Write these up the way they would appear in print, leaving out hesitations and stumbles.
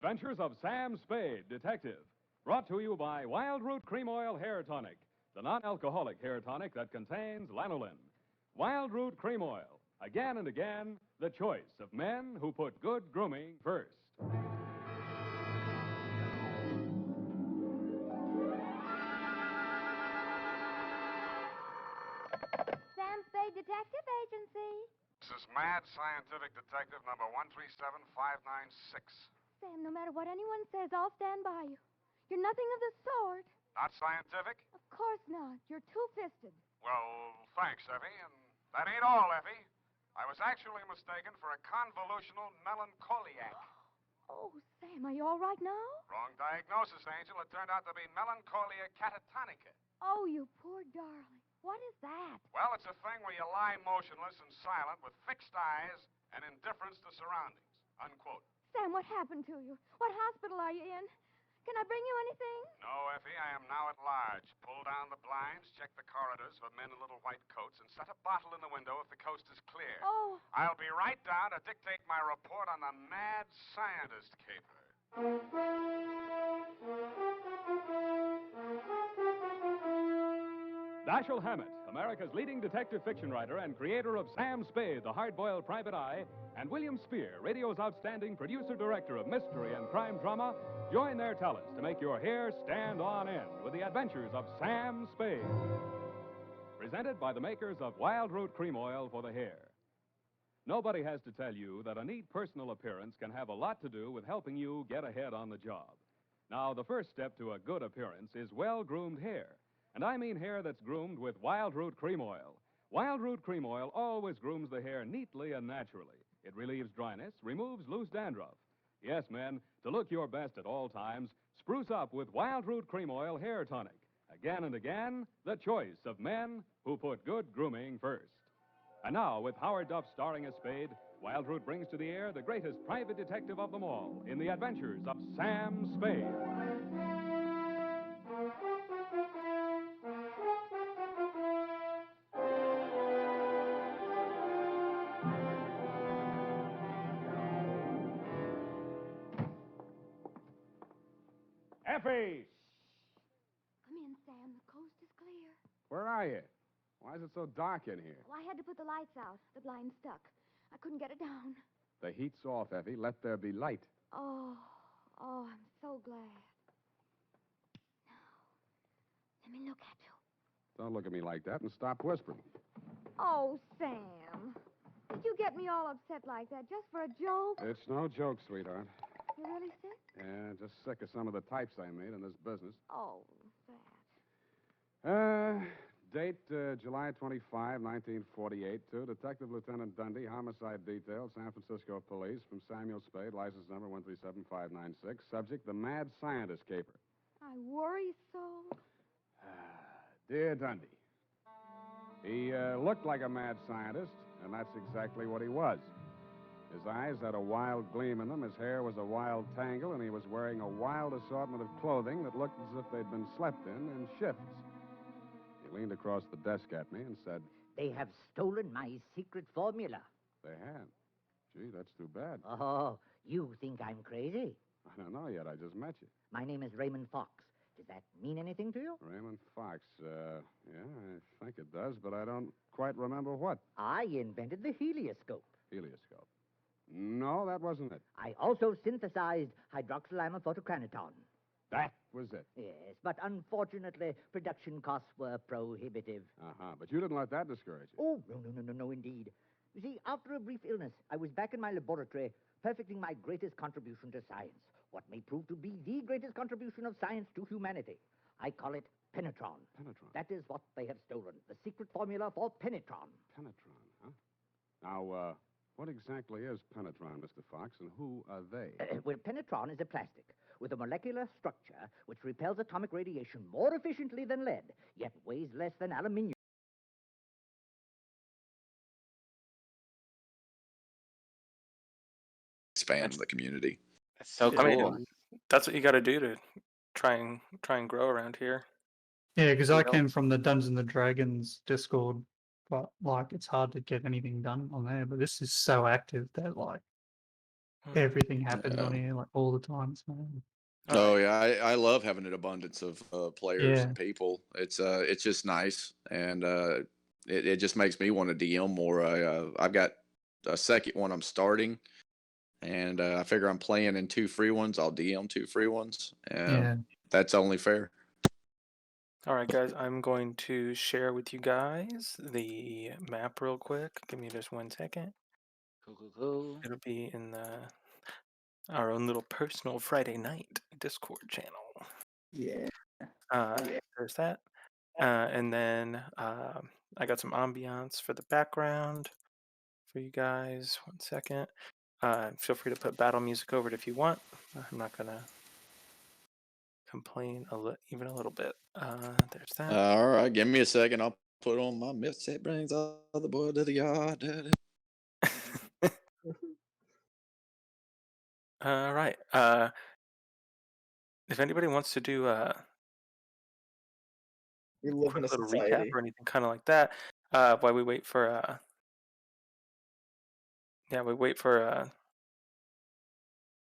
Adventures of Sam Spade, Detective. Brought to you by Wild Root Cream Oil Hair Tonic, the non-alcoholic hair tonic that contains lanolin. Wild Root Cream Oil. Again and again, the choice of men who put good grooming first. Sam Spade Detective Agency. This is Mad Scientific Detective number 137596. Sam, no matter what anyone says, I'll stand by you. You're nothing of the sort. Not scientific? Of course not. You're two-fisted. Well, thanks, Effie. And that ain't all, Effie. I was actually mistaken for a convolutional melancholiac. Oh, Sam, are you all right now? Wrong diagnosis, Angel. It turned out to be melancholia catatonica. Oh, you poor darling. What is that? Well, it's a thing where you lie motionless and silent with fixed eyes and indifference to surroundings. Unquote. Sam, what happened to you? What hospital are you in? Can I bring you anything? No, Effie, I am now at large. Pull down the blinds, check the corridors for men in little white coats, and set a bottle in the window if the coast is clear. Oh. I'll be right down to dictate my report on the mad scientist caper. Dashiell Hammett, America's leading detective fiction writer and creator of Sam Spade, the hard-boiled private eye, and William Spear, radio's outstanding producer-director of mystery and crime drama, join their talents to make your hair stand on end with the adventures of Sam Spade. Presented by the makers of Wild Root Cream Oil for the hair. Nobody has to tell you that a neat personal appearance can have a lot to do with helping you get ahead on the job. Now, the first step to a good appearance is well-groomed hair. And I mean hair that's groomed with Wild Root Cream Oil. Wild Root Cream Oil always grooms the hair neatly and naturally. It relieves dryness, removes loose dandruff. Yes, men, to look your best at all times, spruce up with Wild Root Cream Oil Hair Tonic. Again and again, the choice of men who put good grooming first. And now, with Howard Duff starring as Spade, Wild Root brings to the air the greatest private detective of them all in the adventures of Sam Spade. Effie! Come in, Sam. The coast is clear. Where are you? Why is it so dark in here? Oh, I had to put the lights out. The blind stuck. I couldn't get it down. The heat's off, Effie. Let there be light. Oh, I'm so glad. Now, let me look at you. Don't look at me like that and stop whispering. Oh, Sam. Did you get me all upset like that just for a joke? It's no joke, sweetheart. You really sick? Yeah, just sick of some of the types I made in this business. Oh, that. Date July 25, 1948, to Detective Lieutenant Dundee, Homicide Detail, San Francisco Police, from Samuel Spade, license number 137596. Subject, the Mad Scientist caper. I worry so. Dear Dundee, he looked like a mad scientist, and that's exactly what he was. His eyes had a wild gleam in them, his hair was a wild tangle, and he was wearing a wild assortment of clothing that looked as if they'd been slept in shifts. He leaned across the desk at me and said, "They have stolen my secret formula." "They have? Gee, that's too bad." Oh, you think I'm crazy? I don't know yet. I just met you. My name is Raymond Fox. Does that mean anything to you? Raymond Fox. Yeah, I think it does, but I don't quite remember what. I invented the helioscope. Helioscope. No, that wasn't it. I also synthesized hydroxylamophotochronaton. That was it. Yes, but unfortunately, production costs were prohibitive. Uh-huh, but you didn't let that discourage you. Oh, no, indeed. You see, after a brief illness, I was back in my laboratory, perfecting my greatest contribution to science. What may prove to be the greatest contribution of science to humanity. I call it penetron. Penetron? That is what they have stolen. The secret formula for penetron. Penetron, huh? Now, what exactly is penetron, Mr. Fox, and who are they? Well, penetron is a plastic with a molecular structure which repels atomic radiation more efficiently than lead, yet weighs less than aluminium. Expand the community. That's so cool. mean, that's what you got to do to try and grow around here. Yeah, because I came from the Dungeons and Dragons Discord, but like it's hard to get anything done on there. But this is so active that like Everything happens on here like all the time. So, Oh yeah, I love having an abundance of players yeah, and people. It's just nice, and it just makes me want to DM more. I've got a second one I'm starting, and I figure I'm playing in 2 free ones. I'll DM 2 free ones. yeah. That's only fair. All right, guys, I'm going to share with you guys the map real quick. Give me just 1 second. Cool. It'll be in our own little personal Friday night Discord channel. Yeah. There's that. And then I got some ambiance for the background for you guys. 1 second. Feel free to put battle music over it if you want. I'm not gonna complain even a little bit. There's that. All right, give me a second. I'll put on my mist that brings all the boy to the yard. All right. If anybody wants to do We live in a quick little recap society. or anything kind of like that, while we wait for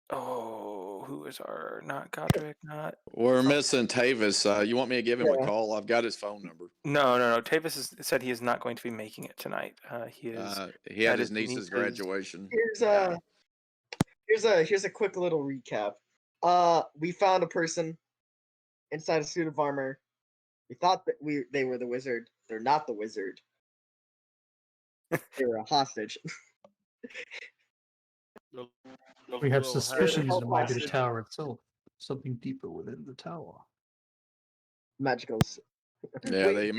who is our not Godric, not We're missing Tavis. You want me to give him a Yeah. call? I've got his phone number. No. Tavis said he is not going to be making it tonight. He is He had at his niece's graduation. Here's a quick little recap. We found a person inside a suit of armor. We thought that they were the wizard. They're not the wizard. They were a hostage. We have suspicions held it might be the hostage. tower itself. Something deeper within the tower. Magicals. Yeah, Wait, the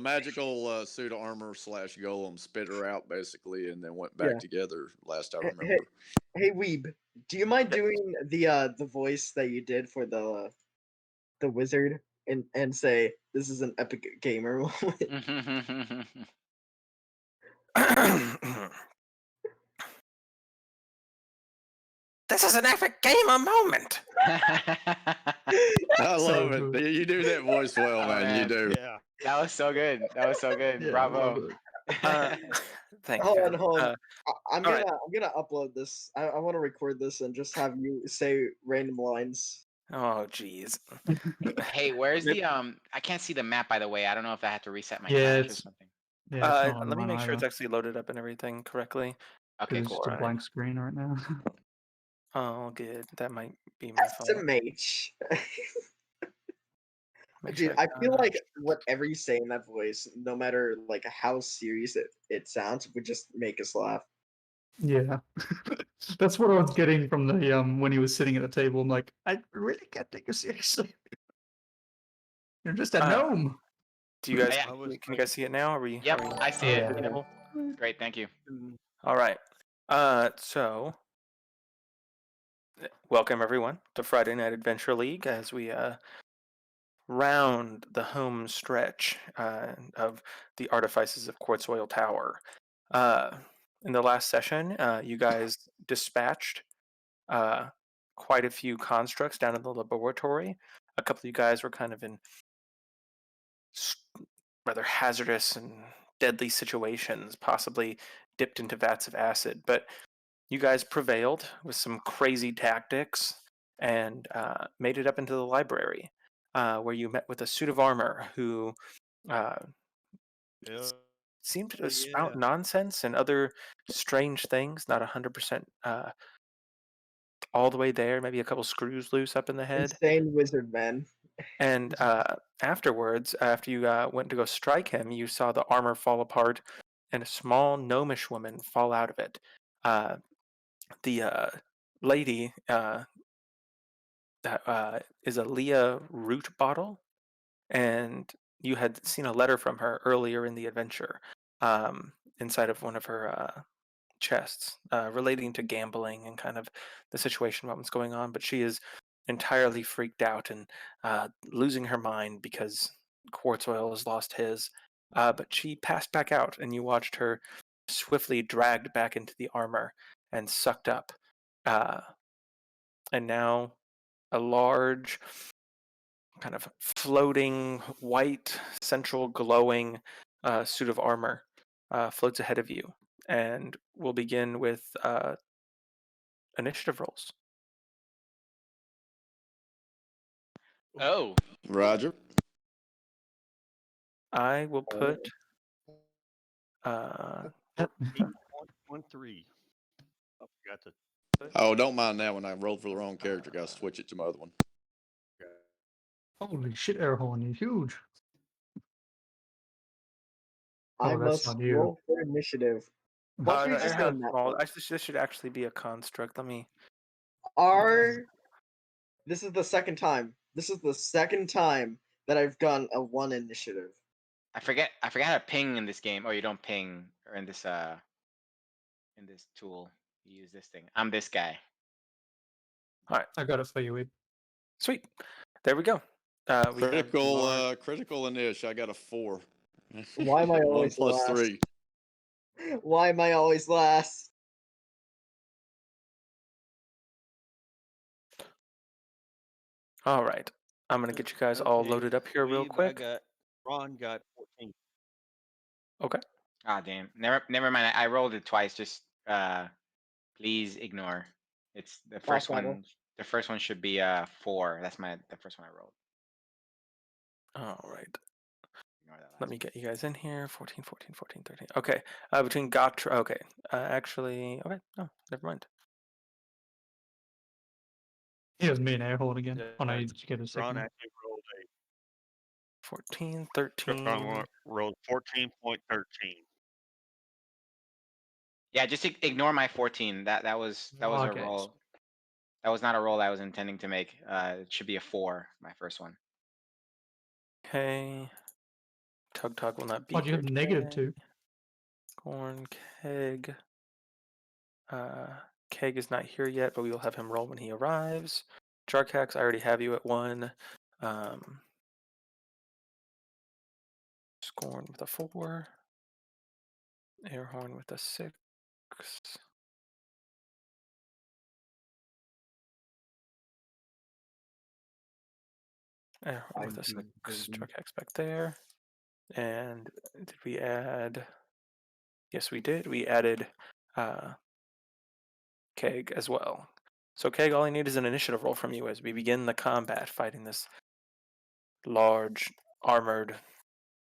magical suit of armor / golem spit her out basically, and then went back Yeah. together. Last I Hey, remember. hey, Weeb, do you mind doing the voice that you did for the wizard and say this is an epic gamer moment? This is an epic gamer moment. I love it. You do that voice well, man. You do. Yeah. That was so good. Yeah, Bravo. Thanks. Hold on. I'm all right. gonna upload this. I want to record this and just have you say random lines. Oh, jeez. Hey, where's the I can't see the map, by the way. I don't know if I have to reset my Yeah, times or it's something. yeah. It's not Let me online make sure it's either. actually loaded up and everything correctly. Okay, It's cool. just a blank screen right now. Oh, good. That might be my fault. SMH. Make Dude, sure I feel like whatever you say in that voice, no matter like how serious it sounds, would just make us laugh. Yeah, that's what I was getting from the when he was sitting at the table. I'm like, I really can't take you seriously. You're just a gnome. Do you guys? Yeah. Can you guys see it now? Yep, I see it. Visible? Great, thank you. All right. So welcome everyone to Friday Night Adventure League as we round the home stretch of the Artifices of Quartzoil Tower. In the last session, you guys dispatched quite a few constructs down in the laboratory. A couple of you guys were kind of in rather hazardous and deadly situations, possibly dipped into vats of acid. But you guys prevailed with some crazy tactics and made it up into the library, where you met with a suit of armor who seemed to spout nonsense and other strange things, not 100% all the way there, maybe a couple screws loose up in the head. Insane wizard man. And afterwards, after you went to go strike him, you saw the armor fall apart and a small gnomish woman fall out of it. The lady that is a Leah root bottle, and you had seen a letter from her earlier in the adventure inside of one of her chests relating to gambling and kind of the situation, what was going on. But she is entirely freaked out and losing her mind because Quartzoil has lost his. But she passed back out, and you watched her swiftly dragged back into the armor and sucked up. And now a large, kind of floating, white, central glowing suit of armor floats ahead of you. And we'll begin with initiative rolls. Oh, Roger. I will put 8.13. I forgot to. Oh, don't mind that one. I rolled for the wrong character. Got to switch it to my other one. Holy shit, Airhorn, you're huge. I Oh, that's must not you. roll for initiative. What No, we just Airhorn's done that? small. This should actually be a construct. Let me. This is the second time. This is the second time that I've done a 1 initiative. I forget how to ping in this game. Oh, you don't ping or in this tool. You use this thing. I'm this guy. All right, I got it for you, Weeb. sweet. There we go. We have Critical initial. I got a 4. Why am I 1 always plus last? 3. Why am I always last? All right. I'm gonna get you guys all loaded up here real quick. Ron got 14. Okay. Ah, damn. Never mind. I rolled it twice. Just please ignore. It's the first Battle. one. The first one should be 4. That's the first one I rolled. All right. Ignore that Let last me one. get you guys in here. 14, 14, 14, 13. Okay. Between Gatra. Okay. Actually. Okay. No, never mind. Here's me and Airhorn again. Oh no, Yeah, you get a Ron second. actually rolled 14, 13. Ron rolled 14.13. Yeah, just ignore my 14. That was a Okay. roll. That was not a roll I was intending to make. It should be a 4, my first one. Okay. Tug will not be Why'd you here have negative today. 2? Corn Keg. Keg is not here yet, but we will have him roll when he arrives. Jarkax, I already have you at 1. Scorn with a 4. Airhorn with a 6. Airhorn with a 6. Jarkax back there. And did we add? Yes, we did. We added Keg as well. So Keg, all I need is an initiative roll from you as we begin the combat fighting this large, armored,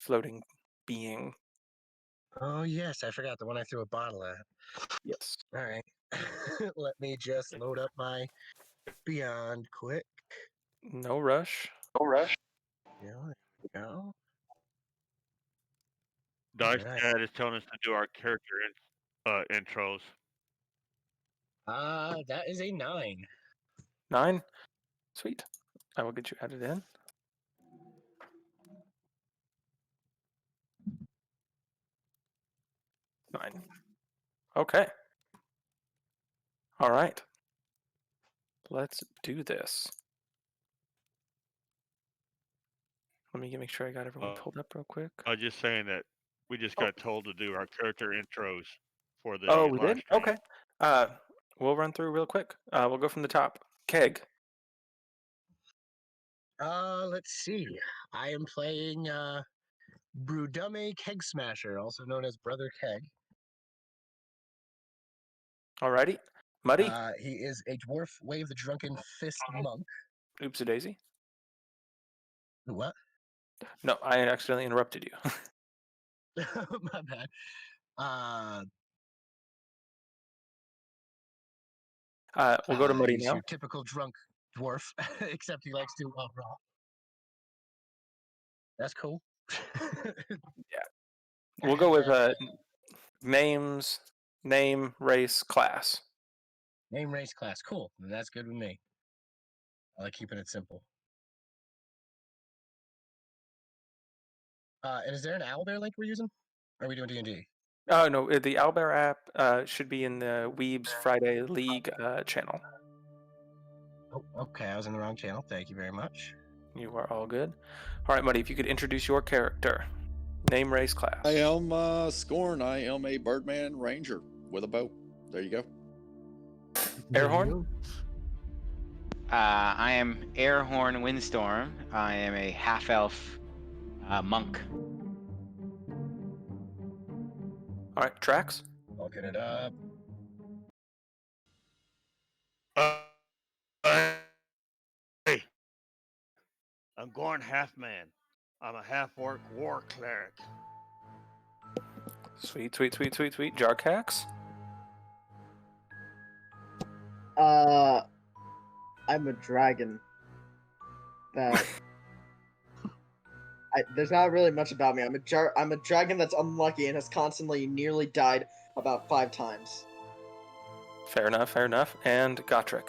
floating being. Oh yes, I forgot the one I threw a bottle at. Yes. All right, let me just load up my Beyond quick. No rush. Yeah, there we go. Dice Alright. Dad is telling us to do our character intros. That is a 9. 9. Sweet. I will get you added in. Nine. Okay. All right. Let's do this. Let me make sure I got everyone pulled up real quick. I was just saying that we just got told to do our character intros for the Oh, we live did? stream. Okay. We'll run through real quick. We'll go from the top. Keg. Let's see. I am playing Brudume Keg Smasher, also known as Brother Keg. Alrighty. Muddy. He is a dwarf wave the drunken fist monk. Oops a daisy. What? No, I accidentally interrupted you. My bad. We'll go to Muddy he's now. your typical drunk dwarf, except he likes to raw. That's cool. Yeah. We'll go with names, name, race, class. Name, race, class. Cool. That's good with me. I like keeping it simple. And is there an owlbear link we're using? Or are we doing D&D? Oh, no. The Owlbear app should be in the Weeb's Friday League channel. Oh, okay. I was in the wrong channel. Thank you very much. You are all good. All right, Muddy, if you could introduce your character. Name, race, class. I am Scorn. I am a Birdman Ranger with a bow. There you go. Airhorn? I am Airhorn Windstorm. I am a half-elf monk. All right, Trax? Looking it up. I'm Gorn Halfman. I'm a half-orc war cleric. Sweet. Jarcax? I'm a dragon. That there's not really much about me. I'm a dragon that's unlucky and has constantly nearly died about 5 times. Fair enough. And Gotrek.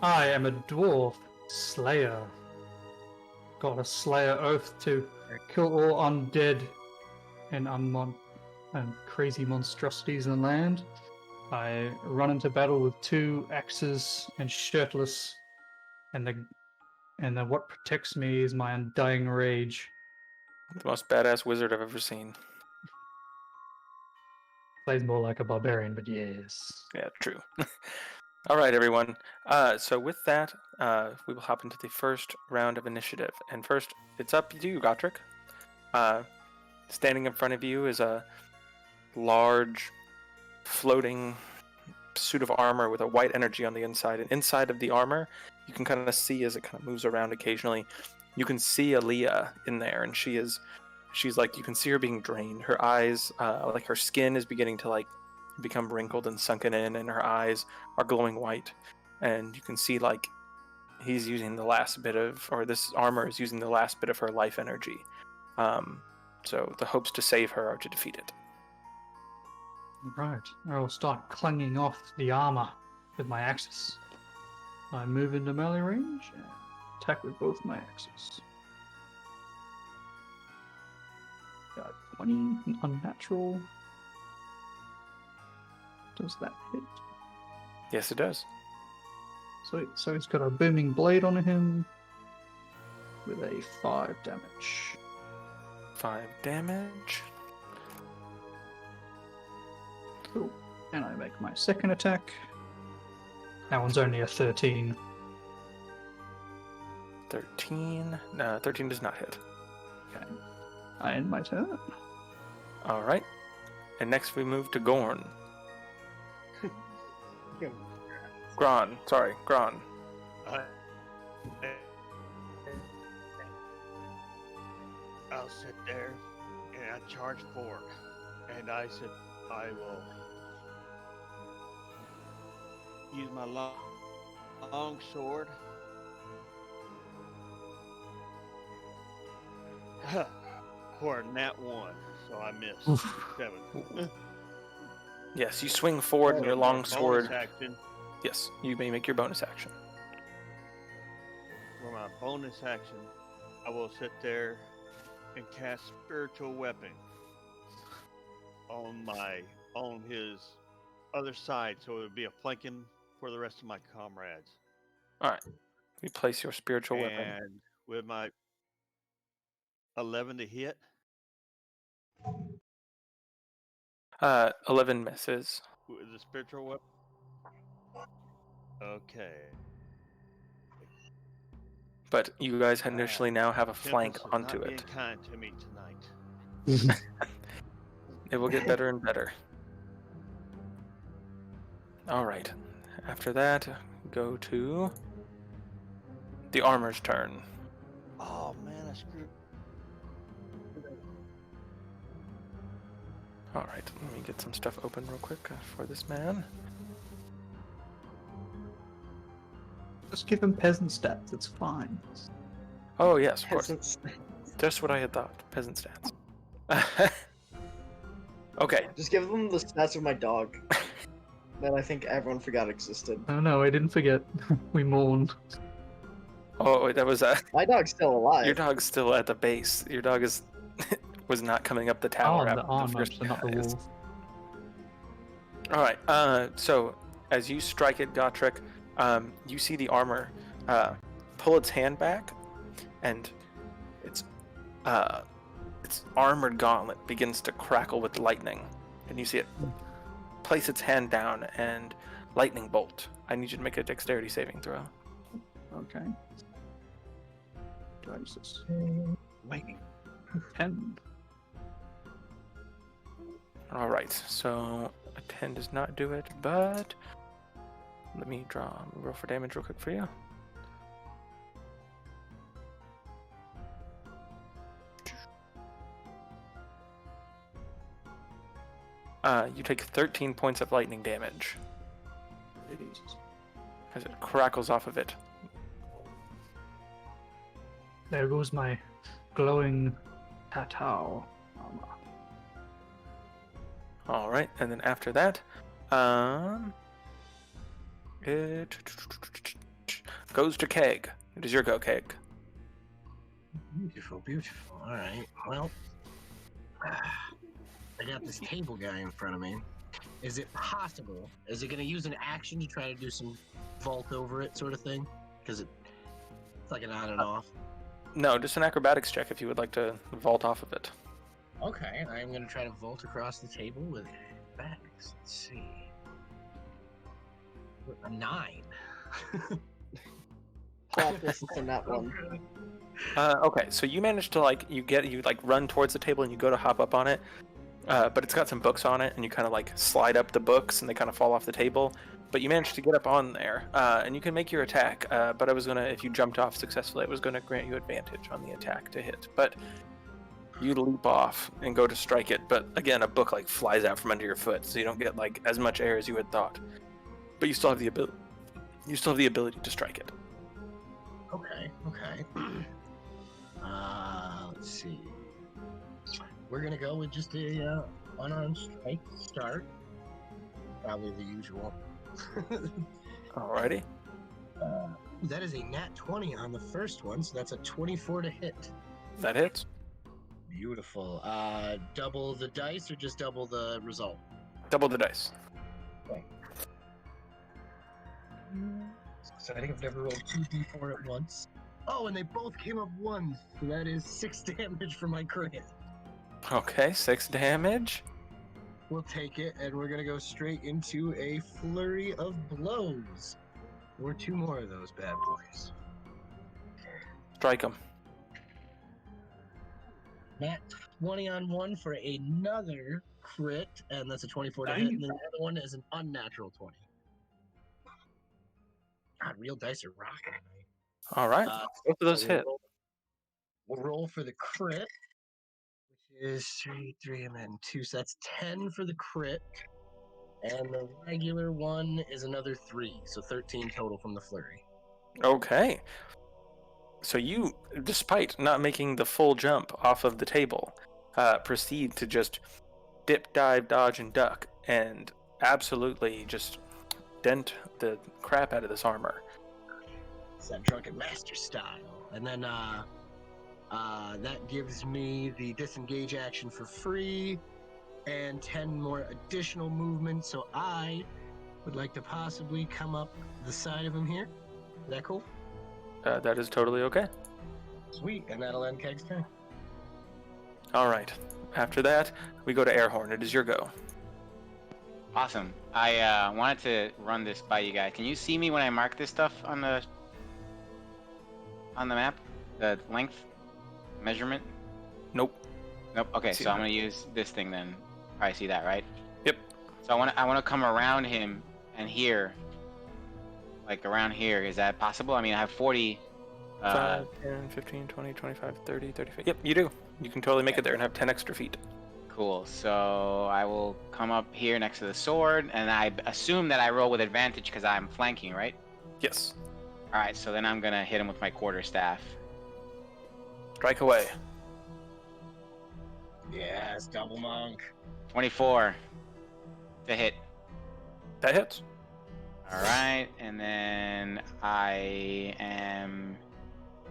I am a dwarf slayer. Got a slayer oath to kill all undead and crazy monstrosities in the land. I run into battle with 2 axes and shirtless, and what protects me is my undying rage. The most badass wizard I've ever seen. Plays more like a barbarian, but yes. Yeah, true. All right, everyone. So with that, we will hop into the first round of initiative. And first, it's up to you, Gotrek. Standing in front of you is a large, floating suit of armor with a white energy on the inside. And inside of the armor, you can kind of see as it kind of moves around occasionally, you can see Aaliyah in there, and she's like, you can see her being drained. Her eyes, like her skin is beginning to like become wrinkled and sunken in, and her eyes are glowing white. And you can see like he's using the last bit of, or this armor is using the last bit of her life energy. So the hopes to save her are to defeat it. Right. I will start clanging off the armor with my axes. I move into melee range and attack with both my axes. Got 20, unnatural. Does that hit? Yes, it does. Sweet. So he's got a booming blade on him with a 5 damage. 5 damage. Cool. And I make my second attack. That one's only a 13. 13. No, 13 does not hit. Okay. I end my turn. All right. And next we move to Gorn. Gron. I'll sit there and I charge forward. And I said, I will use my long sword. For a nat 1, so I missed 7. Yes, you swing forward and your My long bonus sword. action, Yes, you may make your bonus action. for my bonus action, I will sit there and cast spiritual weapon on his other side, so it would be a flanking for the rest of my comrades. All right. You place your spiritual weapon. And with my 11 to hit, 11 misses. with the spiritual weapon. Okay. But you guys initially now have a flank Tempest is onto not being it. kind to me tonight. It will get better and better. All right. After that, go to the armor's turn. Oh man, I screwed. All right. Let me get some stuff open real quick for this man. Just give him peasant stats, it's fine. Oh, yes, of course. Peasants. Just what I had thought. Peasant stats. Okay. Just give them the stats of my dog. That I think everyone forgot existed. Oh no, I didn't forget. We mourned. Oh, wait, that was My dog's still alive. your dog's still at the base. Your dog is was not coming up the tower the after the armor, first so not the guys. wolf. All right. So as you strike it, Gotrek, you see the armor pull its hand back, and its armored gauntlet begins to crackle with lightning, and you see it place its hand down and lightning bolt. I need you to make a dexterity saving throw. Okay. Jesus. Lightning. 10. All right. So a 10 does not do it, but let me roll for damage real quick for you. You take 13 points of lightning damage as it crackles off of it. There goes my glowing tatau armor. All right, and then after that, it goes to Keg. It is your go, Keg. Beautiful, beautiful. All right. Well, I got this table guy in front of me. Is it possible? Is it going to use an action to try to do some vault over it, sort of thing? Because it's like an on and off. No, just an acrobatics check if you would like to vault off of it. Okay, I'm going to try to vault across the table with acrobatics. Let's see. A 9. Proficiency in that one. Okay, so you manage to you run towards the table and you go to hop up on it, but it's got some books on it and you kind of like slide up the books and they kind of fall off the table. But you managed to get up on there, and you can make your attack. But if you jumped off successfully, I was gonna grant you advantage on the attack to hit. But you leap off and go to strike it. But again, a book like flies out from under your foot, so you don't get like as much air as you had thought. But you still have the ability. You still have the ability to strike it. Okay. Let's see. We're gonna go with just a unarmed strike to start. Probably the usual. Alrighty. That is a nat 20 on the first one, so that's a 24 to hit. That hits. Beautiful. Double the dice or just double the result? Double the dice. Okay. So I think I've never rolled 2d4 at once. Oh, and they both came up ones, so that is 6 damage for my crit. Okay, 6 damage. We'll take it, and we're gonna go straight into a flurry of blows. Or 2 more of those bad boys. Strike him. Nat 20 on one for another crit, and that's a 24 to hit, and then the other one is an unnatural 20. God, real dice are rocking tonight. All right. Both of those hit. We'll roll for the crit, which is 3, and then 2, so that's 10 for the crit. And the regular one is another 3, so 13 total from the flurry. Okay. So you, despite not making the full jump off of the table, proceed to just dip, dive, dodge, and duck, and absolutely just dent the crap out of this armor. It's that drunken master style. And then that gives me the disengage action for free and 10 more additional movement. So I would like to possibly come up the side of him here. Is that cool? That is totally okay. Sweet, and that'll end Keg's turn. All right. After that, we go to Airhorn. It is your go. Awesome. I wanted to run this by you guys. Can you see me when I mark this stuff on the map? The length measurement? Nope. Okay, so I'm gonna use this thing then. Probably see that, right? Yep. So I wanna come around him and here. Like around here, is that possible? I mean, I have 40. 5, 10, 15, 20, 25, 30, 35. Yep, you do. You can totally make it there and have 10 extra feet. Cool. So I will come up here next to the sword, and I assume that I roll with advantage because I'm flanking, right? Yes. All right. So then I'm gonna hit him with my quarterstaff. Strike away. Yes, double monk. 24 to hit. That hits. All right, and then I am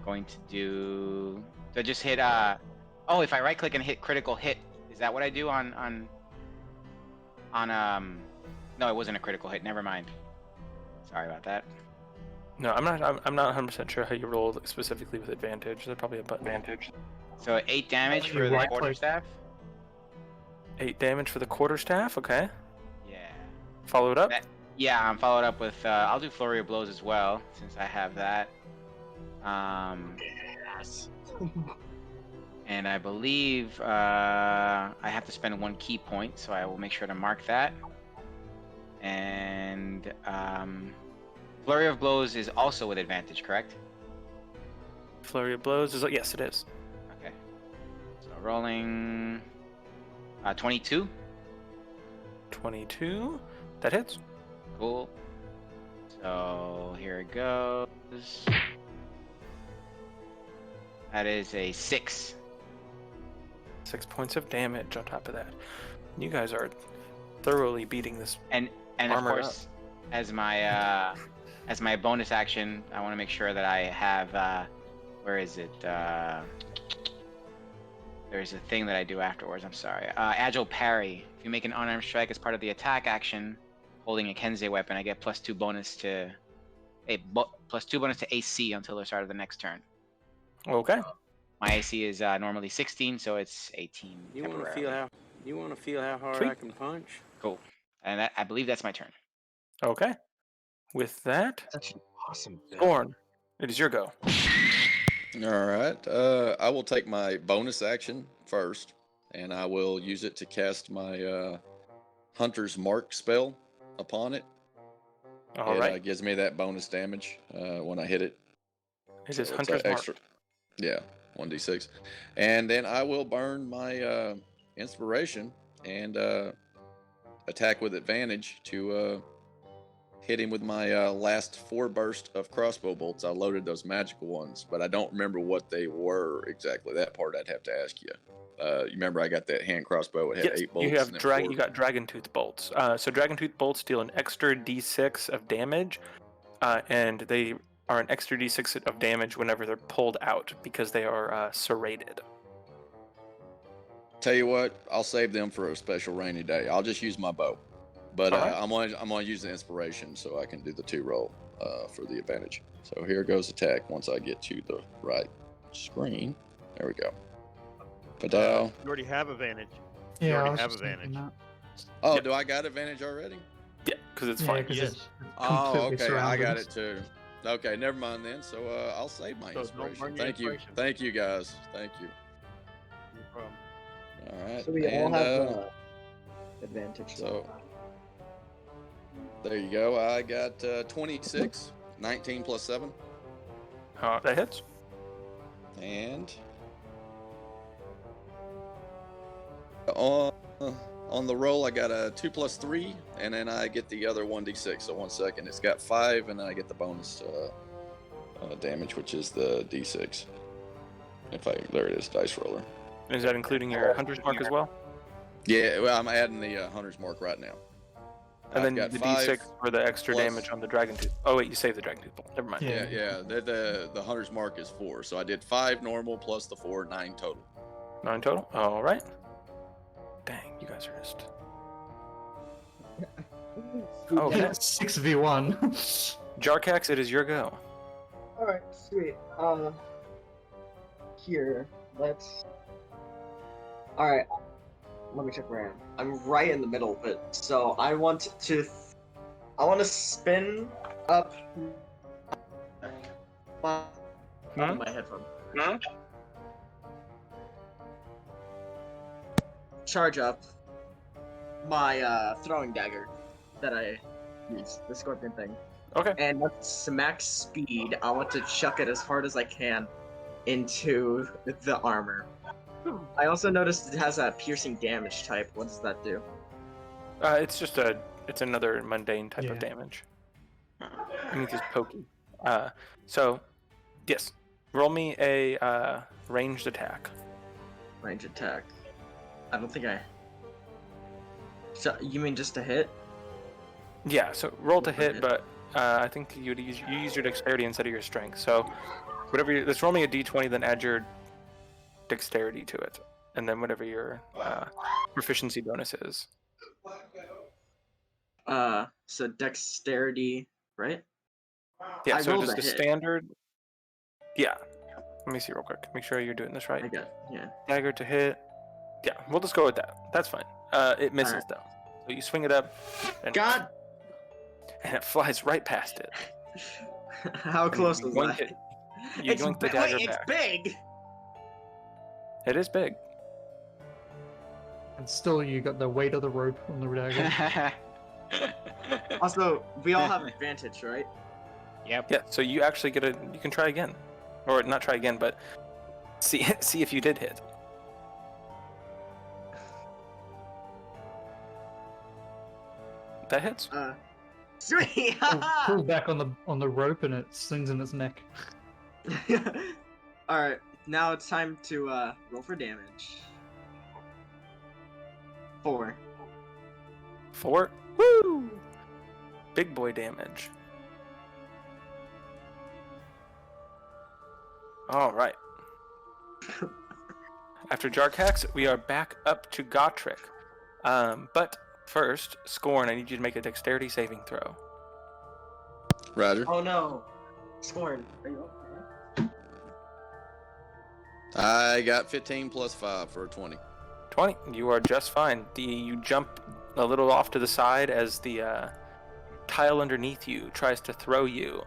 going to do. So just hit. Oh, if I right click and hit critical hit, is that what I do on? No, it wasn't a critical hit. Never mind. Sorry about that. No, I'm not 100% sure how you roll specifically with advantage. There's probably a button. Advantage. So 8 damage for the quarterstaff. 8 damage for the quarterstaff. Okay. Yeah. Follow it up. Yeah, I'm followed up with. I'll do flurry of blows as well since I have that. Yes. And I believe I have to spend 1 key point, so I will make sure to mark that. And flurry of blows is also with advantage, correct? Flurry of blows is yes, it is. Okay. So rolling 22. 22. That hits. Cool. So here it goes. That is a 6. 6 points of damage on top of that. You guys are thoroughly beating this. And of armor course, as my bonus action, I want to make sure that I have where is it? There's a thing that I do afterwards. I'm sorry. Agile parry. If you make an unarmed strike as part of the attack action, holding a Kensei weapon, I get +2 bonus to +2 bonus to AC until the start of the next turn. Okay. My AC is normally 16, so it's 18. You want to feel how hard Sweet. I can punch? Cool. And I believe that's my turn. Okay. With that, That's actually awesome. Scorn, it is your go. All right. I will take my bonus action first, and I will use it to cast my Hunter's Mark spell upon it. All It right. gives me that bonus damage when I hit it. It is So it's Hunter's a Mark. Yeah, 1d6. And then I will burn my inspiration and attack with advantage to hit him with my last 4 bursts of crossbow bolts. I loaded those magical ones, but I don't remember what they were exactly. That part I'd have to ask you. You remember I got that hand crossbow. It had Yes, 8 bolts. you have and then 4. you got Dragon Tooth bolts. So Dragon Tooth bolts deal an extra d6 of damage, and they are an extra d6 of damage whenever they're pulled out because they are serrated. Tell you what, I'll save them for a special rainy day. I'll just use my bow, but All right. I'm gonna use the inspiration so I can do the 2 roll for the advantage. So here goes attack. Once I get to the right screen, there we go. Padow. You already have advantage. Yeah, You I already was have just thinking advantage. that. Oh, Yep. do I got advantage already? Yeah, because it's Yeah, fine. 'cause Yes. it's Oh, completely okay. I got surrounded it too. Okay, never mind then. So I'll save my So don't inspiration. burn your Thank you. inspiration. Thank you guys. Thank you. No problem. All right. So we all and, have advantage. so there you go. I got 26, 19 plus 7, That hits. and on the roll I got a 2 plus 3, and then I get the other 1d6. So 1 second, it's got 5, and then I get the bonus damage, which is the d6. There it is, dice roller. Is that including your Hunter's Mark as well? Yeah, well, I'm adding the Hunter's Mark right now. And then I've the got 5 d6 for the extra plus- damage on the Dragon Tooth. Oh wait, you saved the Dragon Tooth bolt. Never mind. Yeah. The Hunter's Mark is 4, so I did 5 normal plus the 4, 9 total. 9 total. All right. Dang, you guys are just. Okay. 6v1. Jarkax, it is your go. Alright, sweet. Here, let's. Alright, let me check where I am. I'm right in the middle of it, so I want to spin up my headphone. Charge up my throwing dagger that I use, the scorpion thing. Okay. And at max speed, I want to chuck it as hard as I can into the armor. I also noticed it has a piercing damage type. What does that do? It's just it's another mundane type of damage. I think it's pokey. So, yes, roll me a ranged attack. Range attack. I don't think I. So you mean just a hit? Yeah. So roll to hit, but I think you use your dexterity instead of your strength. So, whatever. Let's roll me a d20, then add your dexterity to it, and then whatever your proficiency bonus is. So dexterity, right? Yeah, I so rolled just a a hit. standard. Yeah. Let me see real quick. Make sure you're doing this right. I got, yeah. Dagger to hit. Yeah, we'll just go with that. That's fine. It misses though. So you swing it up. And God! And it flies right past it. How close you was yoink that? it- You yoink the dagger it's back. big! It is big. And still, you got the weight of the rope on the dagger. Also, we all have advantage, right? Yep. Yeah, so you actually get you can try again. Or not try again, but see if you did hit. That hits. Sweet. Pull back on the rope and it slings in its neck. All right, now it's time to roll for damage. 4. 4. Woo! Big boy damage. All right. After Jarkax, we are back up to Gotrek. But first, Scorn, I need you to make a dexterity saving throw. Roger. Oh no, Scorn, are you okay? I got 15 plus 5 for a 20. 20. You are just fine. You jump a little off to the side as the tile underneath you tries to throw you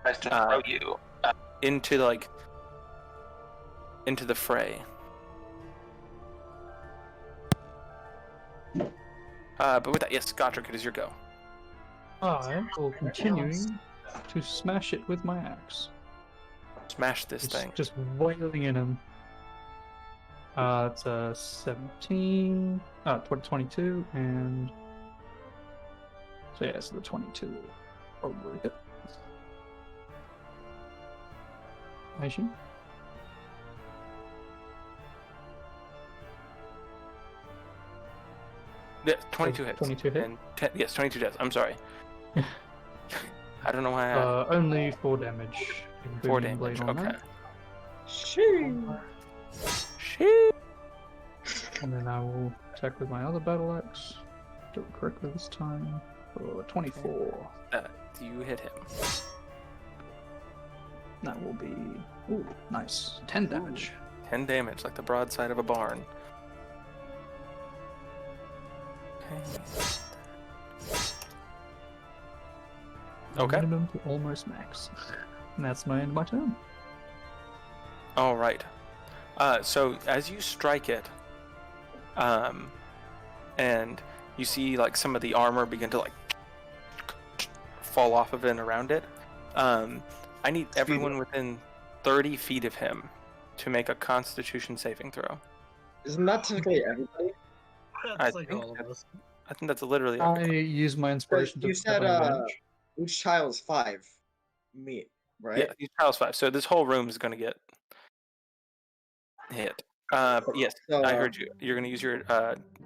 into the fray. But with that, yes, Gotrek, it is your go. I will continuing to smash it with my axe. Smash this thing. Just wailing in him. It's a 17, 22, and so yeah, so the 22 probably hit. Nation. Yeah, 22 hits. 22 hit? And 10, yes, 22 deaths. I'm sorry. I don't know why only 4 damage. 4 damage, okay. Shoo. And then I will attack with my other battle axe. Do it correctly this time. For 24. You hit him. That will be... Ooh, nice. 10 damage. 10 damage, like the broadside of a barn. Okay. Minimum to almost max. And that's my end of my turn. All right. So as you strike it, and you see like some of the armor begin to like fall off of it and around it. I need everyone within 30 feet of him to make a Constitution saving throw. Isn't that typically everybody? That's like all of us. I think that's literally. I use my inspiration to You said each tile is 5 meat, right? Yeah, each tile's 5. So this whole room is going to get hit. But yes, So, I heard you. You're going to use your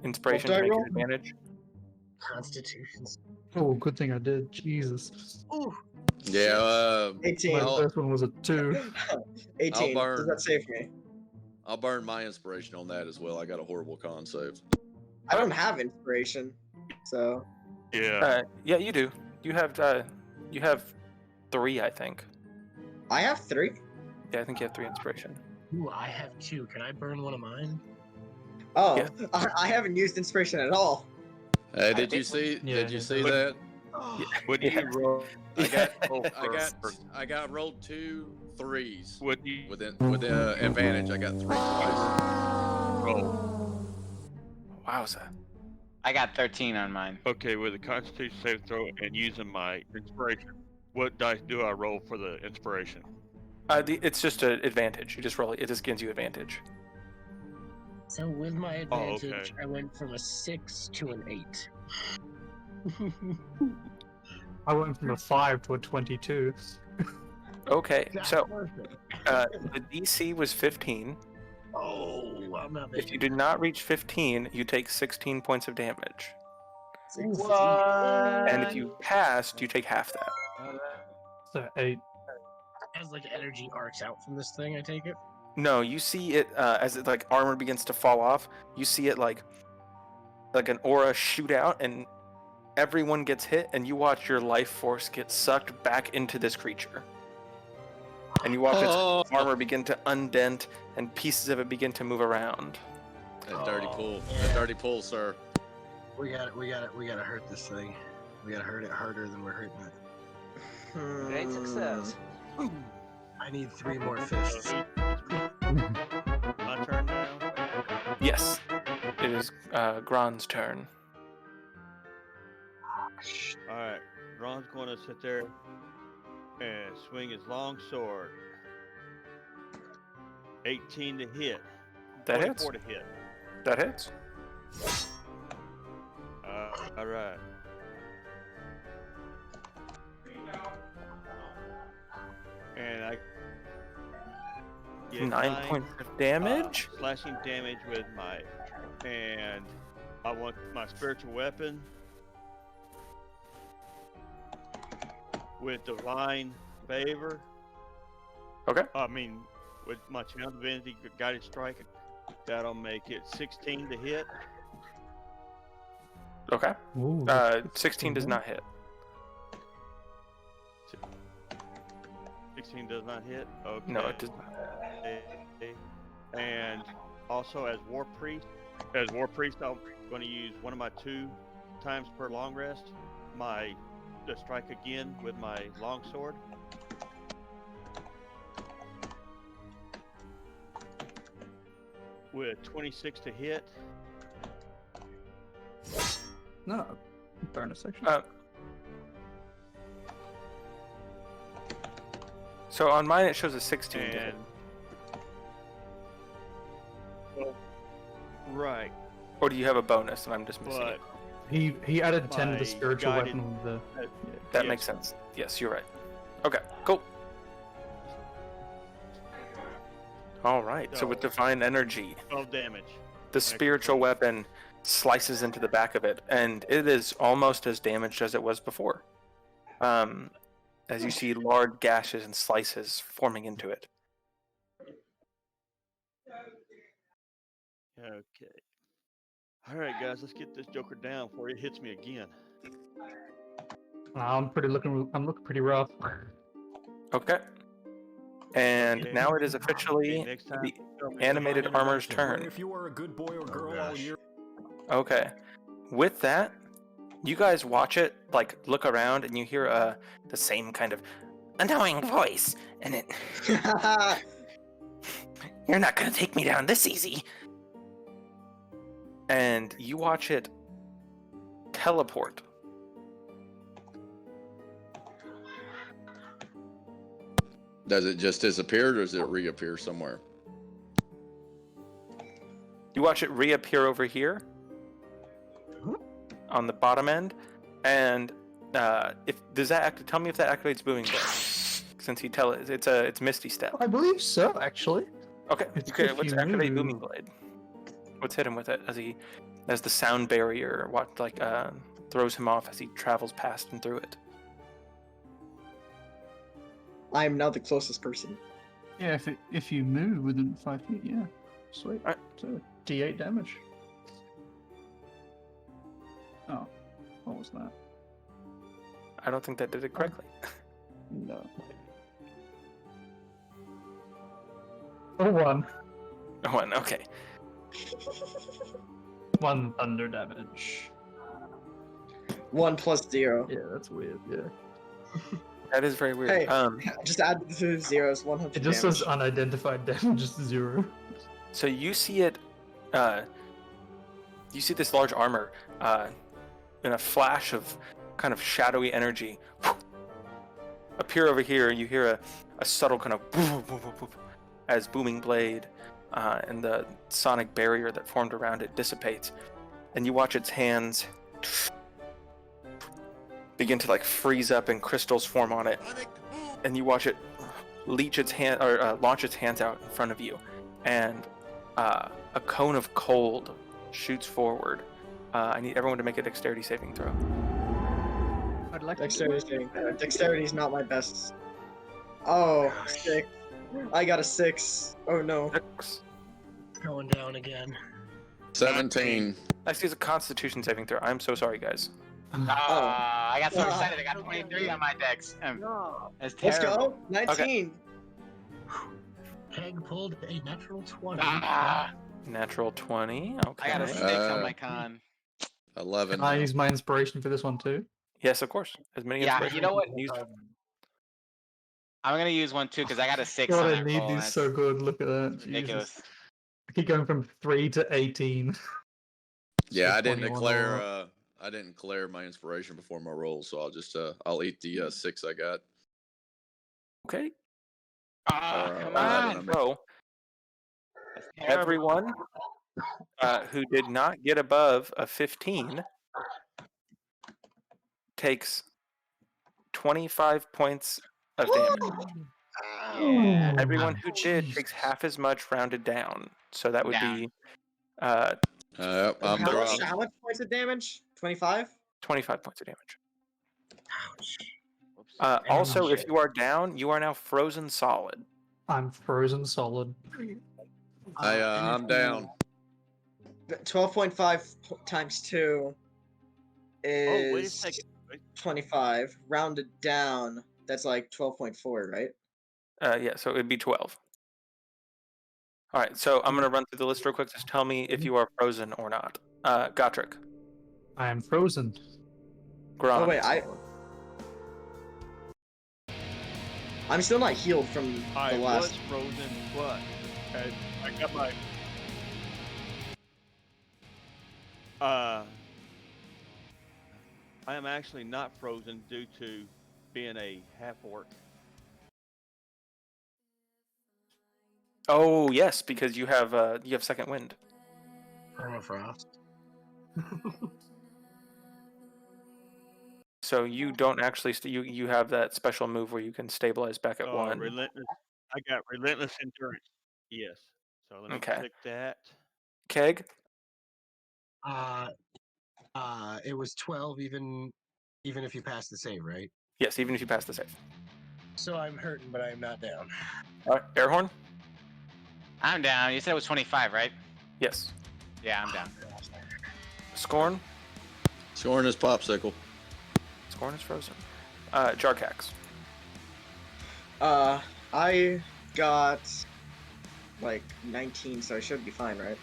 inspiration what to do I make roll? an advantage. Constitutions. Oh, good thing I did. Jesus. Ooh. Yeah, 18. My first one was a 2. 18. burn. Does that save me? I'll burn my inspiration on that as well. I got a horrible con save. I don't have inspiration, so. Yeah. Yeah, you do. You have 3, I think. I have 3. Yeah, I think you have 3 inspiration. Ooh, I have 2. Can I burn one of mine? Oh, Yeah. I haven't used inspiration at all. Hey, did you see? Yeah, Did you yeah. see that? What do you roll? I got rolled 2 3s What do you with advantage. I got 3 twice. roll? Wowza. I got 13 on mine. Okay, with the Constitution save throw and using my inspiration, what dice do I roll for the inspiration? It's just an advantage. You just roll it. It just gives you advantage. So with my advantage, okay. I went from a 6 to an 8. I went from a 5 to a 22. Okay, That's so perfect. the DC was 15. Oh, I'm not If you did not reach 15, you take 16 points of damage. What? And if you passed, you take half that. So 8. As like energy arcs out from this thing, I take it. No, you see it as it like armor begins to fall off. You see it like an aura shoot out, and everyone gets hit, and you watch your life force get sucked back into this creature. And you watch its armor begin to undent, and pieces of it begin to move around. That dirty pull. Yeah. That dirty pull, sir. We gotta hurt this thing. We gotta hurt it harder than we're hurting it. Great success. I need 3 more fists. My turn now. Yes, it is Gron's turn. All right, Ron's going to sit there and swing his long sword. 18 to hit. That hits. 24 to hit. That hits. All right. get 9 points of damage. slashing damage with my, and I want my spiritual weapon with divine favor. Okay. I mean, with my channel divinity guided strike, that'll make it 16 to hit. Okay. Ooh, 16 does not hit. 16 does not hit. Okay. No, it does not. And also, as war priest, I'm going to use one of my 2 times per long rest, to strike again with my longsword. With 26 to hit. No, bonus action. So on mine it shows a 16 to hit. Right. Or do you have a bonus and I'm just missing it? He added 10 to my the spiritual guided- weapon with the. That yes. makes sense. Yes, you're right. Okay, cool. All right. So with divine energy, 12 damage. the spiritual weapon slices into the back of it, and it is almost as damaged as it was before. As you see large gashes and slices forming into it. Okay. All right, guys, let's get this Joker down before it hits me again. I'm looking pretty rough. Okay. And Okay. now it is officially Okay, next time, the tell me animated divine armor's intervention. turn. If you are a good boy or girl all gosh. year. Okay. With that, you guys watch it, like look around, and you hear the same kind of annoying voice, and it. You're not gonna take me down this easy. And you watch it teleport. Does it just disappear, or does it reappear somewhere? You watch it reappear over here on the bottom end, and tell me if that activates Booming Blade. Since you tell it, it's Misty Step. I believe so, actually. Okay, If let's you activate move. Booming Blade. Let's hit him with it as the sound barrier throws him off as he travels past and through it. I am now the closest person. Yeah, if you move within 5 feet, yeah. Sweet. Alright. So D8 damage. Oh, what was that? I don't think that did it correctly. No. Oh, 1. 1, okay. 1 thunder damage. 1 plus 0. Yeah, that's weird. Yeah. That is very weird. Hey, just add the 2 zeros, 100 It just damage. says unidentified damage, just 0. So you see it. You see this large armor in a flash of kind of shadowy energy appear over here. You hear a subtle kind of as Booming Blade and the sonic barrier that formed around it dissipates, and you watch its hands begin to like freeze up and crystals form on it, and you watch it launch its hands out in front of you, and a cone of cold shoots forward. I need everyone to make a dexterity saving throw. I'd like Dexterity saving throw. Dexterity is not my best. Oh, 6. I got a 6. Oh no. 6. Going down again. 17. Actually, it's a Constitution saving throw. I'm so sorry, guys. I got so excited. I got 23 on my dex. That's Let's terrible. go. 19. Peg pulled a natural 20. Natural 20. Okay. I got a 6 on my con. 11. Can I use my inspiration for this one too? Yes, of course. As many. Yeah, inspiration you know as what? can use. I'm gonna use one too because I got a 6 God, on I that need roll. these That's so good. Look at that. ridiculous. Jesus. I keep going from 3 to 18. Yeah, So I didn't 21 declare. all I didn't declare my inspiration before my roll, so I'll just I'll eat the 6 I got. Okay. Come 11, on. I mean. So everyone who did not get above a 15 takes 25 points of damage. Yeah. Everyone who did takes half as much rounded down. So that would Down. be I'm How dropped. much points of damage? 25? 25 points of damage. Ouch. Whoops. Also, if shit. you are down, you are now frozen solid. I'm frozen solid. I'm down. 12.5 times 2 is Oh, wait a second. 25. Rounded down, that's like 12.4, right? Yeah, so it would be 12. All right, so I'm going to run through the list real quick. Just tell me if you are frozen or not. Gotrek. I am frozen. Gron. Oh, wait, I'm still not healed from the I last. was frozen, but I got my. I am actually not frozen due to being a half orc. Oh, yes, because you have second wind. Permafrost. So you don't actually you have that special move where you can stabilize back at 1. Relentless. I got relentless endurance. Yes. So let me Okay. click that. Keg? It was 12 even if you pass the save, right? Yes, even if you pass the save. So I'm hurting, but I am not down. All right, Airhorn? I'm down. You said it was 25, right? Yes. Yeah, I'm down. Scorn? Scorn is popsicle. Scorn is frozen. Jarkax? I got like 19, so I should be fine, right?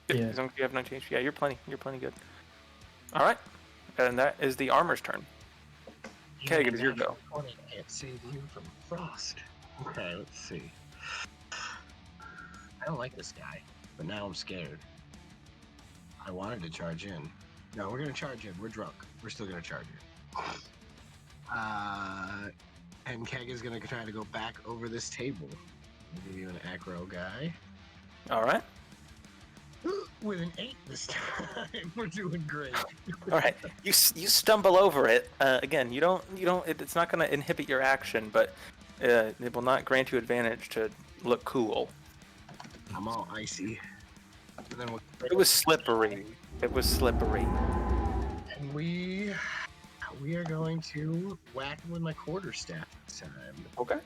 Yeah. As long as you have 19 HP. Yeah, you're plenty good. All right. And that is the armor's turn. Keg, it is your go. I can't save you from frost. Okay, let's see. I don't like this guy, but now I'm scared. I wanted to charge in. No, we're gonna charge in. We're drunk. We're still gonna charge in. And Keg is gonna try to go back over this table. I'll give you an aggro guy. All right. With an 8 this time. We're doing great. All right. You stumble over it. Again, you don't. It's not going to inhibit your action, but it will not grant you advantage to look cool. I'm all icy. And then It was slippery. And we are going to whack him with my quarterstaff this time. Okay.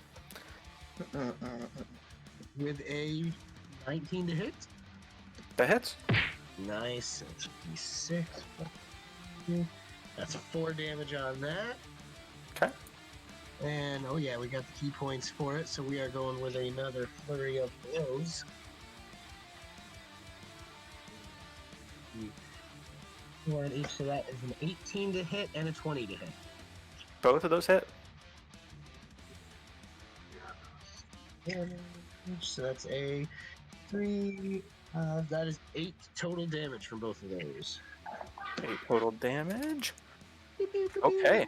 With a 19 to hit. That hits. Nice. That's D6. That's 4 damage on that. Okay. And oh yeah, we got the key points for it, so we are going with another flurry of blows. One each, so that is an 18 to hit and a 20 to hit. Both of those hit. So that's a 3. That is 8 total damage from both of those. 8 total damage. Okay.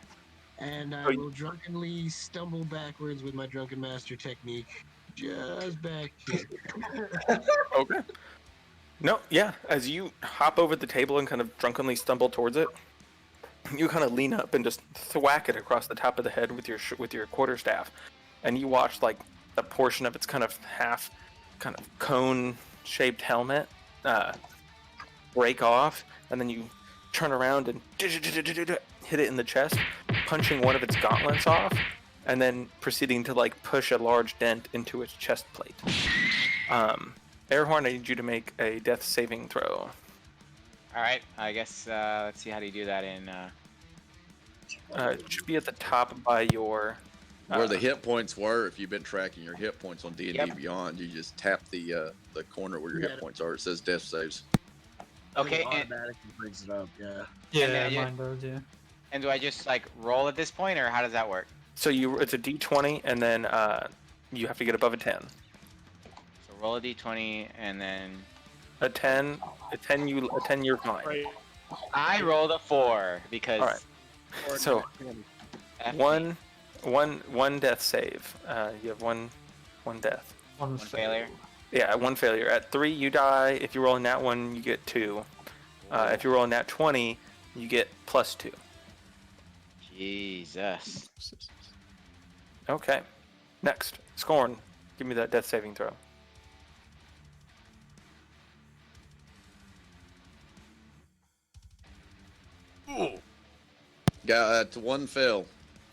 And I will drunkenly stumble backwards with my Drunken Master technique. Just back here. Okay. No, yeah. As you hop over the table and kind of drunkenly stumble towards it, you kind of lean up and just thwack it across the top of the head with your quarterstaff, and you watch like a portion of its kind of half, kind of cone-shaped helmet break off, and then you turn around and hit it in the chest, punching one of its gauntlets off, and then proceeding to like push a large dent into its chest plate. Airhorn, I need you to make a death saving throw. All right. I guess let's see how do you do that in. It should be at the top by your. Where the hit points were, if you've been tracking your hit points on D&D Yep. Beyond, you just tap the corner where your hit points are. It says death saves. Okay. It And, automatically brings it up, yeah. Yeah, then mine does, yeah. and do I just like roll at this point, or how does that work? So it's a D20, and then you have to get above a 10. So roll a d20, and then A 10, you're fine. I rolled a 4 because. All right. So one death save. You have one death. One failure. Yeah, one failure. At 3, you die. If you roll a nat 1, you get 2. If you roll a nat 20, you get +2. Jesus. Okay. Next. Scorn, give me that death saving throw. Got one fail.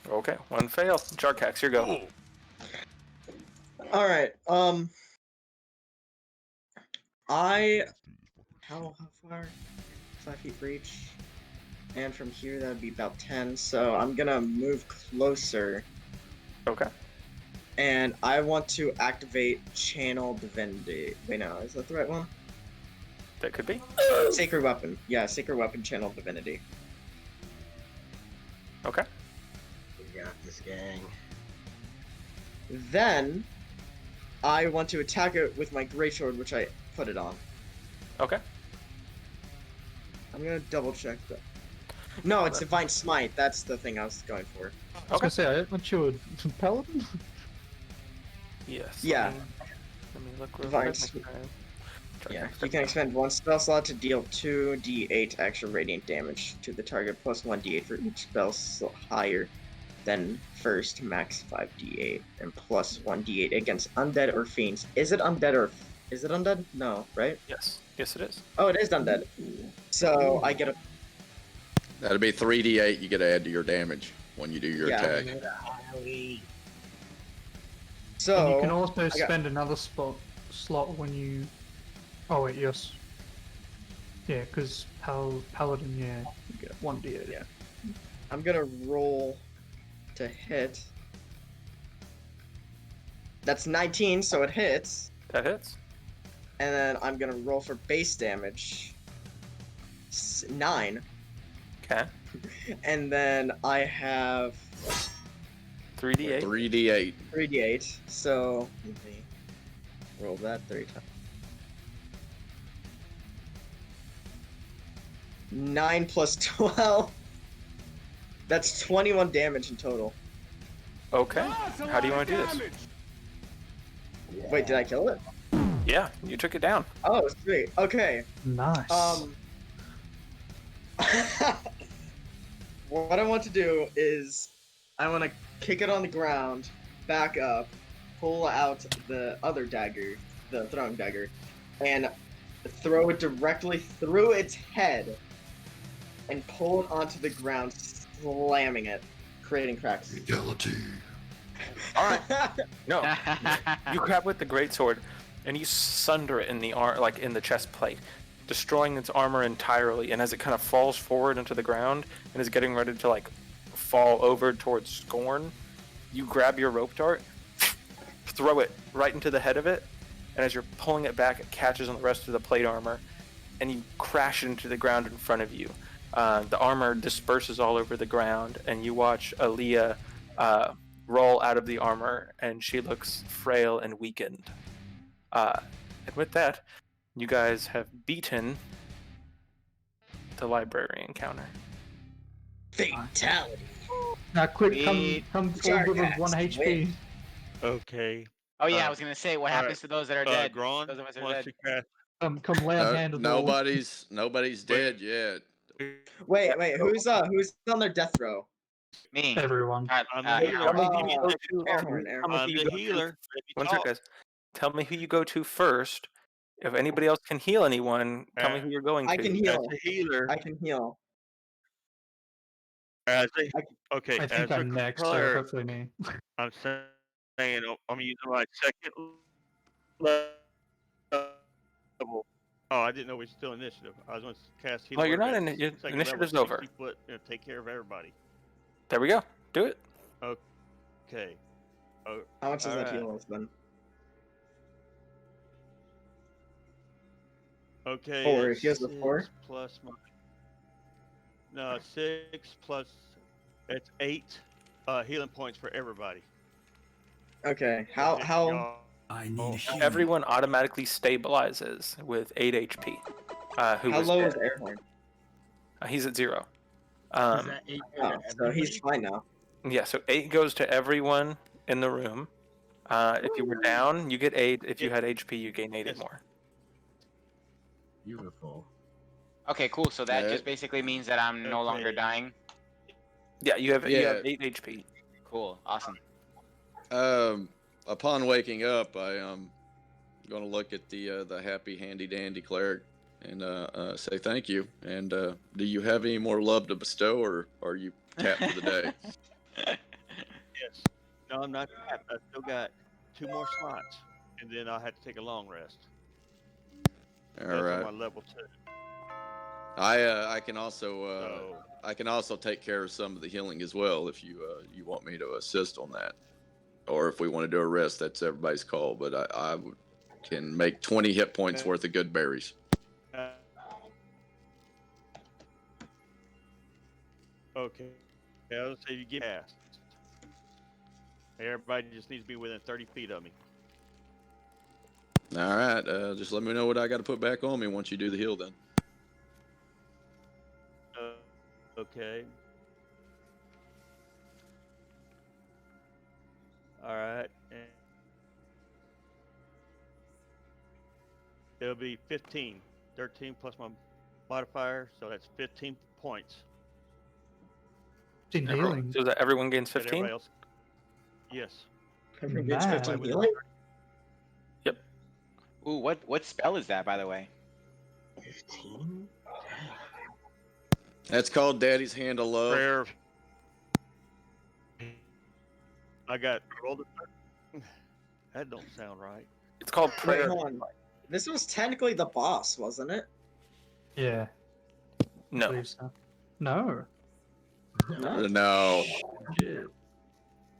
Okay, one fail. Jarkax, here go. All right. How far? 5 feet reach. And from here, that would be about 10. So I'm gonna move closer. Okay. And I want to activate Channel Divinity. Wait, no, is that the right one? That could be. Sacred Weapon. Yeah, Sacred Weapon, Channel Divinity. Okay. We got this, gang. Then, I want to attack it with my Greatsword, which I put it on. Okay. I'm gonna double check that. No, it's Divine Smite. That's the thing I was going for. I was gonna say, aren't you a paladin? Yes. Yeah. Let me look real Divine quick. Smite. Yeah, you can expend 1 spell slot to deal 2d8 extra radiant damage to the target, plus 1d8 for each spell slot higher than first, max 5d8, and plus 1d8 against undead or fiends. Is it undead or... Is it undead? No, right? Yes. Yes, it is. Oh, it is undead. So, I get a... That'll be 3d8 you get to add to your damage when you do your attack. So... And you can also spend another slot when you... Oh wait, yes. Yeah, because Paladin, yeah, you get 1d8. Yeah. I'm gonna roll to hit. That's 19, so it hits. That hits. And then I'm gonna roll for base damage. 9. Okay. And then I have 3d8. 3d8. 3d8. So let me roll that 3 times. 9 plus 12. That's 21 damage in total. Okay. How do you want to do this? Wait, did I kill it? Yeah, you took it down. Oh, sweet. Okay. Nice. What I want to do is I want to kick it on the ground, back up, pull out the other dagger, the throwing dagger, and throw it directly through its head and pull it onto the ground, slamming it, creating cracks. Alright. No. You grab with the greatsword and you sunder it in the in the chest plate, destroying its armor entirely, and as it kind of falls forward into the ground and is getting ready to fall over towards Scorn, you grab your rope dart, throw it right into the head of it, and as you're pulling it back, it catches on the rest of the plate armor, and you crash it into the ground in front of you. The armor disperses all over the ground, and you watch Aaliyah roll out of the armor, and she looks frail and weakened. And with that, you guys have beaten the library encounter. Fatality. Now quick, come forward with 1 HP. Win. Okay. Oh yeah, I was gonna say, what happens to those that are dead? Gron Those of us that are wants dead. to cast. Come lay hand of the wall. Nobody's dead yet. Wait, who's on their death row? Me. Everyone. I'm the healer. Airhorn. I'm the healer. One second, guys. Tell me who you go to first. If anybody else can heal anyone, tell me who you're going to. I can heal. As a healer. I can heal. Okay. I think I'm next, so hopefully me. I'm saying I'm using my second level. Oh, I didn't know we were still initiative. I was going to cast healing. Oh, you're not word in at it. second Initiative's level, over. 60 foot, take care of everybody. There we go. Do it. Okay. How much does that heal us then? Okay. 4. He has a 4? Plus my... No, 6 plus... It's 8 healing points for everybody. Okay. How... Everyone automatically stabilizes with 8 HP. How low is Airhorn? He's at 0. So he's fine now. Yeah, so 8 goes to everyone in the room. If you were down, you get 8. If you had HP, you gain 8 more. Beautiful. Okay, cool. So that just basically means that I'm no longer dying. Yeah, you have 8 HP. Cool. Awesome. upon waking up, I am going to look at the happy, handy dandy cleric and say thank you. And do you have any more love to bestow, or are you tapped for the day? Yes. No, I'm not tapped. I still got 2 more slots, and then I'll have to take a long rest. All That's right. on my level 2. I can also take care of some of the healing as well if you want me to assist on that, or if we want to do a rest, that's everybody's call. But I can make 20 hit points worth of good berries. Okay. Yeah, let's say you get past. Everybody just needs to be within 30 feet of me. All right. Just let me know what I got to put back on me once you do the heal. Then. Okay. All right. And it'll be 15. 13 plus my modifier, so that's 15 points. 15 healing. So that everyone gains And 15? everybody else. Yes. Everyone gets Mad. 15 healing? Yep. Ooh, what spell is that, by the way? 15? That's called Daddy's Hand of Love. Prayer. I got rolled a. That don't sound right. It's called Wait, prayer. hold on. This was technically the boss, wasn't it? Yeah. I No. believe so. No. No. Shit.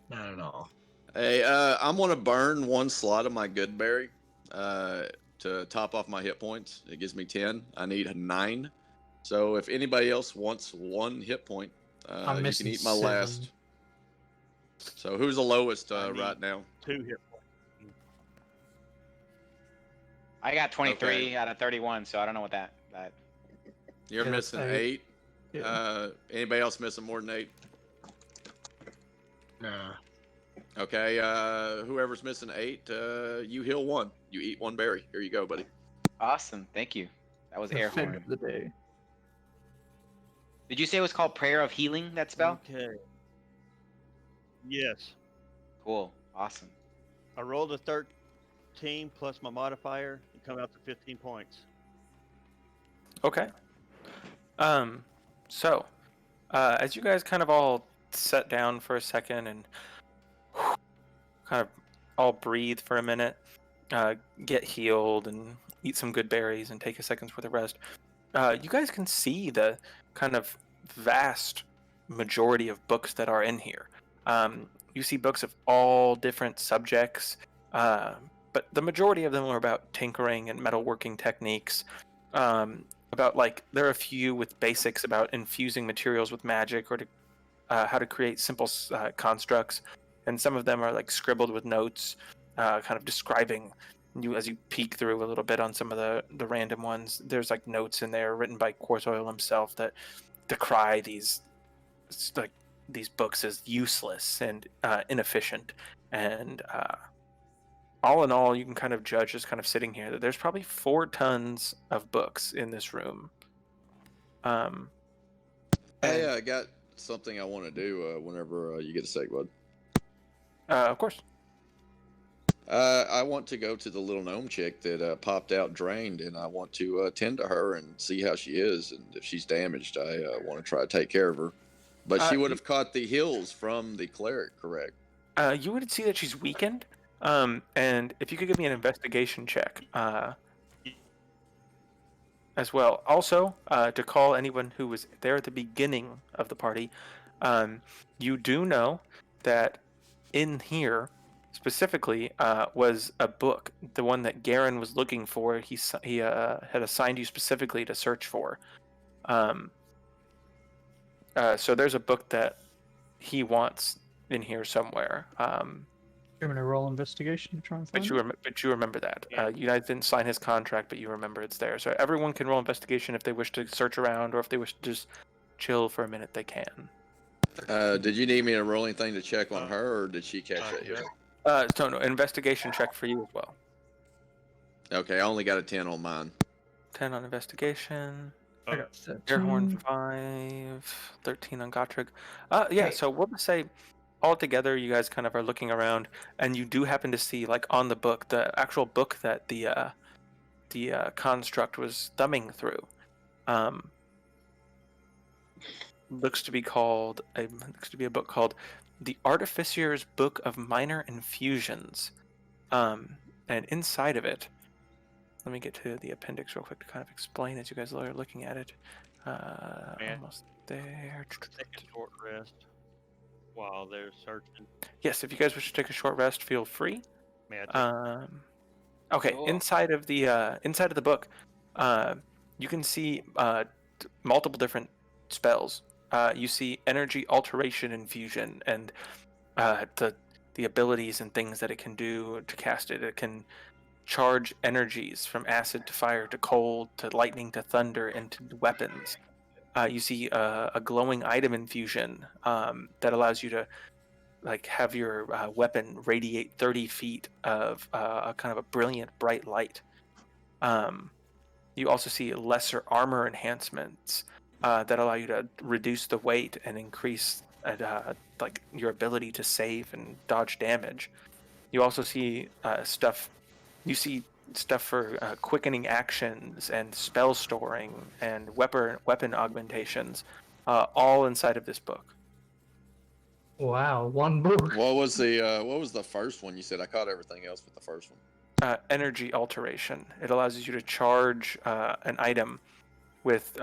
Not at all. Hey, I'm gonna burn 1 slot of my good berry to top off my hit points. It gives me 10. I need 9. So if anybody else wants 1 hit point, I'm you can missing eat my 7. last. So who's the lowest I need right now? 2 hit points. I got 23 Okay. out of 31, so I don't know what that. You're Yeah, that's missing 8. 8. Yeah. Anybody else missing more than 8? Nah. Okay. Whoever's missing 8, you heal 1. You eat 1 berry. Here you go, buddy. Awesome, thank you. That was The air fin horn. of the day. Did you say it was called Prayer of Healing, that spell? Okay. Yes. Cool, awesome. I rolled a 13 plus my modifier and come out to 15 points. Okay. So, as you guys kind of all sit down for a second and kind of all breathe for a minute, get healed and eat some good berries and take a second's worth of rest, you guys can see the kind of vast majority of books that are in here. You see books of all different subjects, but the majority of them are about tinkering and metalworking techniques. About there are a few with basics about infusing materials with magic or to how to create simple constructs, and some of them are scribbled with notes, kind of describing you as you peek through a little bit on some of the random ones. There's notes in there written by Quartzoil himself that decry these books as useless and inefficient, and all in all, you can kind of judge just kind of sitting here that there's probably 4 tons of books in this room. Hey, I got something I want to do whenever you get a sec, bud. Of course. I want to go to the little gnome chick that popped out drained, and I want to tend to her and see how she is. And if she's damaged, I want to try to take care of her. But she would have caught the heals from the cleric, correct? You would see that she's weakened. And if you could give me an investigation check as well. Also, to call anyone who was there at the beginning of the party, you do know that in here specifically was a book, the one that Garen was looking for. He had assigned you specifically to search for. So there's a book that he wants in here somewhere. You're going to roll investigation to try and find it? But you remember that. You guys didn't sign his contract, but you remember it's there. So everyone can roll investigation if they wish to search around, or if they wish to just chill for a minute, they can. Did you need me to roll anything to check on her, or did she catch that here? So no, investigation check for you as well. Okay, I only got a 10 on mine. 10 on investigation. I got 13. Airhorn 5, 13 on Gottrig. Yeah, so we'll just say all together, you guys kind of are looking around, and you do happen to see, like on the book, the actual book that the construct was thumbing through. Looks to be a book called The Artificer's Book of Minor Infusions. And inside of it, let me get to the appendix real quick to kind of explain as you guys are looking at it. Almost there. Take a short rest while they're searching. Yes, if you guys wish to take a short rest, feel free. May I take Okay, Cool. inside of the book, you can see multiple different spells. You see energy alteration infusion and the abilities and things that it can do to cast it. It can charge energies from acid to fire to cold to lightning to thunder into weapons. You see a glowing item infusion that allows you to have your weapon radiate 30 feet of a kind of a brilliant bright light. You also see lesser armor enhancements that allow you to reduce the weight and increase your ability to save and dodge damage. You also see stuff. You see stuff for quickening actions and spell storing and weapon augmentations, all inside of this book. Wow, one book. What was the first one you said? I caught everything else but the first one. Energy alteration. It allows you to charge an item with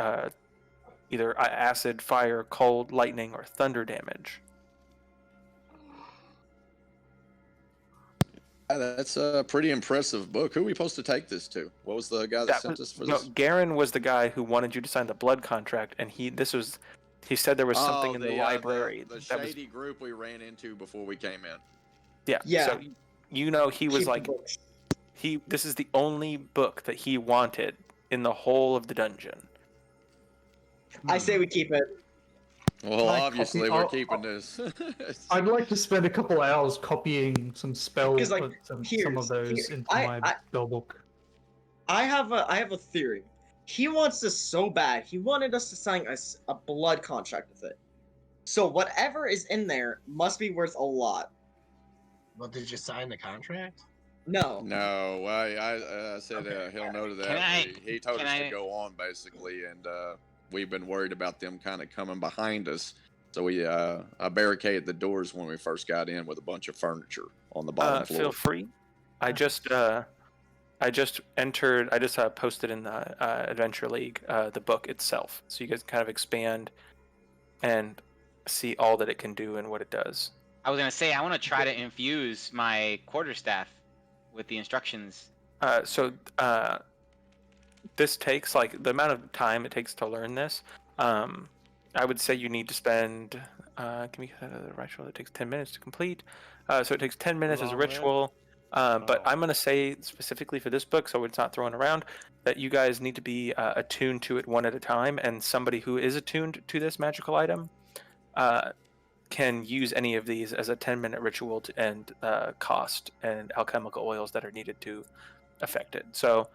either acid, fire, cold, lightning, or thunder damage. That's a pretty impressive book. Who are we supposed to take this to? What was the guy that sent us for this? Garen was the guy who wanted you to sign the blood contract, and he said there was something in the library. The shady group we ran into before we came in. Yeah. So he was this is the only book that he wanted in the whole of the dungeon. I say we keep it. Well, obviously we're keeping this. I'd like to spend a couple hours copying some spells, some of those into my spell book. I have a theory. He wants this so bad. He wanted us to sign a blood contract with it. So whatever is in there must be worth a lot. Well, did you sign the contract? No. No, I said he'll know to that. He told us to go on, basically, and we've been worried about them kind of coming behind us. So we I barricaded the doors when we first got in with a bunch of furniture on the bottom floor. Feel free. I just posted in the Adventure League the book itself, so you guys can kind of expand and see all that it can do and what it does. I was gonna say I want to try to infuse my quarterstaff with the instructions. This takes the amount of time it takes to learn this. I would say you need to spend. Can we get the ritual? It takes 10 minutes to complete. So it takes 10 minutes as a ritual. But I'm going to say specifically for this book, so it's not thrown around, that you guys need to be attuned to it one at a time, and somebody who is attuned to this magical item can use any of these as a 10-minute ritual to end cost and alchemical oils that are needed to affect it. So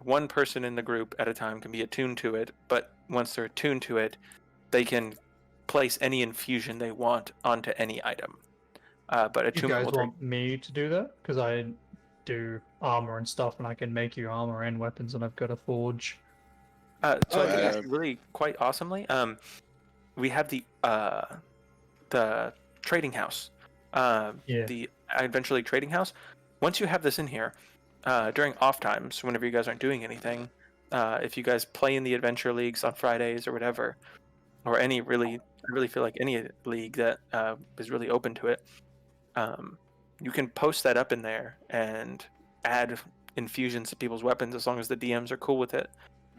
one person in the group at a time can be attuned to it, but once they're attuned to it, they can place any infusion they want onto any item. But attunement you guys want me to do that? Because I do armor and stuff, and I can make you armor and weapons, and I've got a forge. I think that's really quite awesomely. We have the trading house, the Adventure League trading house. Once you have this in here, during off times, whenever you guys aren't doing anything, if you guys play in the Adventure Leagues on Fridays or whatever, or I really feel like any league that is really open to it, you can post that up in there and add infusions to people's weapons as long as the DMs are cool with it.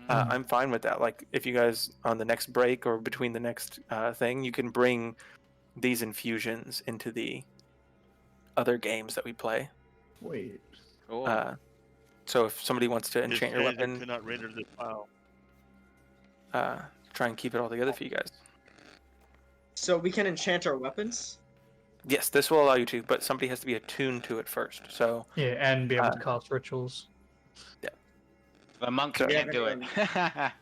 I'm fine with that. Like, if you guys on the next break or between the next thing, you can bring these infusions into the other games that we play. Wait. Cool. So if somebody wants to enchant your weapon, could not render this file. try and keep it all together for you guys. So we can enchant our weapons? Yes, this will allow you to, but somebody has to be attuned to it first. So and be able to cast rituals. Yeah. A monk can't do it.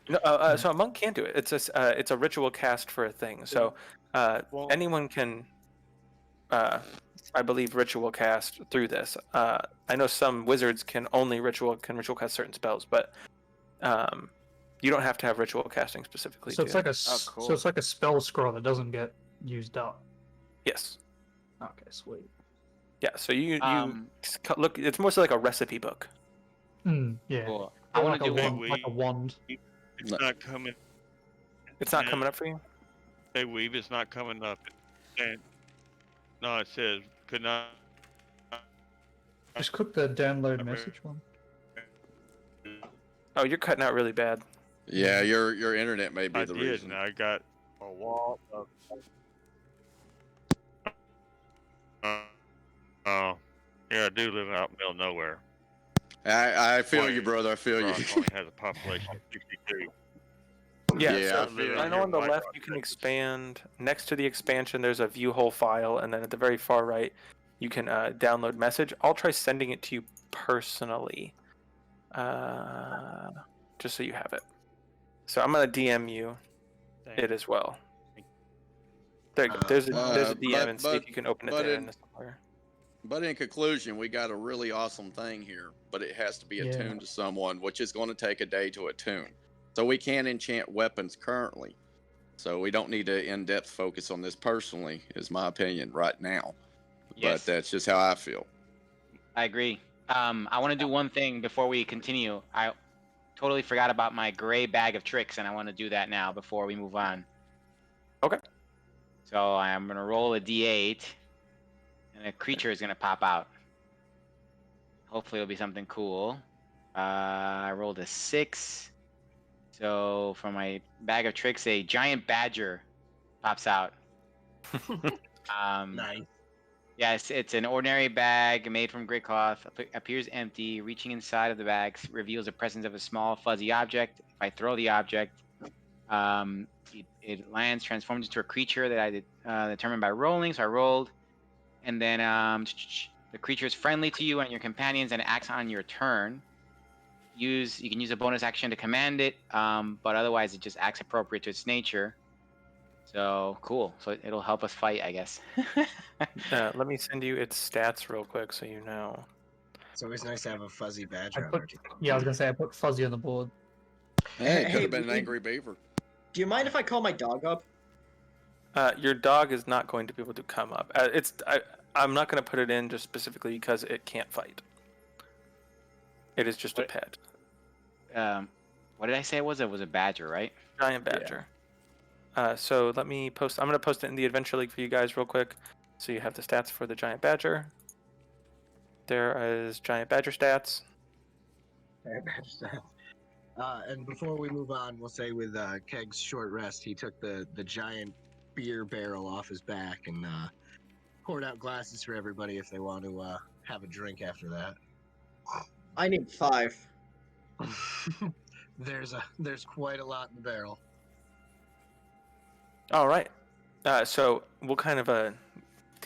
No, so a monk can't do it. It's a ritual cast for a thing. So anyone can I believe, ritual cast through this. I know some wizards can only ritual cast certain spells, but you don't have to have ritual casting specifically. So it's like a cool. so it's like a spell scroll that doesn't get used up. Yes. Okay, sweet. Yeah. So you look. It's mostly like a recipe book. Yeah. Cool. I want like to do like a wand. It's not coming. It's not coming up for you. Hey, Weeb, it's not coming up. And no, it says could not. Just click the download message one. Oh, you're cutting out really bad. Yeah, your internet may be I the did, reason. and I got a wall of. Oh, yeah, I do live out in the middle of nowhere. I feel you, brother. I feel you. Rock only has a population of 62. Yeah, Yeah, so I feel I you. know on the White left Rock, you can Texas. expand. Next to the expansion, there's a view whole file, and then at the very far right, you can download message. I'll try sending it to you personally, just so you have it. So I'm gonna DM you it as well. There's a DM, and see if you can open it there. But in conclusion, we got a really awesome thing here, but it has to be attuned to someone, which is going to take a day to attune. So we can enchant weapons currently. So we don't need to in-depth focus on this personally, is my opinion right now. Yes. But that's just how I feel. I agree. I want to do one thing before we continue. I totally forgot about my gray bag of tricks, and I want to do that now before we move on. Okay. So I'm going to roll a d8, and a creature is going to pop out. Hopefully it'll be something cool. I rolled a 6. So for my bag of tricks, a giant badger pops out. Nice. Yes, it's an ordinary bag made from gray cloth. Appears empty. Reaching inside of the bag reveals the presence of a small fuzzy object. If I throw the object, it lands, transforms into a creature that I determined by rolling. So I rolled, and then the creature is friendly to you and your companions and acts on your turn. You can use a bonus action to command it, but otherwise it just acts appropriate to its nature. So cool. So it'll help us fight, I guess. Let me send you its stats real quick so you know. It's always nice to have a fuzzy badger. I was gonna say I put fuzzy on the board. Hey, it could Hey, have been an Weeb, angry beaver. Do you mind if I call my dog up? Your dog is not going to be able to come up. I'm not going to put it in just specifically because it can't fight. It is just a pet. What did I say it was? It was a badger, right? Giant badger. So let me post. I'm going to post it in the Adventure League for you guys real quick. So you have the stats for the giant badger. There is giant badger stats. And before we move on, we'll say with Keg's short rest, he took the giant beer barrel off his back and poured out glasses for everybody if they want to have a drink after that. I need 5. There's quite a lot in the barrel. All right. So we'll kind of to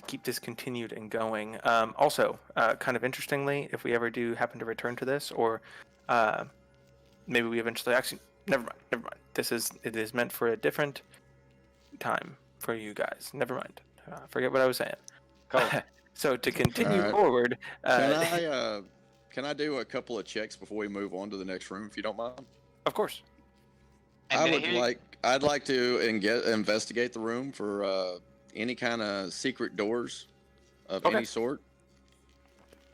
keep this continued and going. Also, kind of interestingly, if we ever do happen to return to this, or maybe we eventually actually never mind. It is meant for a different time for you guys. Never mind. Forget what I was saying. Cool. So to continue forward, can I do a couple of checks before we move on to the next room, if you don't mind? Of course. I'd like to investigate the room for any kind of secret doors of any sort.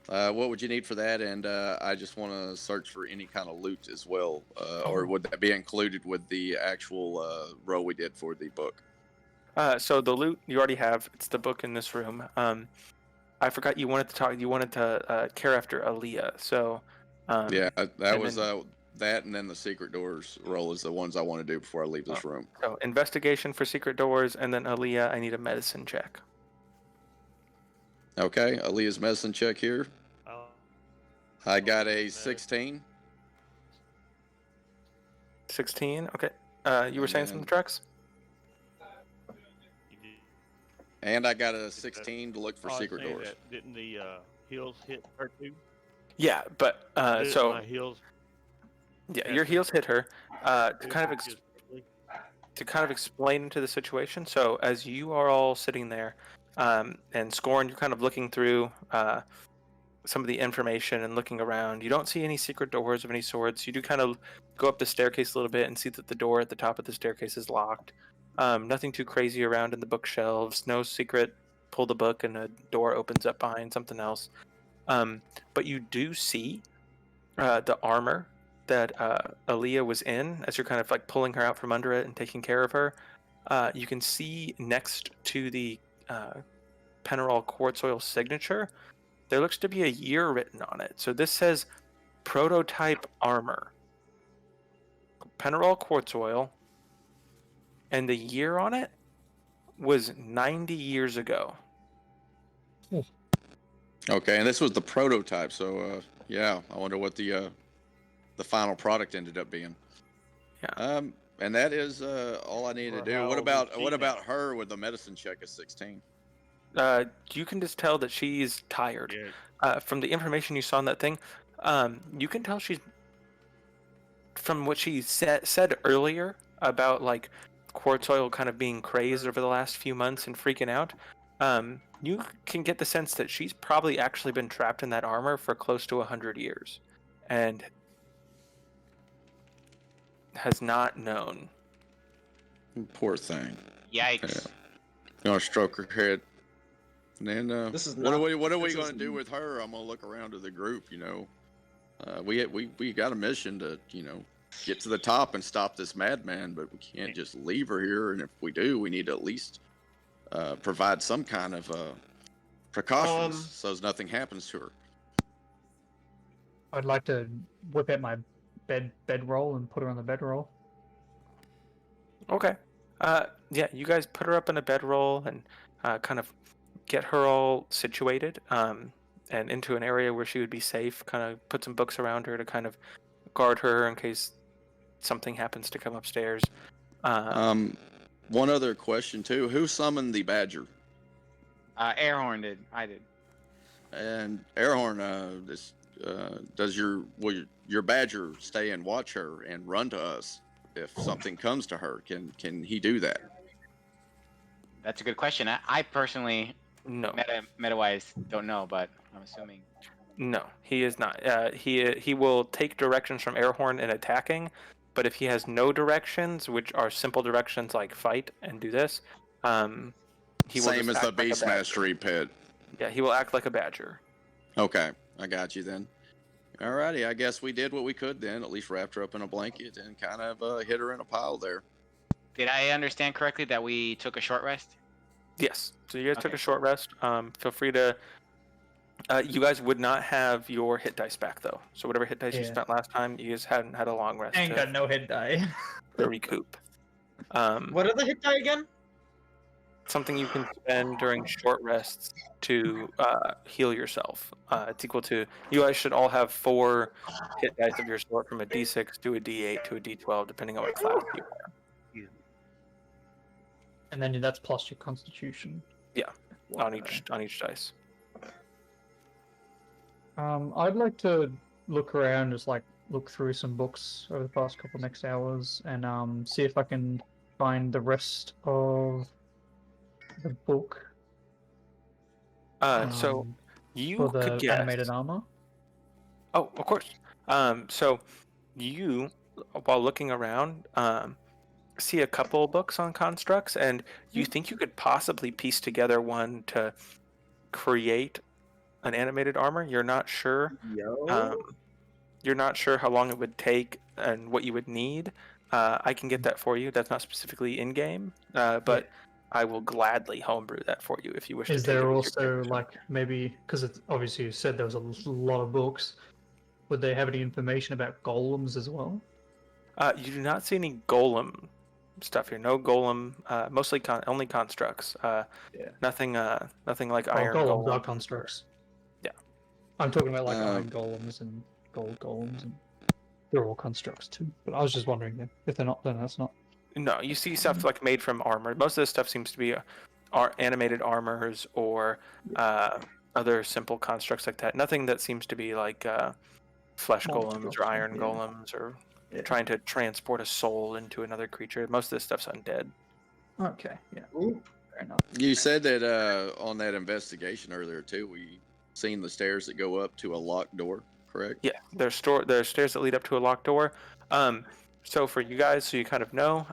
What would you need for that? And I just want to search for any kind of loot as well. Or would that be included with the actual roll we did for the book? So the loot you already have. It's the book in this room. I forgot you wanted to talk. You wanted to care after Aaliyah. So yeah, that was that, and then the secret doors roll is the ones I want to do before I leave this room. So investigation for secret doors, and then Aaliyah, I need a medicine check. Okay, Aaliyah's medicine check here. I got a 16. 16. Okay. You were saying something, Trex? And I got a 16 to look for secret doors. Didn't the heels hit her too? Yeah, but so my heels. Yeah, your heels hit her. To kind of explain into the situation. So as you are all sitting there, And Scorn, you're kind of looking through some of the information and looking around. You don't see any secret doors of any sorts. You do kind of go up the staircase a little bit and see that the door at the top of the staircase is locked. Nothing too crazy around in the bookshelves. No secret pull the book and a door opens up behind something else. But you do see the armor that Aaliyah was in as you're kind of like pulling her out from under it and taking care of her. You can see next to the Penarol Quartzoil signature, there looks to be a year written on it. So this says prototype armor. Penarol Quartzoil, and the year on it was 90 years ago. Okay, and this was the prototype, so yeah, I wonder what the final product ended up being. Yeah. And that is all I need to do. What about her with the medicine check of 16? You can just tell that she's tired. From the information you saw in that thing, you can tell she's, from what she said earlier about like Quartzoil kind of being crazed over the last few months and freaking out. You can get the sense that she's probably actually been trapped in that armor for close to 100 years, and has not known. Poor thing. Yikes. You know, stroke her head. And then what are we going to do not- with her? I'm going to look around to the group, you know. We got a mission to, you know, get to the top and stop this madman, but we can't just leave her here. And if we do, we need to at least provide some kind of precautions so nothing happens to her. I'd like to whip out my bedroll and put her on the bedroll. Okay. Yeah, you guys put her up in a bedroll and kind of get her all situated and into an area where she would be safe. Kind of put some books around her to kind of guard her in case something happens to come upstairs. One other question too: who summoned the badger? Airhorn did. I did. And Airhorn, does your badger stay and watch her and run to us if something comes to her? Can he do that? That's a good question. I personally, no, meta-wise, don't know, but I'm assuming. No, he is not. He will take directions from Airhorn in attacking, but if he has no directions, which are simple directions like fight and do this, he will Same just as the act like a Beast badger. Mastery pit. Yeah, he will act like a badger. Okay, I got you then. Alrighty, I guess we did what we could then. At least wrapped her up in a blanket and kind of hit her in a pile there. Did I understand correctly that we took a short rest? Yes. So you guys took a short rest. Feel free to. You guys would not have your hit dice back though. So whatever hit dice you Yeah. spent last time, you guys hadn't had a long rest. Ain't to got no hit die. recoup. What are the hit die again? Something you can spend during short rests to heal yourself. It's equal to, you guys should all have 4 hit dice of your sort, from a D6 to a D8 to a D12, depending on what class you are. And then that's plus your constitution. Yeah, on each dice. I'd like to look around, just like look through some books over the past couple next hours, and see if I can find the rest of the book. So you for the could guess. animated armor. Oh, of course. So you, while looking around, see a couple books on constructs, and you think you could possibly piece together one to create an animated armor. You're not sure. You're not sure how long it would take and what you would need. I can get that for you. That's not specifically in game, but I will gladly homebrew that for you if you wish. Is to take there it with your also like maybe, because it's obviously you said there was a lot of books, would they have any information about golems as well? You do not see any golem stuff here. No golem. Mostly only constructs. Nothing. Nothing like iron golems golem. are constructs. Yeah. I'm talking about like iron golems and gold golems, and they're all constructs too. But I was just wondering if they're not, then that's not. No, you see stuff like made from armor. Most of this stuff seems to be animated armors or other simple constructs like that. Nothing that seems to be like flesh golems or iron golems or trying to transport a soul into another creature. Most of this stuff's undead. Okay, yeah. Ooh, enough. You said that on that investigation earlier too, we seen the stairs that go up to a locked door, correct? Yeah, there's stairs that lead up to a locked door. So for you guys, so you kind of know,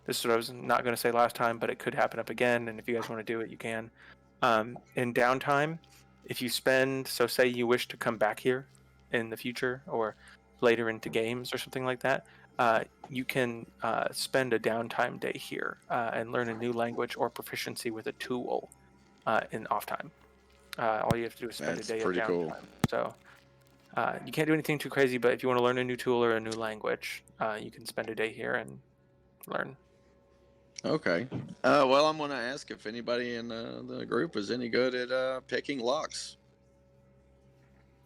this is what I was not going to say last time, but it could happen up again, and if you guys want to do it, you can. In downtime, if you spend, so say you wish to come back here in the future or later into games or something like that, you can spend a downtime day here and learn a new language or proficiency with a tool in off time. All you have to do is spend That's a day of pretty downtime. cool. So you can't do anything too crazy, but if you want to learn a new tool or a new language, you can spend a day here and learn. Okay. Well, I'm going to ask if anybody in the group is any good at picking locks.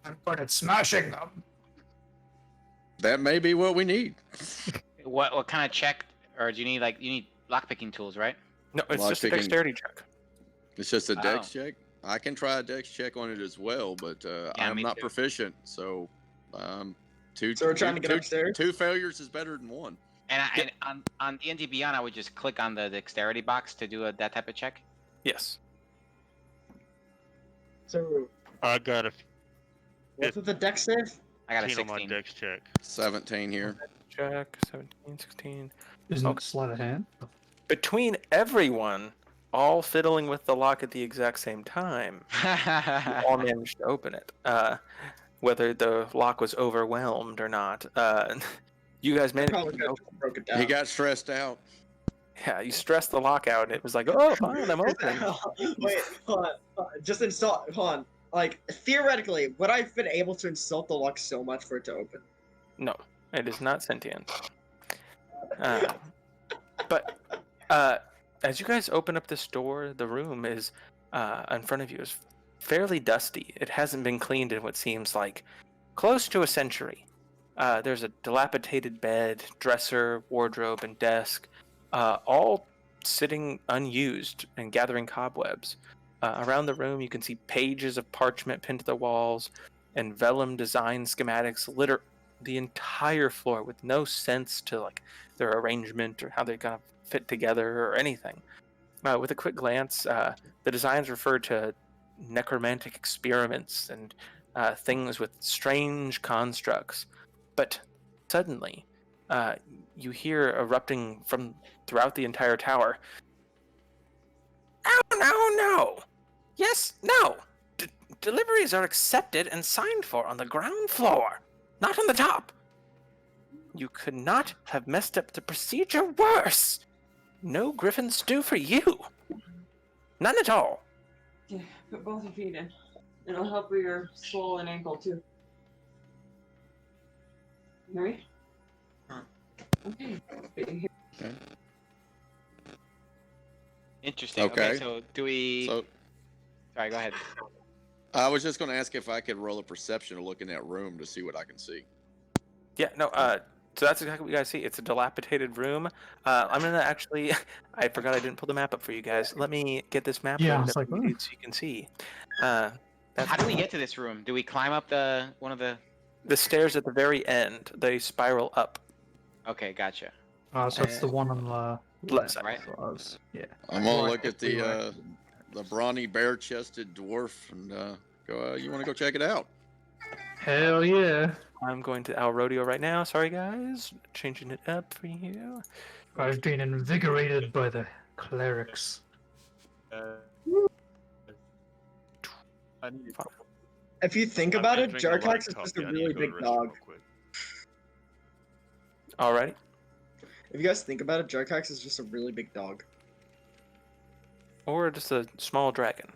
I'm good at smashing them. That may be what we need. What kind of check, or do you need you need lockpicking tools, right? No, it's just a Lockpicking. dexterity check. It's just a dex Oh. check. I can try a dex check on it as well, but I'm me not too. proficient. So, two. So we're trying to get upstairs? Two failures is better than one. And on D&D Beyond, I would just click on the dexterity box to do that type of check. Yes. So I got a what's with the dex save? I got a 15 on my 16. dex check. 17 here. Check 17, 16. Isn't it sleight of hand? Between everyone, all fiddling with the lock at the exact same time, you all managed to open it. Whether the lock was overwhelmed or not, you guys managed Probably to could have open. just broke it down. He got stressed out. Yeah, you stressed the lock out, and it was like, oh, fine, I'm open. Wait, hold on. Just install. Hold on. Like theoretically, would I've been able to insult the lock so much for it to open? No, it is not sentient. But as you guys open up this door, the room is in front of you is fairly dusty. It hasn't been cleaned in what seems like close to a century. There's a dilapidated bed, dresser, wardrobe, and desk, all sitting unused and gathering cobwebs. Around the room, you can see pages of parchment pinned to the walls, and vellum design schematics litter the entire floor with no sense to their arrangement or how they're gonna fit together or anything. With a quick glance, the designs refer to necromantic experiments and things with strange constructs. But suddenly, you hear erupting from throughout the entire tower. Oh, no! Yes, no! Deliveries are accepted and signed for on the ground floor, not on the top. You could not have messed up the procedure worse. No griffin stew for you. None at all. Yeah, put both your feet in. It'll help with your swollen ankle too. You hear me? Okay. Interesting. Okay. So do we? So Sorry, go ahead. I was just going to ask if I could roll a perception to look in that room to see what I can see. Yeah, no, so that's exactly what you guys see. It's a dilapidated room. I'm gonna actually, I forgot I didn't pull the map up for you guys. Let me get this map Yeah, I loaded was up like, for you so you can see. How How do we get to this room? Do we climb up one of the? The stairs at the very end, they spiral up. Okay, gotcha. So it's the one on the Left side. Right. for us. Yeah. I'm going to Right, look at we were- the brawny, bare-chested dwarf and go. You want to go check it out? Hell yeah. I'm going to Al Rodeo right now. Sorry, guys. Changing it up for you. I've been invigorated by the clerics. I need to If you think I'm about gonna it, drink a lot of Jarkax is coffee. just a I need to really go to the big restroom dog. real quick. Alrighty. If you guys think about it, Jarkax is just a really big dog. Or just a small dragon.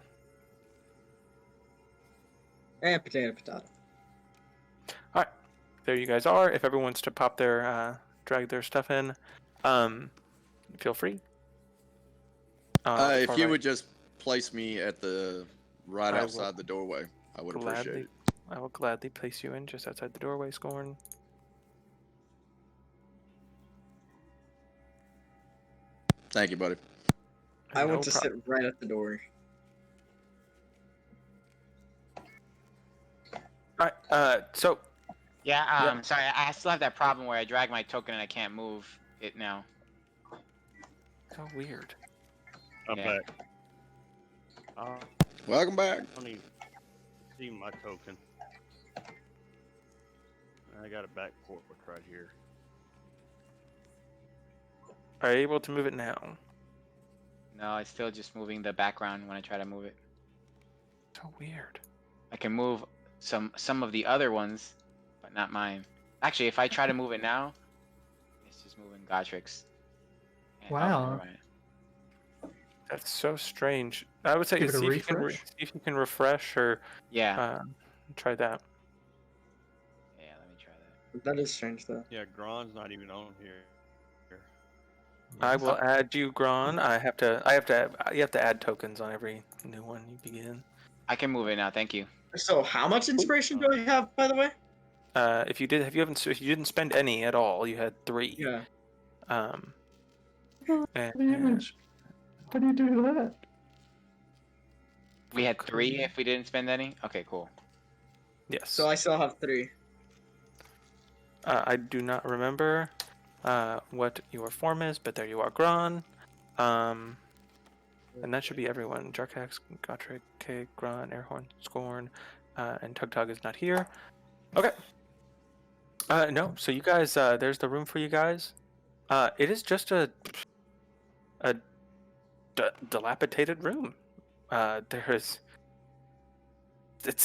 And potato. Alright. There you guys are. If everyone wants to pop their, drag their stuff in, feel free. If you would just place me at the right I will outside the doorway, I would appreciate it. I will gladly place you in just outside the doorway, Scorn. Thank you, buddy. I No want to problem. sit right at the door. Alright, so Yeah. Sorry, I still have that problem where I drag my token and I can't move it now. so weird. I'm Yeah. back. Welcome back. I don't even see my token. I got a back port right here. Are you able to move it now? No, it's still just moving the background when I try to move it. So weird. I can move some of the other ones, but not mine. Actually, if I try to move it now, it's just moving Gotrik's. Wow. never mind. That's so strange. I would say Give it a see if you can refresh? see if you can refresh or Yeah. try that. Yeah, let me try that. That is strange, though. Yeah, Gron's not even on here. I will add you, Gron. You have to add tokens on every new one you begin. I can move it now. Thank you. So, how much inspiration do I have, by the way? If you didn't spend any at all, you had 3. Yeah. And, How do you do that? We had 3 if we didn't spend any? Okay, cool. yes. So I still have 3. I do not remember what your form is, but there you are, Gron. And that should be everyone. Jarkax, Gotrek, K, Gron, Airhorn, Scorn, and Tug Tug is not here. Okay. No, so you guys, there's the room for you guys. It is just a dilapidated room.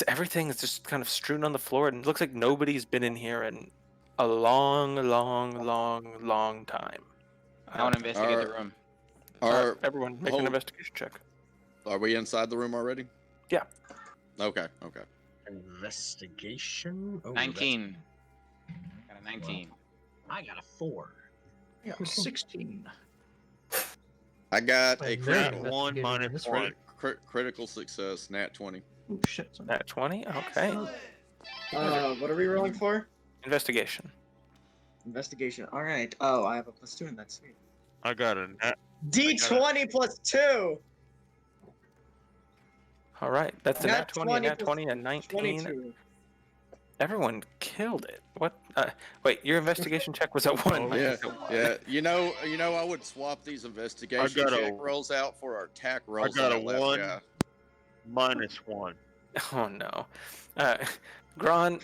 Everything is just kind of strewn on the floor, and it looks like nobody's been in here in a long time. I want to investigate the room. Everyone make an investigation check. Are we inside the room already? Yeah. Okay. Investigation. Oh, 19. Got a 19. I got a 4. Yeah, 16. I got a Wait, critical very One minus this one. right. critical success, nat 20. Oh shit. Nat 20. Okay. What are we rolling for? Investigation. Investigation. All right. Oh, I have a +2 in that. Sweet. I got a D20 +2. All right, that's the nat 20, nat plus 20, and 19. 22. Everyone killed it. What? Wait, your investigation check was at 1. Yeah. You know, I would swap these investigation I got check rolls out for our attack I rolls. got on a the left 1 guy. minus 1. Oh no. Gron.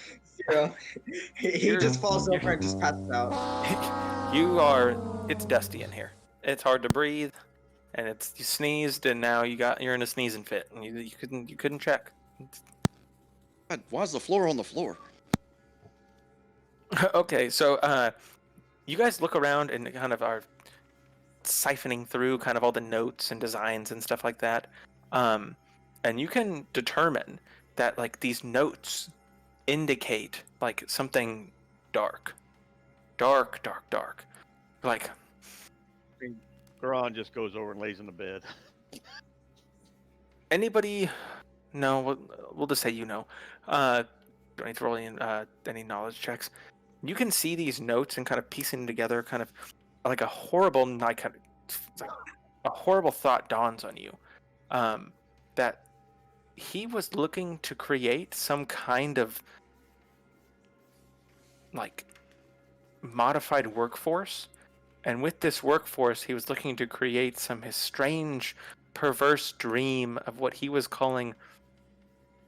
0. He just falls over and just passes out. It's dusty in here. It's hard to breathe, and you sneezed, and now you're in a sneezing fit, and you couldn't check. God, why's the floor on the floor? Okay, so you guys look around and kind of are siphoning through kind of all the notes and designs and stuff like that, and you can determine that like these notes indicate like something dark, like. Gron just goes over and lays in the bed. Anybody? No, we'll just say you know. Don't need to roll in any knowledge checks. You can see these notes and kind of piecing together, kind of like a horrible, like a horrible thought dawns on you, that he was looking to create some kind of like modified workforce, and with this workforce, he was looking to create his strange, perverse dream of what he was calling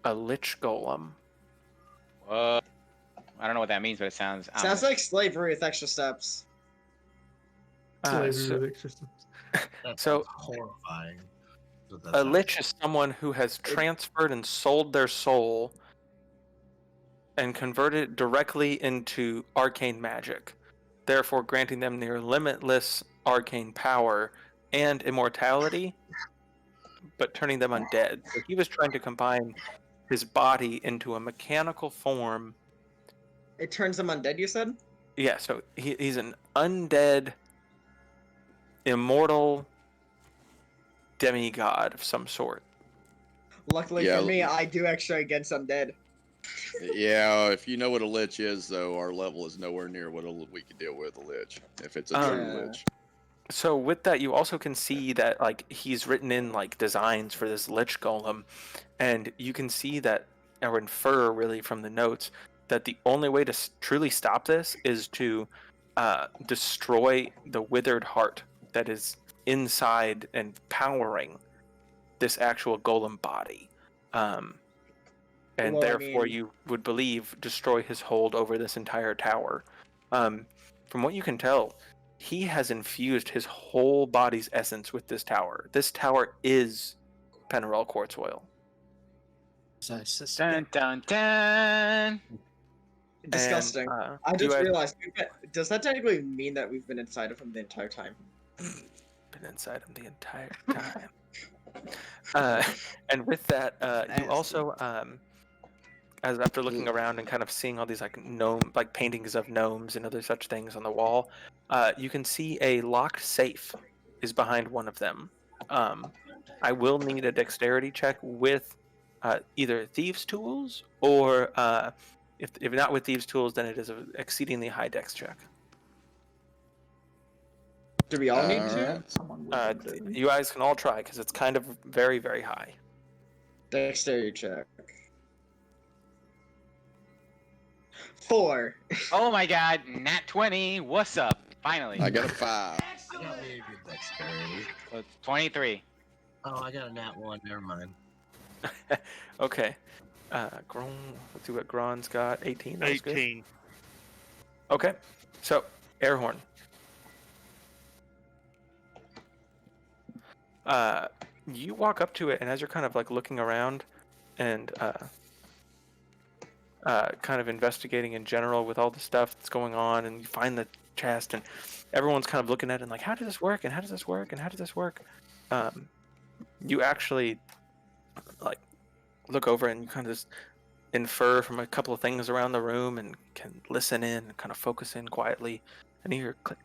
a lich golem. I don't know what that means, but it sounds. Sounds like slavery with extra steps. Slavery with extra steps. So horrifying. A lich is someone who has transferred and sold their soul and converted it directly into arcane magic, therefore granting them near limitless arcane power and immortality, but turning them undead. So he was trying to combine his body into a mechanical form. It turns him undead, you said? Yeah, so he's an undead, immortal demigod of some sort. Luckily for me, I do extra against undead. Yeah, if you know what a lich is, though, our level is nowhere near what we could deal with a lich, if it's a true lich. So with that, you also can see that like he's written in like designs for this lich golem, and you can see that, or infer really from the notes, that the only way to truly stop this is to destroy the withered heart that is inside and powering this actual golem body. And Well, I therefore mean- you would believe destroy his hold over this entire tower. From what you can tell, he has infused his whole body's essence with this tower. This tower is Penarel Quartzoil. Dun dun dun. Disgusting. And, I you just guys- realized. Does that technically mean that we've been inside of him the entire time? Been inside him the entire time. And with that, you also, as after looking around and kind of seeing all these like paintings of gnomes and other such things on the wall, you can see a locked safe is behind one of them. I will need a dexterity check with either thieves' tools or if not with thieves' tools, then it is an exceedingly high dex check. Do we all need to? You guys can all try because it's kind of very, very high. Dexterity check. 4. Oh my god, nat 20. What's up? Finally. I got a 5. I got really good dexterity. So 23. Oh, I got a nat 1. Never mind. Okay. Gron, let's see what Gron's got. 18. That was good. 18. Okay. So, Airhorn. You walk up to it, and as you're kind of like looking around and kind of investigating in general with all the stuff that's going on, and you find the chest, and everyone's kind of looking at it and like, how does this work? And how does this work? And how does this work? You actually like look over and you kind of just infer from a couple of things around the room and can listen in and kind of focus in quietly, and you hear click,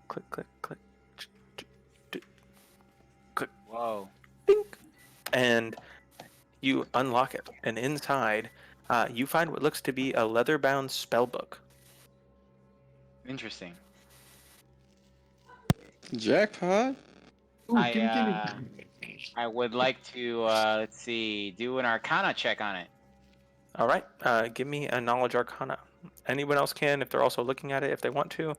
click, click, click, click. Whoa. Bink. And you unlock it, and inside you find what looks to be a leather-bound spell book. Interesting. Jackpot. I would like to let's see, do an Arcana check on it. All right, give me a knowledge Arcana. Anyone else can if they're also looking at it if they want to. We'd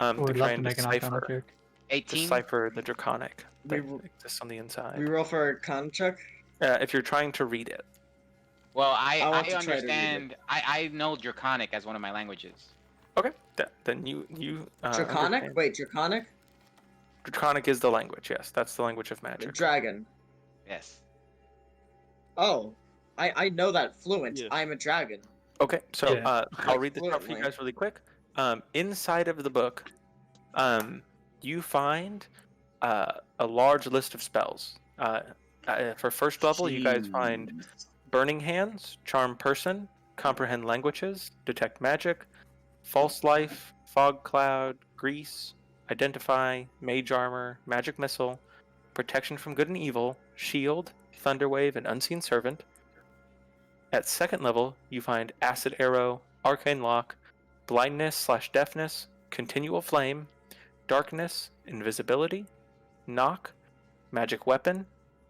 to love try to and make an Arcana decipher, check. 18. decipher the draconic that We- exists on the inside. We roll for a con check. If you're trying to read it. Well, I I want to try to read understand. I know Draconic as one of my languages. Okay, then you Draconic? understand. Wait, Draconic? Draconic is the language. Yes, that's the language of magic. Dragon. Yes. Oh, I know that fluent. Yes. I'm a dragon. Okay, so Yeah. I'll read this out for you Fluently. guys really quick. Inside of the book, you find a large list of spells. For first level, you guys find Burning Hands, Charm Person, Comprehend Languages, Detect Magic, False Life, Fog Cloud, Grease, Identify, Mage Armor, Magic Missile, Protection from Good and Evil, Shield, Thunderwave, and Unseen Servant. At second level, you find Acid Arrow, Arcane Lock, Blindness/Deafness, Continual Flame, Darkness, Invisibility, Knock, Magic Weapon,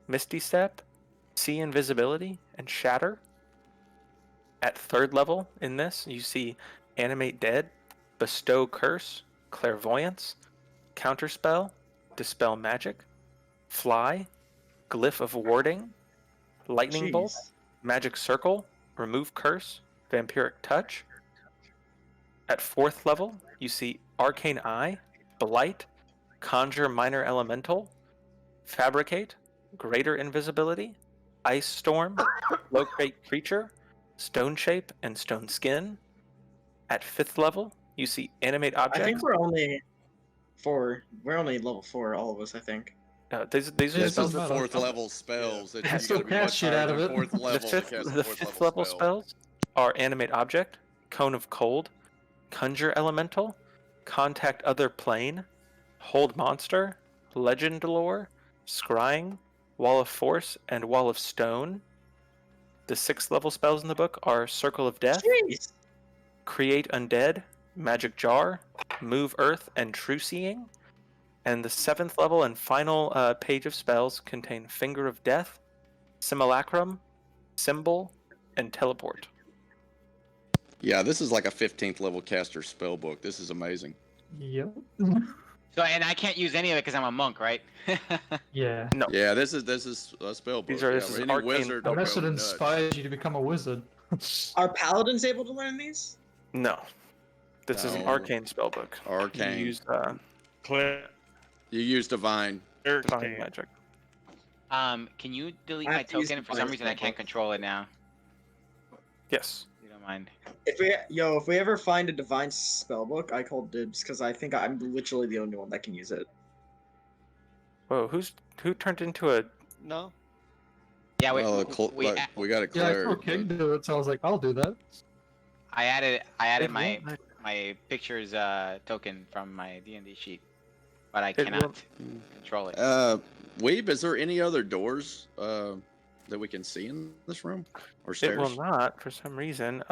Misty Step, See Invisibility, and Shatter. At third level in this, you see Animate Dead, Bestow Curse, Clairvoyance, Counterspell, Dispel Magic, Fly, Glyph of Warding, Lightning Bolt, Jeez. Magic Circle, Remove Curse, Vampiric Touch. At fourth level, you see Arcane Eye, Blight, Conjure Minor Elemental, Fabricate, Greater Invisibility, Ice Storm, Locate Creature, Stone Shape, and Stone Skin. At fifth level, you see Animate I Objects. think we're only 4. We're only level 4, all of us, I think. These are This is spells. the fourth level spells. That I you still gotta be cast much shit higher out of than it. fourth level The to fifth, cast a the fourth fifth level spell. spells are Animate Object, Cone of Cold, Conjure Elemental, Contact Other Plane, Hold Monster, Legend Lore, Scrying, Wall of Force, and Wall of Stone. The sixth level spells in the book are Circle of Death, Jeez. Create Undead, Magic Jar, Move Earth, and True Seeing. And the seventh level and final page of spells contain Finger of Death, Simulacrum, Symbol, and Teleport. Yeah, this is like a 15th level caster spell book. This is amazing. Yep. So, and I can't use any of it because I'm a monk, right? Yeah. No. Yeah, this is a spell book. These are Yeah, this is any arcane. wizard will Unless go it nuts. inspires you to become a wizard. Are paladins able to learn these? No. This is an No. arcane spellbook. Arcane. You use You use divine. divine magic. Can you delete I my have to use token? For divine some reason, I can't spellbook. control it now. Yes. If you don't mind. If we ever find a divine spellbook, I call dibs because I think I'm literally the only one that can use it. Whoa, who turned into a? No. Yeah, Well, we we got a Yeah, I cleric. saw King do it, so I was like, I'll do that. I added It my won't pictures token from my D&D sheet, but I It cannot won't- control it. Weeb, is there any other doors that we can see in this room or stairs? It will not for some reason.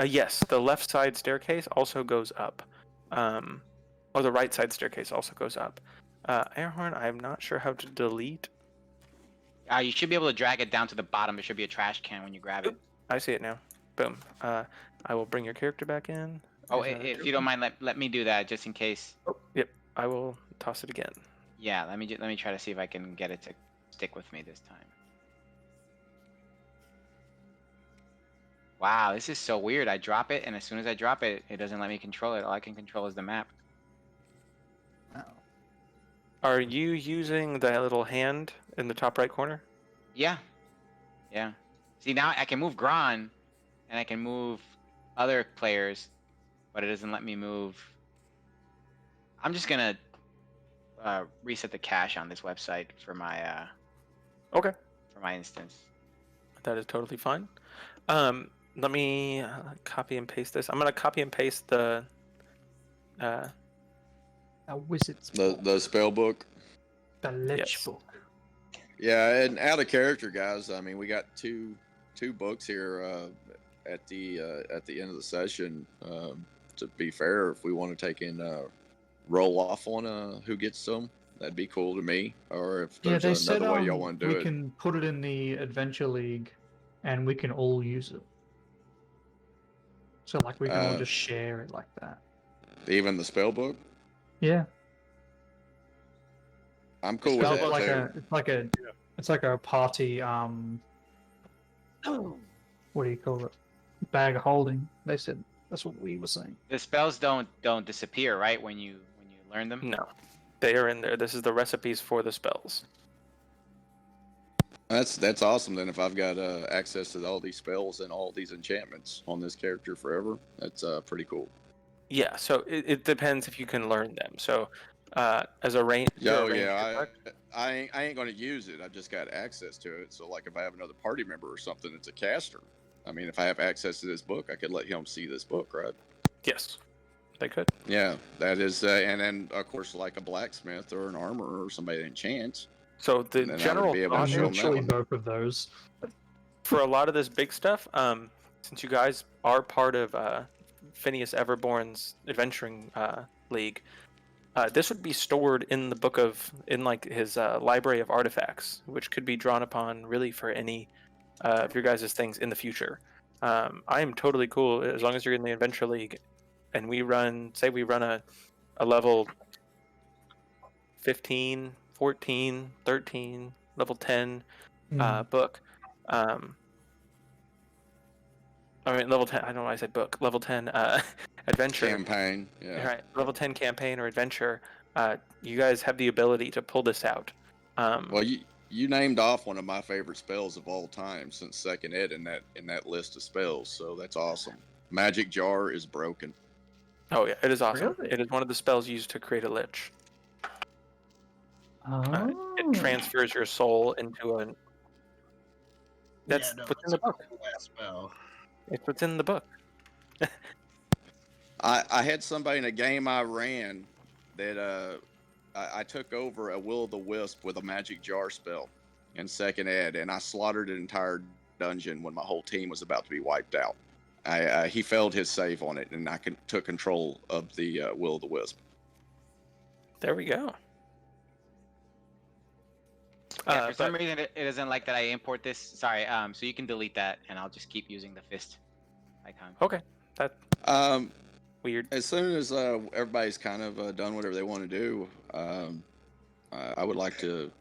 Yes, the left side staircase also goes up, or the right side staircase also goes up. Airhorn, I'm not sure how to delete. You should be able to drag it down to the bottom. There should be a trash can when you grab it. I see it now. Boom. I will bring your character back in. Oh, There's a if you don't mind, let me do that just in case. Yep, I will toss it again. Yeah, let me try to see if I can get it to stick with me this time. Wow, this is so weird. I drop it, and as soon as I drop it, it doesn't let me control it. All I can control is the map. Are you using the little hand in the top right corner? Yeah. Yeah. See, now I can move Gron, and I can move other players, but it doesn't let me move. I'm just gonna reset the cache on this website for my Okay. for my instance. That is totally fine. Let me copy and paste this. I'm gonna copy and paste the A wizard's The spell book. The Lich Yes. book. Yeah, and out of character, guys. I mean, we got two books here at the end of the session. To be fair, if we want to take in roll off on who gets them, that'd be cool to me. Or if Yeah, there's they another said way y'all want to do we it. can put it in the Adventure League, and we can all use it. So like we can all just share it like that. Even the spell book. Yeah. I'm cool with that too. It's like a party what do you call it? Bag of holding. They said that's what we were saying. The spells don't disappear, right? When you learn them. No, they are in there. This is the recipes for the spells. That's awesome. Then if I've got access to all these spells and all these enchantments on this character forever, that's pretty cool. Yeah, so it depends if you can learn them. So as a range. I ain't gonna use it. I've just got access to it. So like if I have another party member or something, it's a caster. I mean, if I have access to this book, I could let him see this book, right? Yes, they could. Yeah, that is, and then of course like a blacksmith or an armorer or somebody that enchants. So the general thought is Actually, both of those. for a lot of this big stuff, since you guys are part of Phineas Everborn's adventuring league, this would be stored in the book in his library of artifacts, which could be drawn upon really for any of your guys' things in the future. I am totally cool as long as you're in the adventure league, and we run a level 15, 14, 13, level 10 book. I mean, level 10, I don't know why I said book. Level 10 adventure. Campaign, yeah. Right, level 10 campaign or adventure. You guys have the ability to pull this out. Well, you named off one of my favorite spells of all time since second ed in that list of spells, so that's awesome. Magic Jar is broken. Oh yeah, it is awesome. Really? It is one of the spells used to create a lich. Oh. It transfers your soul into an. That's what's in the book. Spell. It's what's in the book. I had somebody in a game I ran that I took over a Will-o'-the-Wisp with a Magic Jar spell in second ed, and I slaughtered an entire dungeon when my whole team was about to be wiped out. He failed his save on it, and I took control of the Will-o'-the-Wisp. There we go. Yeah, for some reason, it doesn't like that I import this. Sorry. So you can delete that, and I'll just keep using the fist icon. Okay. That. weird. As soon as everybody's kind of done whatever they want to do, I would like to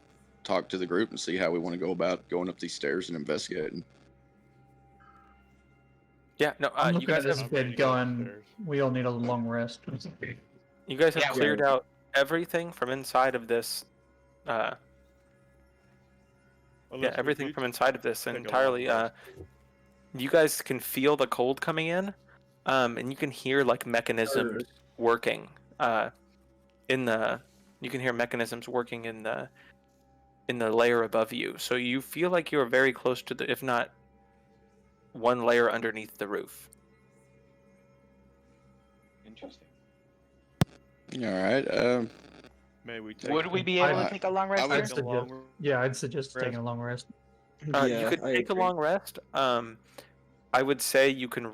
talk to the group and see how we want to go about going up these stairs and investigating. Yeah, no, I'm you looking at guys this have bed going, we all need a long rest. you guys have Yeah, cleared out everything from inside of this. Yeah, Unless we everything do from inside of this take a long entirely. rest. You guys can feel the cold coming in, and you can hear like mechanisms working. In the, you can hear mechanisms working in the layer above you. So you feel like you're very close to the, if not one layer underneath the roof. Interesting. All right. May we take Would we be able to take a long rest I here? would I'd suggest taking a long rest. You could take a long rest. I would say you can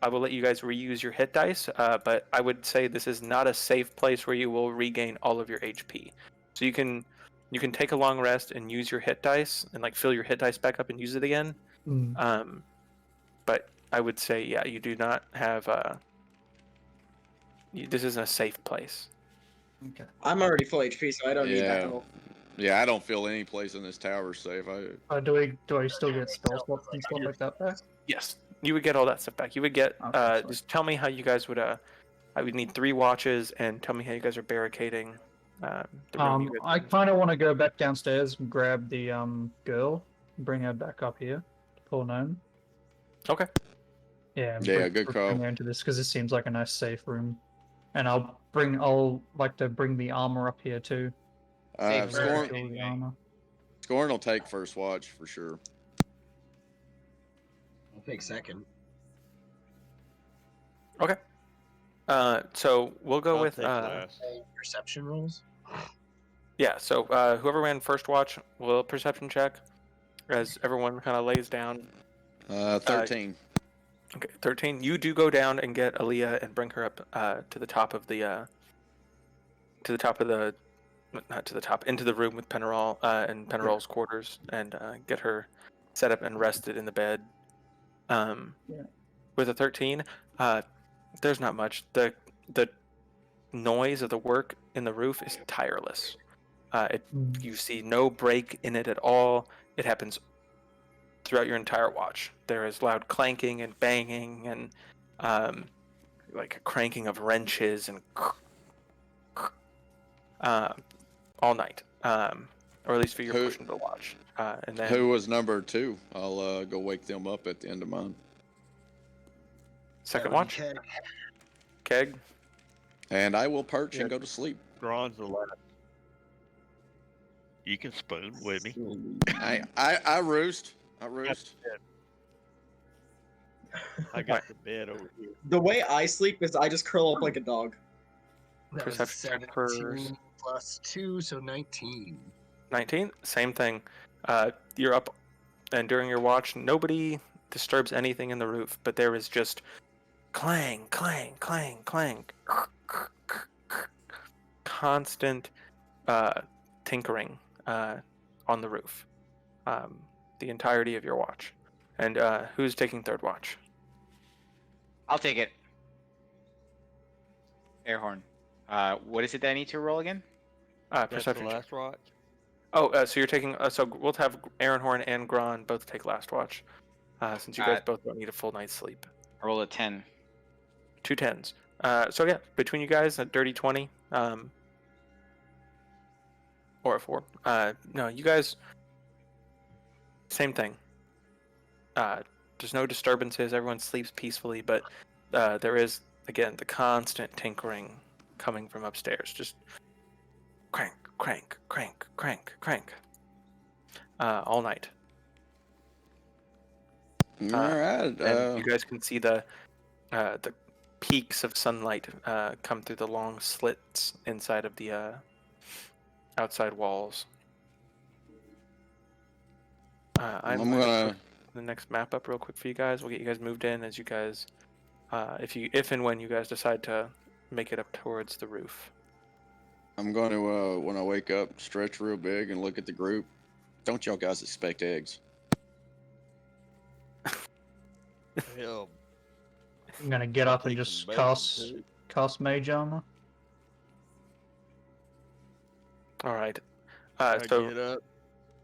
I will let you guys reuse your hit dice, but I would say this is not a safe place where you will regain all of your HP. So you can take a long rest and use your hit dice and like fill your hit dice back up and use it again. But I would say, yeah, you do not have this isn't a safe place. Okay. I'm already full HP, so I don't need that help. Yeah, I don't feel any place in this tower safe. Do I still get spell slots and stuff like that back? Yes, you would get all that stuff back. You would get. Just tell me how you guys would. I would need 3 watches, and tell me how you guys are barricading. The room you guys I kind of want to go back downstairs and grab the girl, bring her back up here, poor gnome. Okay. Yeah. Good call. Bring her into this because it seems like a nice safe room, and I'll like to bring the armor up here too. Scorn will take first watch for sure. I'll take second. Okay. So we'll go with perception rolls. Yeah. So whoever ran first watch will perception check, as everyone kind of lays down. 13. Okay, 13. You do go down and get Aaliyah and bring her up to the top of the not to the top, into the room with Penarol and Penarol's quarters, and get her set up and rested in the bed. With a 13, there's not much. The noise of the work in the roof is tireless. You see no break in it at all. It happens throughout your entire watch. There is loud clanking and banging and like a cranking of wrenches and all night, or at least for your portion of the watch. And then Who was number 2? I'll go wake them up at the end of mine. Second watch. Keg. And I will perch and go to sleep. Gron's the last. You can spoon with me. I roost. I roost. I got the bed over here. The way I sleep is I just curl up like a dog. That was Perception check for 17 plus 2, so 19. 19. Same thing. You're up, and during your watch, nobody disturbs anything in the roof, but there is just clang, clang, clang, clang, constant tinkering on the roof. The entirety of your watch. And who's taking third watch? I'll take it. Airhorn. What is it that I need to roll again? Perception check. Last watch. Oh, so you're taking. So we'll have Aaron Horn and Gron both take last watch, since you guys both don't need a full night's sleep. I roll a 10. 2 10s. So yeah, between you guys, a dirty 20. Or a 4. No, you guys. Same thing. There's no disturbances. Everyone sleeps peacefully, but there is again the constant tinkering coming from upstairs. Just crank, crank, crank, crank, crank. All night. All right. And you guys can see the peaks of sunlight come through the long slits inside of the outside walls. I'm gonna put the next map up real quick for you guys. We'll get you guys moved in as you guys, if and when you guys decide to make it up towards the roof. I'm going to, when I wake up, stretch real big and look at the group. Don't y'all guys expect eggs? Hell, I'm gonna get up and Take just some bacon, cast too. mage armor. All right. I So get up.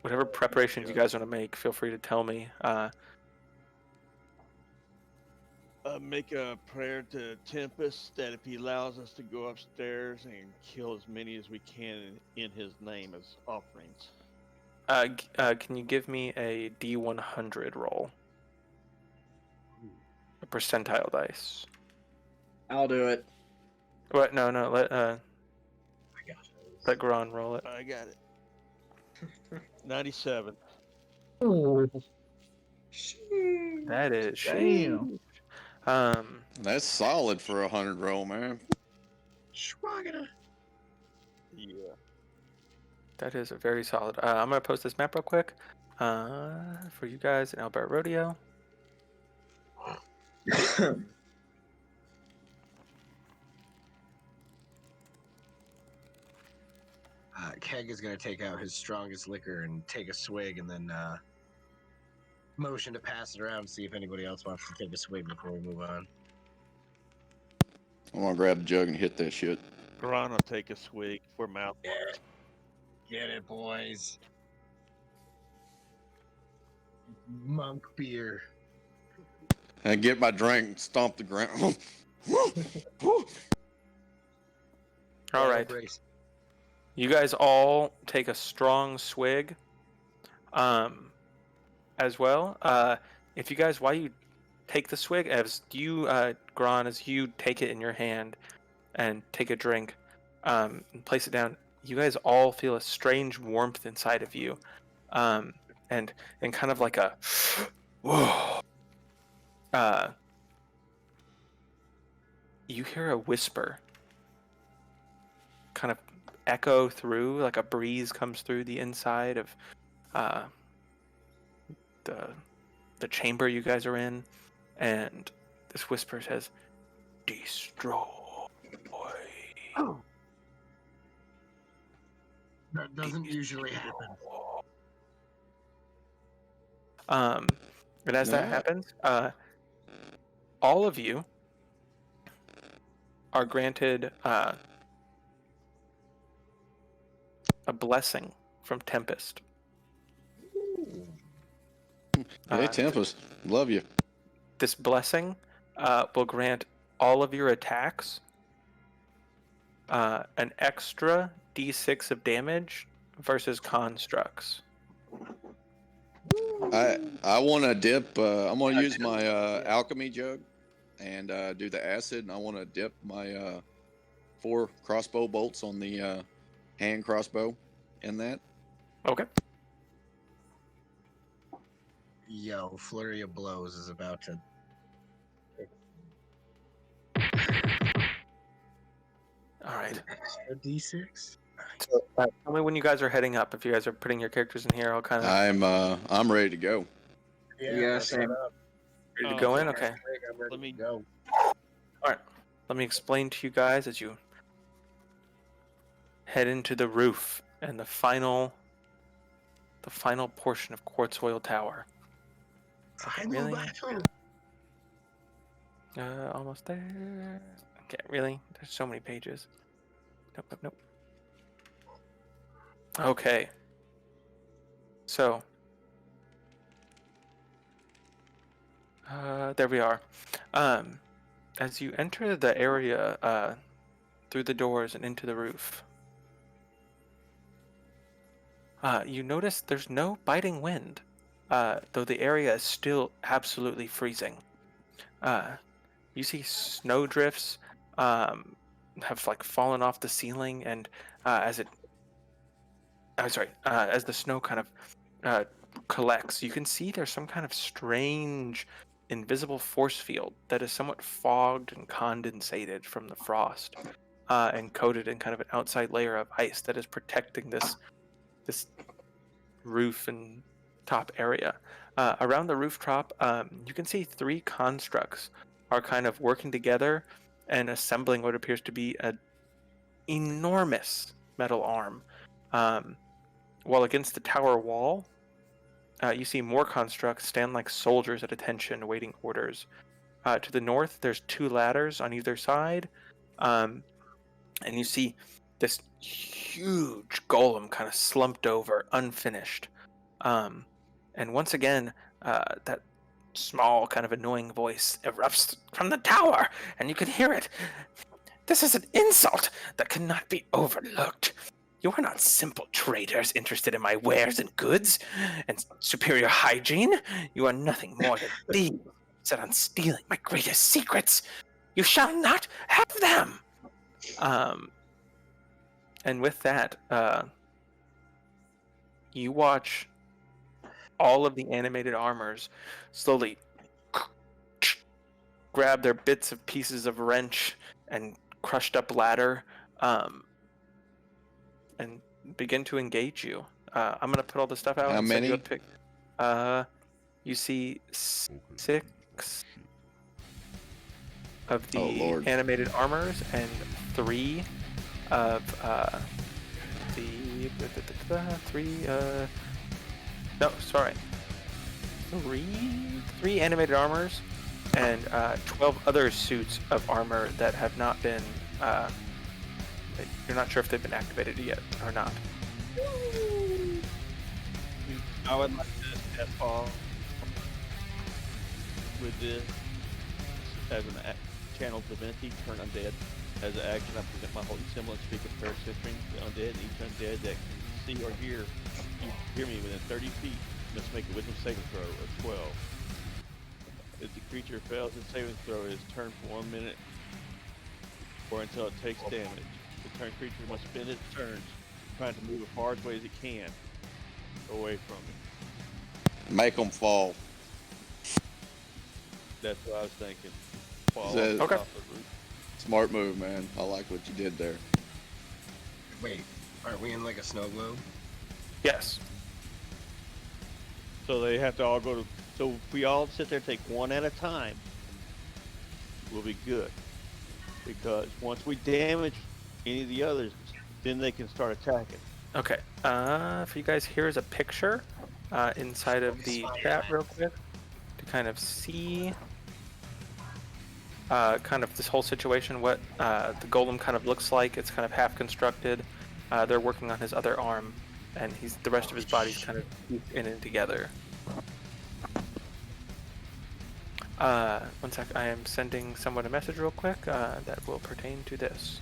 whatever preparations you Yeah. guys want to make, feel free to tell me. Make a prayer to Tempest that if he allows us to go upstairs and kill as many as we can in his name as offerings. Can you give me a D100 roll? A percentile dice. I'll do it. What? No. Let Gron roll it. I got it. 97. Ooh. That is Damn. That's solid for 100 roll, man. Yeah. That is a very solid. I'm gonna post this map real quick for you guys in Albert Rodeo. Keg is going to take out his strongest liquor and take a swig and then motion to pass it around and see if anybody else wants to take a swig before we move on. I'm gonna grab the jug and hit that shit. Gron will take a swig for mouth. Get it, boys. Monk beer. And get my drink and stomp the ground. All right. You guys all take a strong swig. As well. If you guys, while you take the swig, as you, Gron, as you take it in your hand and take a drink, and place it down, you guys all feel a strange warmth inside of you, and kind of like a, you hear a whisper, kind of echo through, like a breeze comes through the inside of, the chamber you guys are in, and this whisper says, "Destroy." Oh. That doesn't usually happen. And as that happens, all of you are granted a blessing from Tempest. Hey, Tempest, love you. This blessing will grant all of your attacks an extra d6 of damage versus constructs. I want to dip. I'm gonna use my alchemy jug and do the acid, and I want to dip my 4 crossbow bolts on the hand crossbow in that. Okay. Yo, flurry of blows is about to. All right. A D6. So, tell me when you guys are heading up. If you guys are putting your characters in here, I'll kind of. I'm ready to go. Yeah, same. Ready to go in? Okay. Let me go. All right. Let me explain to you guys as you head into the roof and the final portion of Quartzoil Tower. Final battle. Almost there. Okay, really? There's so many pages. Nope. Okay. So. There we are. As you enter the area, through the doors and into the roof, you notice there's no biting wind, though the area is still absolutely freezing. You see snowdrifts have like fallen off the ceiling, and as the snow kind of collects, you can see there's some kind of strange invisible force field that is somewhat fogged and condensated from the frost, and coated in kind of an outside layer of ice that is protecting this roof and top area. Around the rooftop, you can see 3 constructs are kind of working together and assembling what appears to be an enormous metal arm. While against the tower wall, you see more constructs stand like soldiers at attention, awaiting orders. To the north, there's 2 ladders on either side, and you see this huge golem kind of slumped over, unfinished. And once again, that small, kind of annoying voice erupts from the tower, and you can hear it. This is an insult that cannot be overlooked. You are not simple traders interested in my wares and goods and superior hygiene. You are nothing more than thieves set on stealing my greatest secrets. You shall not have them. And with that, you watch all of the animated armors slowly grab their bits of pieces of wrench and crushed up ladder, and begin to engage you. I'm gonna put all the stuff out. How and send you a many? pic. You see 6 of Oh, the Lord. animated armors and 3 of the 3. No, sorry. 3 animated armors and 12 other suits of armor that have not been. You're not sure if they've been activated yet or not. I would like to step off with this as an channel divinity, turn undead. As an action, I present my holy symbol and speak a prayer centering the undead, and each undead that can see or hear me within 30 feet must make a wisdom saving throw of 12. If the creature fails its saving throw, it is turned for 1 minute or until it takes damage. The turned creature must spend its turns trying to move as far away as it can away from it. Make them fall. That's what I was thinking. Fall That- off the Okay. top of the roof. Smart move, man. I like what you did there. Wait, aren't we in like a snow globe? Yes. So they have to all go to. So if we all sit there and take one at a time, we'll be good. Because once we damage any of the others, then they can start attacking. Okay. For you guys, here's a picture inside of the chat real quick to kind of see kind of this whole situation, what the golem kind of looks like. It's kind of half constructed. They're working on his other arm, and the rest of his body's kind of in and together. One sec, I am sending someone a message real quick that will pertain to this.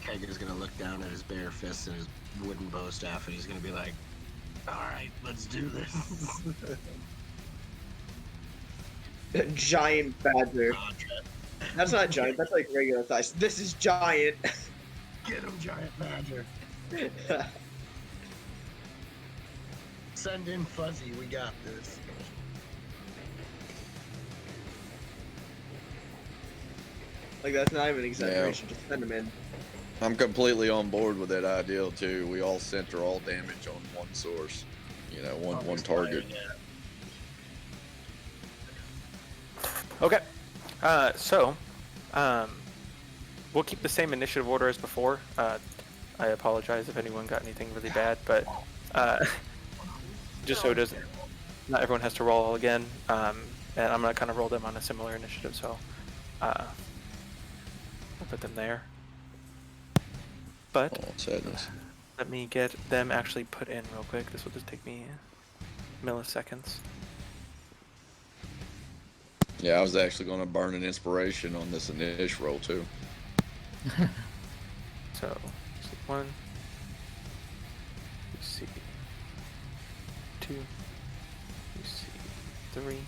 Keg is gonna look down at his bare fists and his wooden bow staff, and he's gonna be like, "Alright, let's do this." Giant badger. That's not giant, that's like regular size. This is giant. Get him, giant badger. Send in Fuzzy, we got this. Like, that's not even an exaggeration, just send him in. I'm completely on board with that idea too. We all center all damage on one source. You know, one target. Okay. So, we'll keep the same initiative order as before. I apologize if anyone got anything really bad, but just so it doesn't, not everyone has to roll all again. And I'm gonna kind of roll them on a similar initiative, so we'll put them there. But let me get them actually put in real quick. This will just take me milliseconds. Yeah, I was actually going to burn an inspiration on this initial roll too. So, see 1, you see 2, you see 3.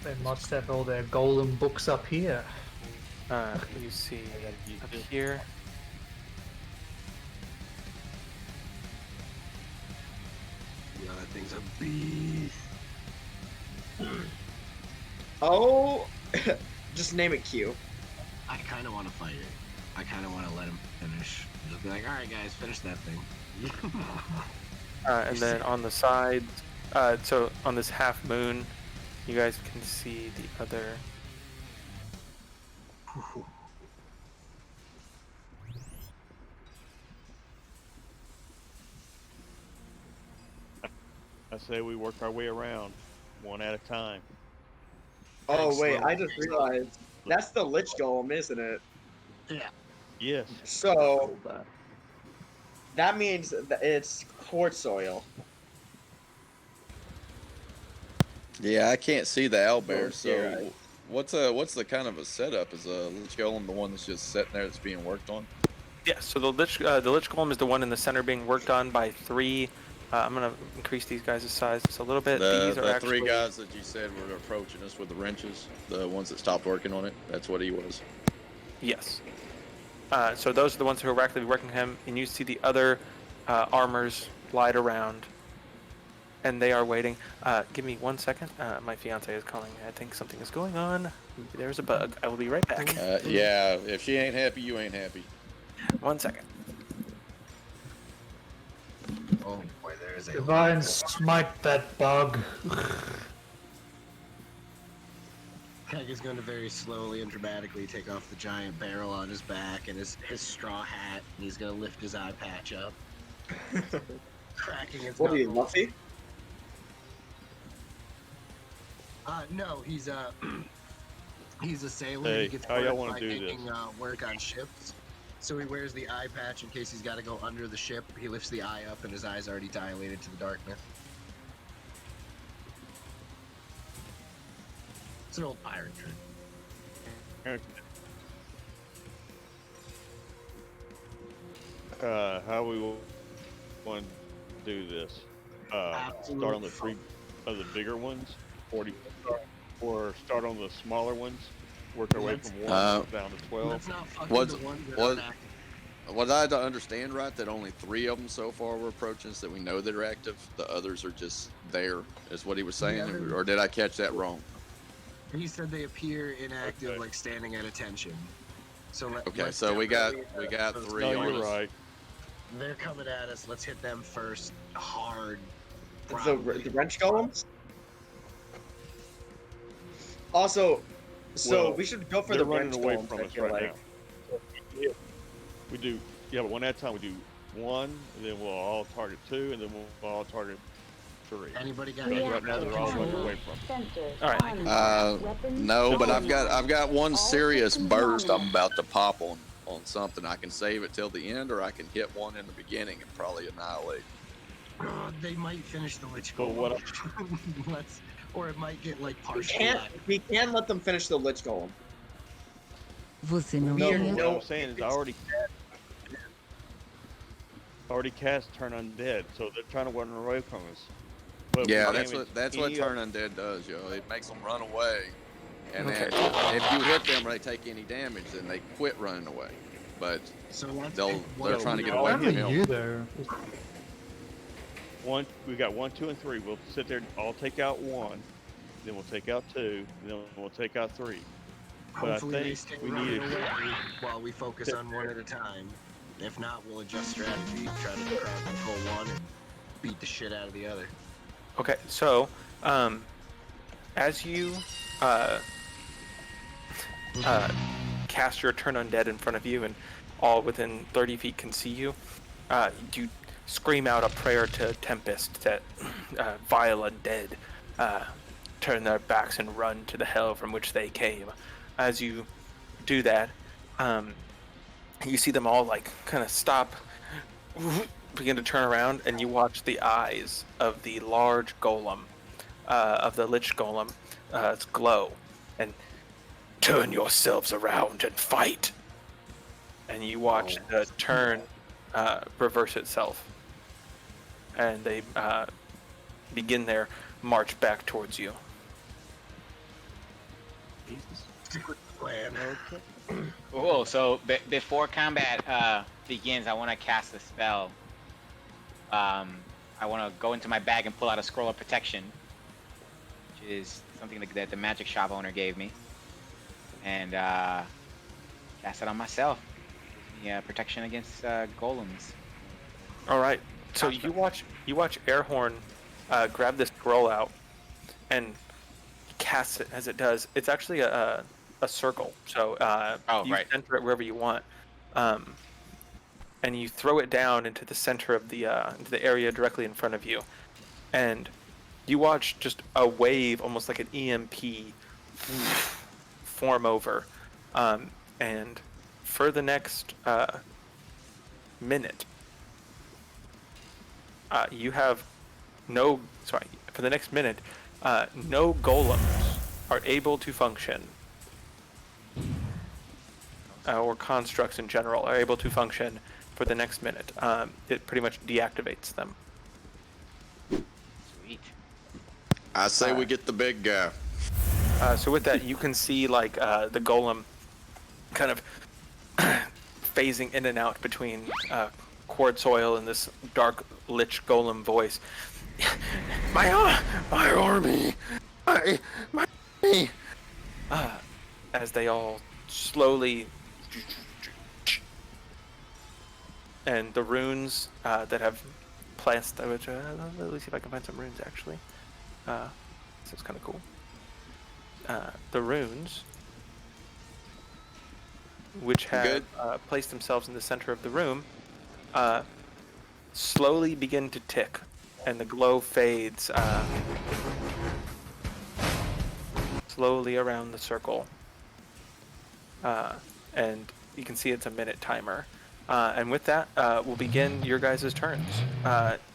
They must have all their golem books up here. You see up here. Yeah, that thing's a beast. Oh, just name it Q. I kind of want to fight it. I kind of want to let him finish. Just be like, "Alright, guys, finish that thing." And then on the sides, so on this half moon, you guys can see the other. I say we work our way around, one at a time. Oh wait, Excellent. I just realized that's the Lich Golem, isn't it? Yeah. Yes. So that means that it's Quartzoil. Yeah, I can't see the owlbear. Oh, So, yeah. what's the kind of a setup? Is a lich golem the one that's just sitting there that's being worked on? Yeah, so the lich golem is the one in the center being worked on by 3. I'm gonna increase these guys' size just a little bit. These are The actually 3 guys that you said were approaching us with the wrenches, the ones that stopped working on it. That's what he was. Yes. So those are the ones who are actively working him, and you see the other armors lied around, and they are waiting. Give me 1 second. My fiance is calling. I think something is going on. There's a bug. I will be right back. Yeah, if she ain't happy, you ain't happy. 1 second. Oh boy, there is a Divine smite that bug. Keg is going to very slowly and dramatically take off the giant barrel on his back and his straw hat, and he's going to lift his eye patch up, cracking his What are you, knuckles. Luffy? No, he's a he's a sailor. Hey, He gets how y'all work wanna by do this? making work on ships. So he wears the eye patch in case he's got to go under the ship. He lifts the eye up, and his eye's already dilated to the darkness. It's an old pirate trick. How we want to do this? Start on the 3 of the bigger ones, 40, or start on the smaller ones. Work our way from 1 down to 12. Let's not fuck What's- with the ones that what- aren't active. Was I to understand right that only 3 of them so far were approaching us that we know that are active? The others are just there, is what he was saying, others- or did I catch that wrong? He said they appear inactive, like standing at attention. So Okay, let's so we got definitely- 3 No, on you're us. right. They're coming at us. Let's hit them first, hard. The wrench golems? Also, so Well, we should go for they're the running wrench away golems, from I us feel right like. now. We do, yeah, but one at a time. We do 1, and then we'll all target 2, and then we'll all target 3. Anybody got Because right now they're all running away from us. All right. No, but I've got one serious burst I'm about to pop on something. I can save it till the end, or I can hit one in the beginning and probably annihilate. They might finish the Lich But what Golem. Or it might get like We partially. can't, we can let them finish the Lich Golem. Você não No, quer? what I'm saying is I already cast Turn Undead, so they're trying to run away from us. But if Yeah, we that's damage what any Turn of- Undead does, yo. It makes them run away, and Okay. then if you hit them or they take any damage, then they quit running away. But So let's they're pick one trying to get of away them. from Why are him. you there? We got 1, 2, and 3. We'll sit there, all take out 1, then we'll take out 2, then we'll take out 3. But Hopefully I they think stay we running need away while we focus on one at a time. If not, we'll adjust strategy, try to crowd control one and beat the shit out of the other. Okay, so as you cast your Turn Undead in front of you, and all within 30 feet can see you, you scream out a prayer to Tempest that vile undead turn their backs and run to the hell from which they came. As you do that, you see them all like kind of stop, begin to turn around, and you watch the eyes of the large golem, of the Lich Golem, glow, and turn yourselves around and fight. And you watch the turn reverse itself, and they begin their march back towards you. Plan. Cool. So before combat begins, I want to cast a spell. I want to go into my bag and pull out a scroll of protection, which is something that the magic shop owner gave me, and cast it on myself. Gives me protection against golems. All right. So you watch Airhorn grab this scroll out and cast it. As it does, it's actually a circle. So you center it wherever you want, and you throw it down into the center of the area directly in front of you. And you watch just a wave, almost like an EMP, form over, and for the next minute, you have no. Sorry, for the next minute, no golems are able to function, or constructs in general are able to function for the next minute. It pretty much deactivates them. Sweet. I say we get the big guy. So with that, you can see like the golem kind of phasing in and out between Quartzoil and this dark lich golem voice. my army, my army. As they all slowly, and the runes that have placed, which let me see if I can find some runes actually. This is kind of cool. The runes, which have placed themselves in the center of the room, slowly begin to tick, and the glow fades slowly around the circle. And you can see it's a minute timer. And with that, we'll begin your guys' turns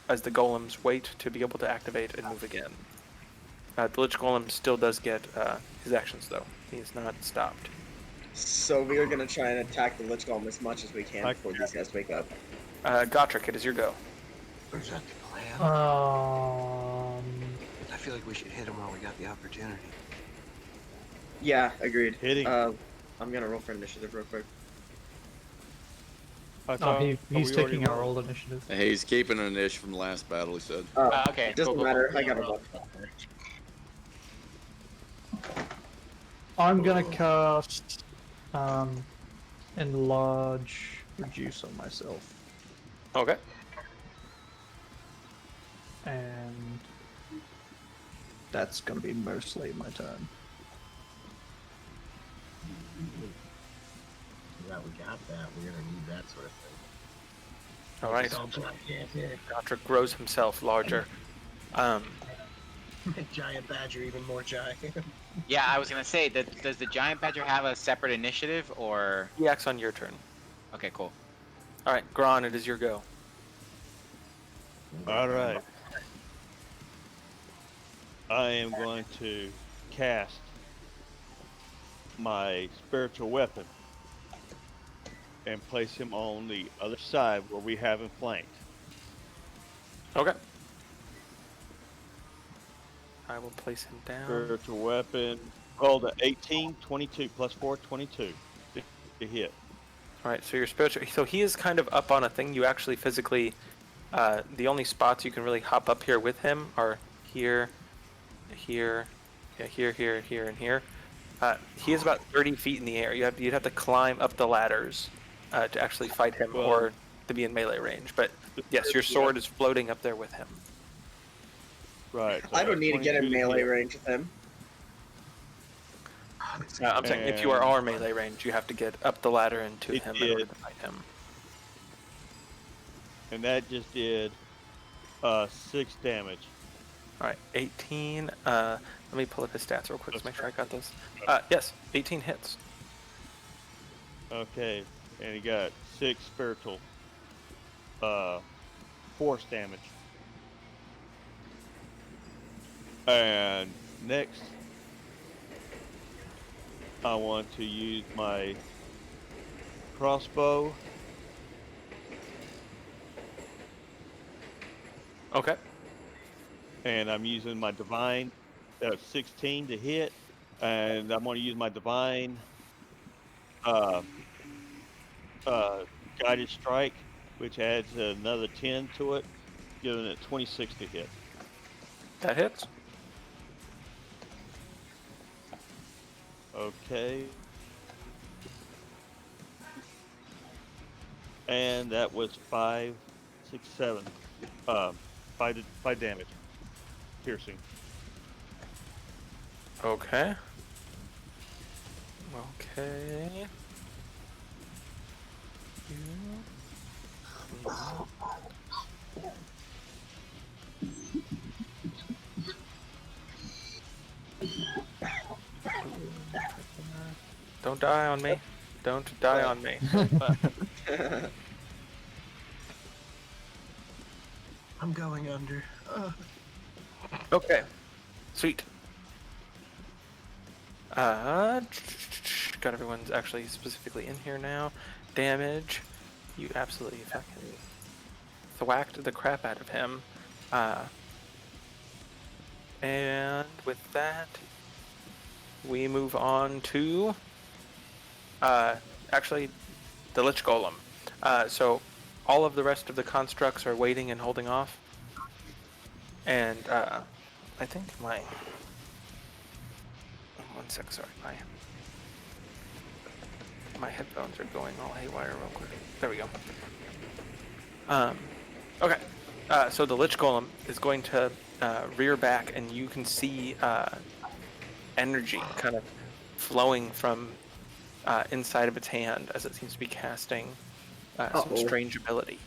as the golems wait to be able to activate and move again. The Lich Golem still does get his actions, though. He is not stopped. So we are going to try and attack the Lich Golem as much as we can before these guys wake up. Gotrek, it is your go. Is that the plan? Um, I feel like we should hit him while we got the opportunity. Yeah, agreed. Hitting. I'm going to roll for initiative real quick. he's taking our old initiative. He's keeping an initiative from the last battle, he said. Okay. It doesn't matter. I got a bunch. I'm gonna cast enlarge reduce on myself. Okay. And that's gonna be mostly my turn. Yeah, we got that. We're gonna need that sort of thing. All right. Gotrek grows himself larger. Giant badger, even more giant. Yeah, I was gonna say that. Does the giant badger have a separate initiative, or? He acts on your turn. Okay, cool. All right, Gron, it is your go. All right. I am going to cast my spiritual weapon and place him on the other side where we have him flanked. Okay. I will place him down. Spiritual weapon. Roll the 18, 22, plus 4, 22 to hit. All right, so your spiritual. So he is kind of up on a thing. You actually physically. The only spots you can really hop up here with him are here, here, yeah, here, and here. He is about 30 feet in the air. You'd have to climb up the ladders to actually fight him, or to be in melee range. But yes, your sword is floating up there with him. Right. So I don't need to get in 22 melee hit. range with him. I'm saying if you are our melee range, you have to get up the ladder and to him in order did. to fight him. And that just did 6 damage. All right, 18. Let me pull up his stats real quick to make sure I got this. Yes, 18 hits. Okay, and he got 6 spiritual force damage. And next, I want to use my crossbow. Okay. And I'm using my divine 16 to hit, and I'm going to use my divine guided strike, which adds another 10 to it, giving it 26 to hit. That hits. Okay. And that was 5, 6, 7. 5 damage. Piercing. Okay. Okay. Don't die on me. Don't die on me. I'm going under. Okay. Sweet. Got everyone's actually specifically in here now. Damage. You absolutely fucking thwacked the crap out of him. And with that, we move on to actually the Lich Golem. So all of the rest of the constructs are waiting and holding off. And I think my... One sec, sorry. My headphones are going all haywire real quick. There we go. Okay. So the Lich Golem is going to rear back, and you can see energy kind of flowing from inside of its hand as it seems to be casting some strange ability.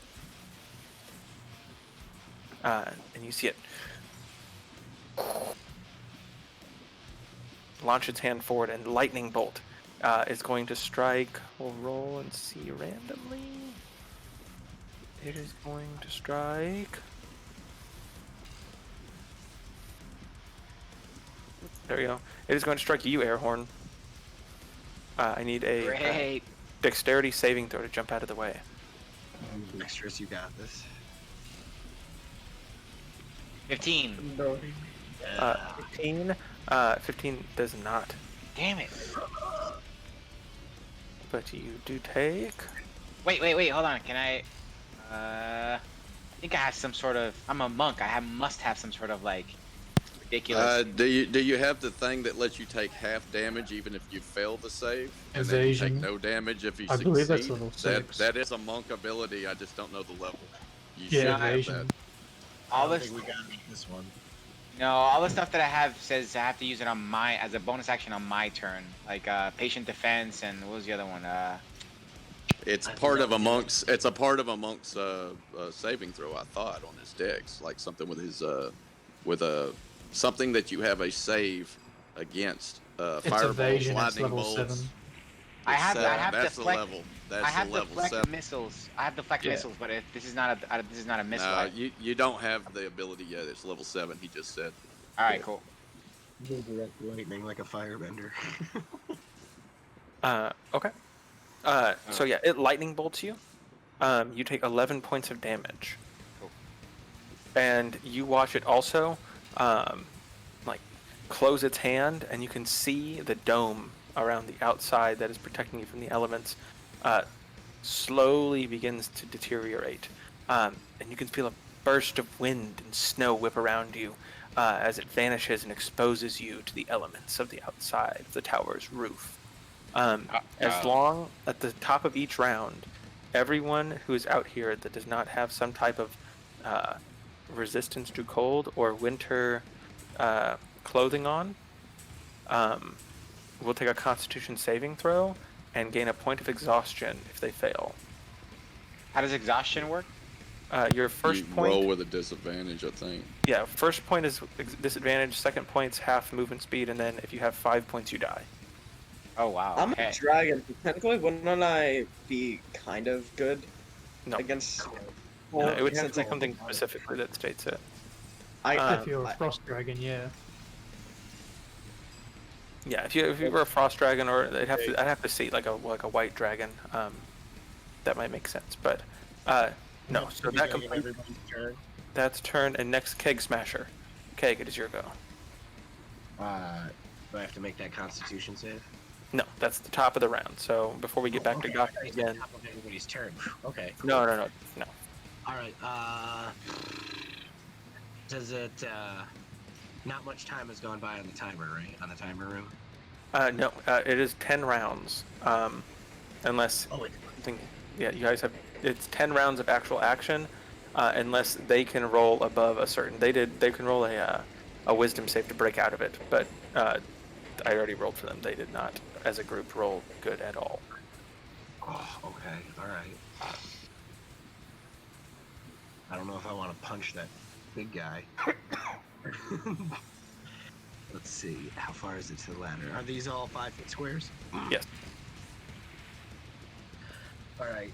And you see it launch its hand forward, and lightning bolt is going to strike. We'll roll and see randomly. It is going to strike. There you go. It is going to strike you, Airhorn. I need a dexterity saving throw to jump out of the way. Dexterous, you got this. 15. 15. 15 does not. Damn it. But you do take... Wait, hold on. Can I... I think I have some sort of... I'm a monk. Must have some sort of, like, ridiculous... Do you have the thing that lets you take half damage even if you fail the save? And Evasion. then you take no damage if you I succeed? believe that's level 6. That is a monk ability, I just don't know the level. You Yeah, should have evasion. that. All I this... think we got this one. No, all the stuff that I have says I have to use it on as a bonus action on my turn. Like, patient defense, and what was the other one? It's part of a monk's. It's a part of a monk's saving throw. I thought on his dex, like something with his something that you have a save against. Fireballs, evasion, it's lightning level bolts. 7. I have That's the deflect. level. That's I have the level deflect 7. missiles. I have deflect Yeah. missiles, but this is not a missile. No, you don't have the ability yet. It's level 7. He just said. All right, cool. You direct lightning like a firebender. Okay. So yeah, it lightning bolts you. You take 11 points of damage. Cool. And you watch it also, like, close its hand, and you can see the dome around the outside that is protecting you from the elements slowly begins to deteriorate. And you can feel a burst of wind and snow whip around you as it vanishes and exposes you to the elements of the outside of the tower's roof. As long at the top of each round, everyone who is out here that does not have some type of resistance to cold or winter clothing on will take a Constitution saving throw and gain a point of exhaustion if they fail. How does exhaustion work? Your first You point... roll with a disadvantage, I think. Yeah, first point is disadvantage, second point's half movement speed, and then if you have 5 points, you die. Oh, wow. I'm okay. a dragon. Technically, wouldn't I be kind of good against... No, it would yeah, have to be something specifically that states it. If you're a frost dragon, yeah. Yeah, if you were a frost dragon, or I'd have to see like a white dragon. That might make sense, but no. So that completes. That's turn, and next Keg Smasher. Keg, it is your go. Do I have to make that Constitution save? No, that's the top of the round. So before we get back to Gok again. Top of everybody's turn. Okay. Cool. No. All right. Does it? Not much time has gone by on the timer, right? On the timer room. No, it is 10 rounds. Unless. Oh, wait. Yeah, you guys have. It's 10 rounds of actual action, unless they can roll above a certain. They can roll a Wisdom save to break out of it, but I already rolled for them. They did not, as a group, roll good at all. Oh, okay. All right. I don't know if I want to punch that big guy. Let's see. How far is it to the ladder? Are these all 5-foot squares? Yes. All right.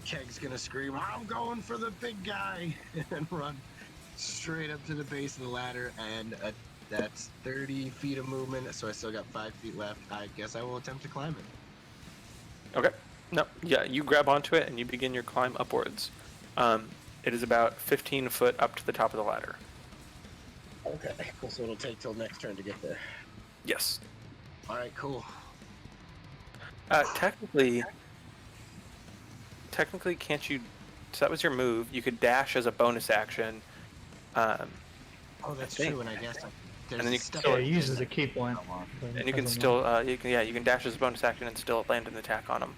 Keg's gonna scream, "I'm going for the big guy," and run straight up to the base of the ladder, and that's 30 feet of movement, so I still got 5 feet left. I guess I will attempt to climb it. Okay. No, yeah, you grab onto it and you begin your climb upwards. It is about 15 foot up to the top of the ladder. Okay, cool. So it'll take till next turn to get there. Yes. All right, cool. Technically, can't you? So that was your move. You could dash as a bonus action. Oh, that's true, and I guess and then you can still use as a key point. And you can still, you can dash as a bonus action and still land an attack on him.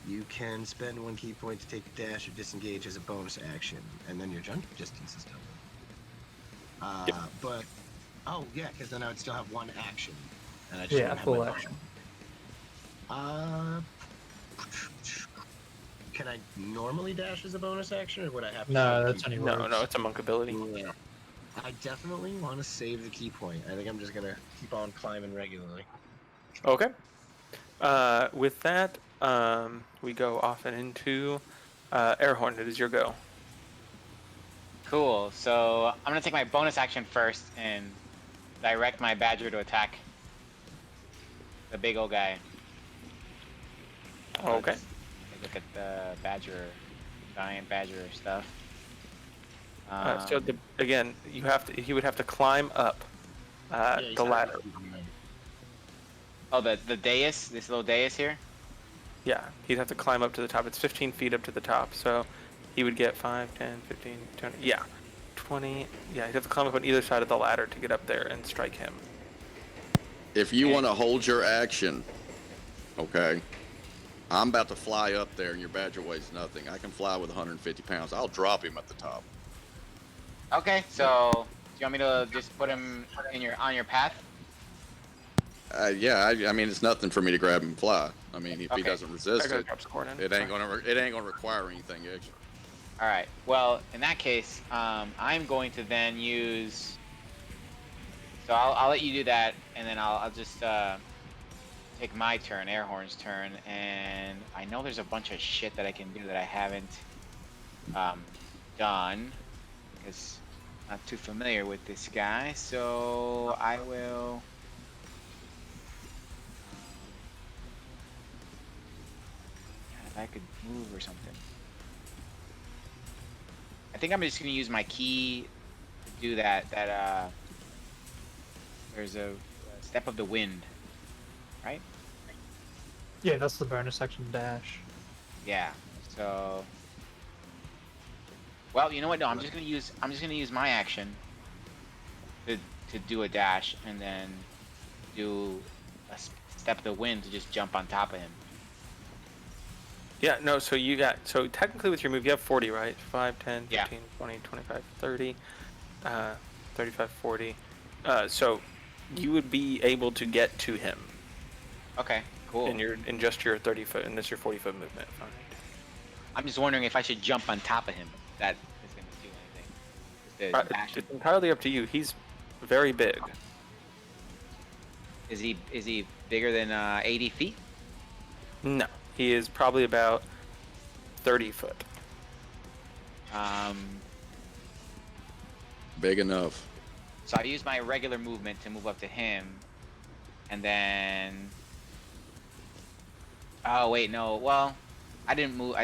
You can spend 1 key point to take a dash or disengage as a bonus action, and then your jump distance is double. But because then I would still have 1 action, and I just wouldn't have full my action. Can I normally dash as a bonus action, or would I have to? No, that's any words. No, it's a monk ability. Yeah. I definitely want to save the key point. I think I'm just gonna keep on climbing regularly. Okay. With that, we go off and into Airhorn. It is your go. Cool. So I'm gonna take my bonus action first and direct my badger to attack the big old guy. Okay. Look at the badger, giant badger stuff. So again, he would have to climb up the ladder. Oh, the dais, this little dais here? Yeah, he'd have to climb up to the top. It's 15 feet up to the top, so he would get 5, 10, 15, 20, 20. Yeah, he'd have to climb up on either side of the ladder to get up there and strike him. If you want to hold your action, okay, I'm about to fly up there and your badger weighs nothing. I can fly with 150 pounds. I'll drop him at the top. Okay, so do you want me to just put him on your path? Yeah, I mean it's nothing for me to grab him and fly. I mean if he doesn't resist it, it ain't gonna require anything extra. All right. Well, in that case, I'm going to then use. So I'll let you do that, and then I'll just take my turn, Airhorn's turn, and I know there's a bunch of shit that I can do that I haven't done because I'm not too familiar with this guy. So I will. If I could move or something. I think I'm just gonna use my key to do that. There's a step of the wind, right? Yeah, that's the bonus action dash. Yeah. So. Well, you know what? No, I'm just gonna use my action to do a dash and then do a step of the wind to just jump on top of him. Yeah, no, so technically with your move, you have 40, right? 5, 10, 15, 20, 25, 30, 35, 40. So you would be able to get to him. Okay, cool. In just your 30 foot, and this your 40 foot movement. Fine. I'm just wondering if I should jump on top of him. If that is going to do anything. It's entirely up to you. He's very big. Is he bigger than 80 feet? No. He is probably about 30 foot. Big enough. So I use my regular movement to move up to him, and then. Oh wait, no. Well, I didn't move.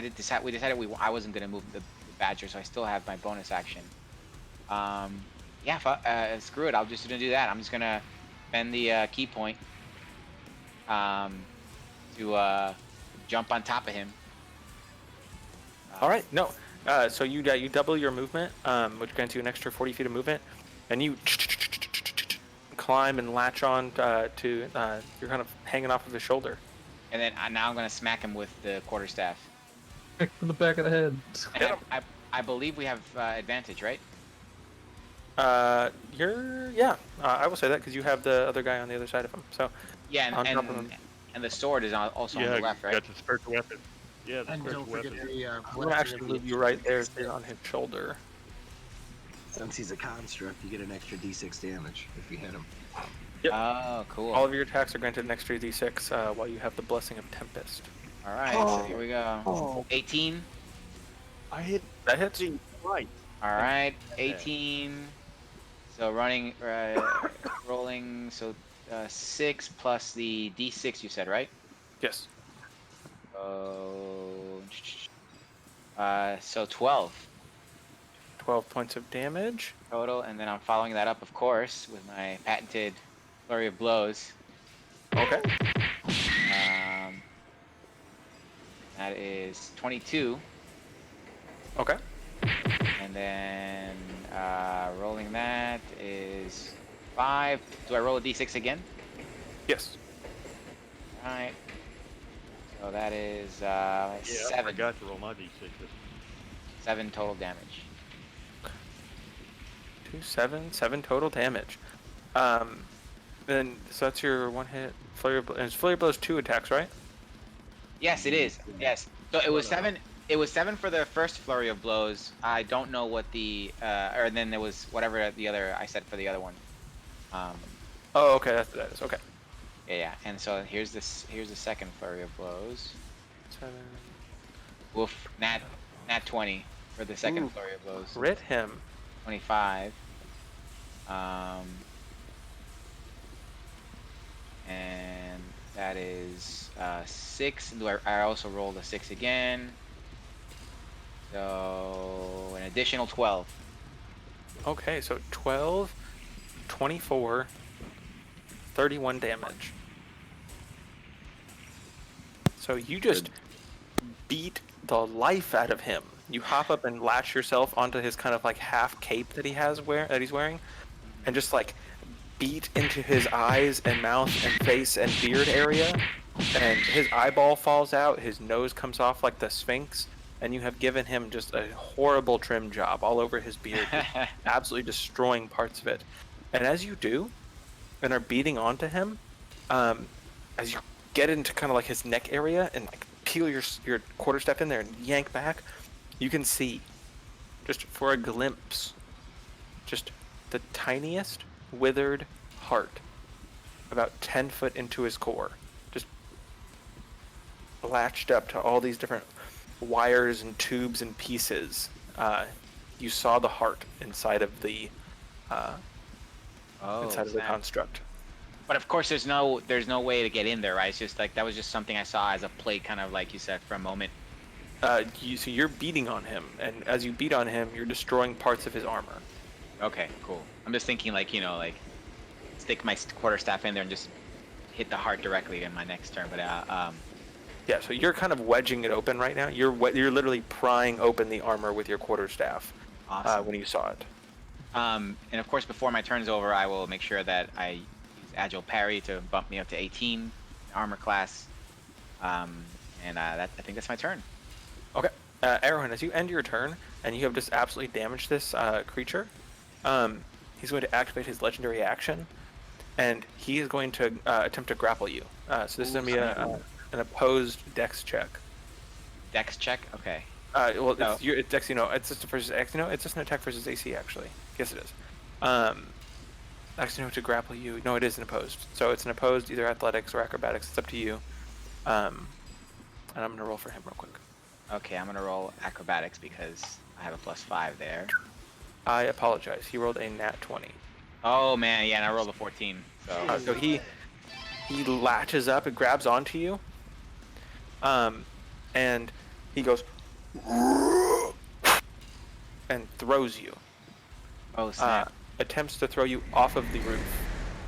We decided I wasn't gonna move the badger, so I still have my bonus action. Screw it. I'm just gonna do that. I'm just gonna spend the key point. To jump on top of him. All right, no. So you double your movement, which grants you an extra 40 feet of movement, and you climb and latch on to. You're kind of hanging off of his shoulder. And then now I'm gonna smack him with the quarterstaff. From the back of the head. And I believe we have advantage, right? I will say that because you have the other guy on the other side of him. So yeah, and the sword is also on the left, right? Yeah, got the special weapon. Yeah, the And special don't forget weapon. the I'm gonna actually move you right there on his shoulder. Since he's a construct, you get an extra d6 damage if you hit him. Yep. Oh, cool. All of your attacks are granted an extra d6 while you have the Blessing of Tempest. All right, so here we go. 18. I hit That hits. Right. All right, 18. So rolling. So 6 plus the d6 you said, right? Yes. Oh. So 12. 12 points of damage. Total, and then I'm following that up, of course, with my patented flurry of blows. Okay. That is 22. Okay. And then rolling that is 5. Do I roll a d6 again? Yes. All right. So that is 7. I forgot to roll my d6. 7 total damage. 7 total damage. Then so that's your one hit flurry of blows. And it's flurry of blows 2 attacks, right? Yes, it is. Yes. So it was 7. It was 7 for the first flurry of blows. I don't know what the or then there was whatever the other I said for the other one. Oh, okay, that's what that is. Okay. Yeah. And so here's the second flurry of blows. 7. Woof. Nat 20 for the second flurry of blows. Crit him. 25. And that is 6. And I also rolled a 6 again. So an additional 12. Okay, so 12, 24, 31 damage. So you just beat the life out of him. You hop up and latch yourself onto his kind of like half cape that he's wearing, and just like beat into his eyes and mouth and face and beard area, and his eyeball falls out, his nose comes off like the Sphinx, and you have given him just a horrible trim job all over his beard, absolutely destroying parts of it. And as you do, and are beating onto him, as you get into kind of like his neck area and like peel your quarterstaff in there and yank back, you can see, just for a glimpse, just the tiniest withered heart, about 10 foot into his core, just latched up to all these different wires and tubes and pieces. You saw the heart inside of the construct. But of course, there's no way to get in there, right? It's just like that was just something I saw as a play, kind of like you said, for a moment. So you're beating on him, and as you beat on him, you're destroying parts of his armor. Okay, cool. I'm just thinking like, like stick my quarterstaff in there and just hit the heart directly in my next turn. But yeah, so you're kind of wedging it open right now. You're literally prying open the armor with your quarterstaff. Awesome. When you saw it. And of course, before my turn's over, I will make sure that I use Agile Parry to bump me up to 18 armor class. I think that's my turn. Okay. Arrowhead, as you end your turn, and you have just absolutely damaged this creature, he's going to activate his legendary action, and he is going to attempt to grapple you. So this is going to be an opposed dex check. Dex check? Okay. Well, it's dex, it's just versus X, it's just an attack versus AC, actually. Yes, it is. Actually, to grapple you. No, it is an opposed. So it's an opposed, either athletics or acrobatics. It's up to you. And I'm going to roll for him real quick. Okay, I'm going to roll acrobatics because I have a +5 there. I apologize. He rolled a nat 20. Oh, man, yeah, and I rolled a 14. So he latches up and grabs onto you. And he goes and throws you. Oh, snap. Attempts to throw you off of the roof.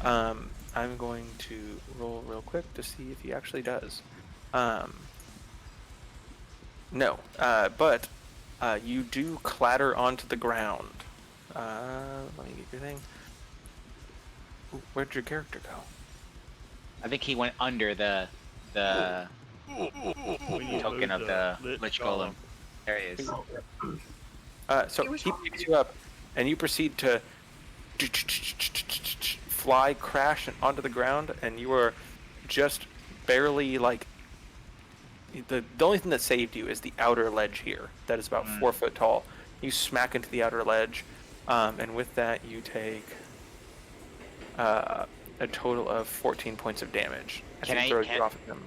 I'm going to roll real quick to see if he actually does. No, but you do clatter onto the ground. Let me get your thing. Ooh, where'd your character go? I think he went under the token of the Lich Golem. There he is. So he picks you up, and you proceed to fly, crash onto the ground, and you are just barely like the only thing that saved you is the outer ledge here. That is about 4 foot tall. You smack into the outer ledge, and with that you take a total of 14 points of damage as Can he I throws you off of him.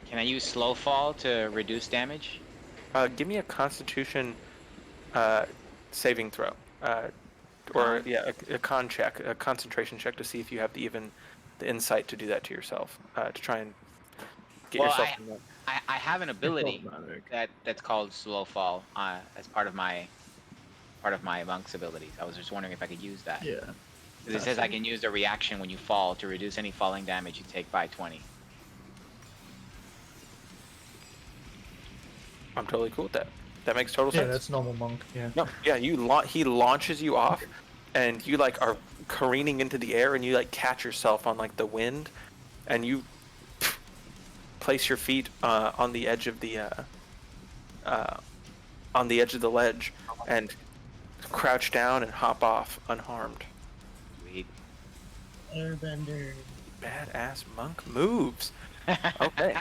can I use slow fall to reduce damage? Give me a Constitution saving throw, Con? a con check, a concentration check to see if you have the insight to do that to yourself, to try and get Well, yourself. I have an ability that's called slow fall as part of my monk's abilities. I was just wondering if I could use that. Yeah. Because it says I can use the reaction when you fall to reduce any falling damage you take by 20. I'm totally cool with that. That makes total sense. Yeah, that's normal monk. Yeah. No, yeah, he launches you off, and you like are careening into the air, and you like catch yourself on like the wind, and you place your feet on the edge of the ledge, and crouch down and hop off unharmed. Sweet. Airbender. Badass monk moves. Okay.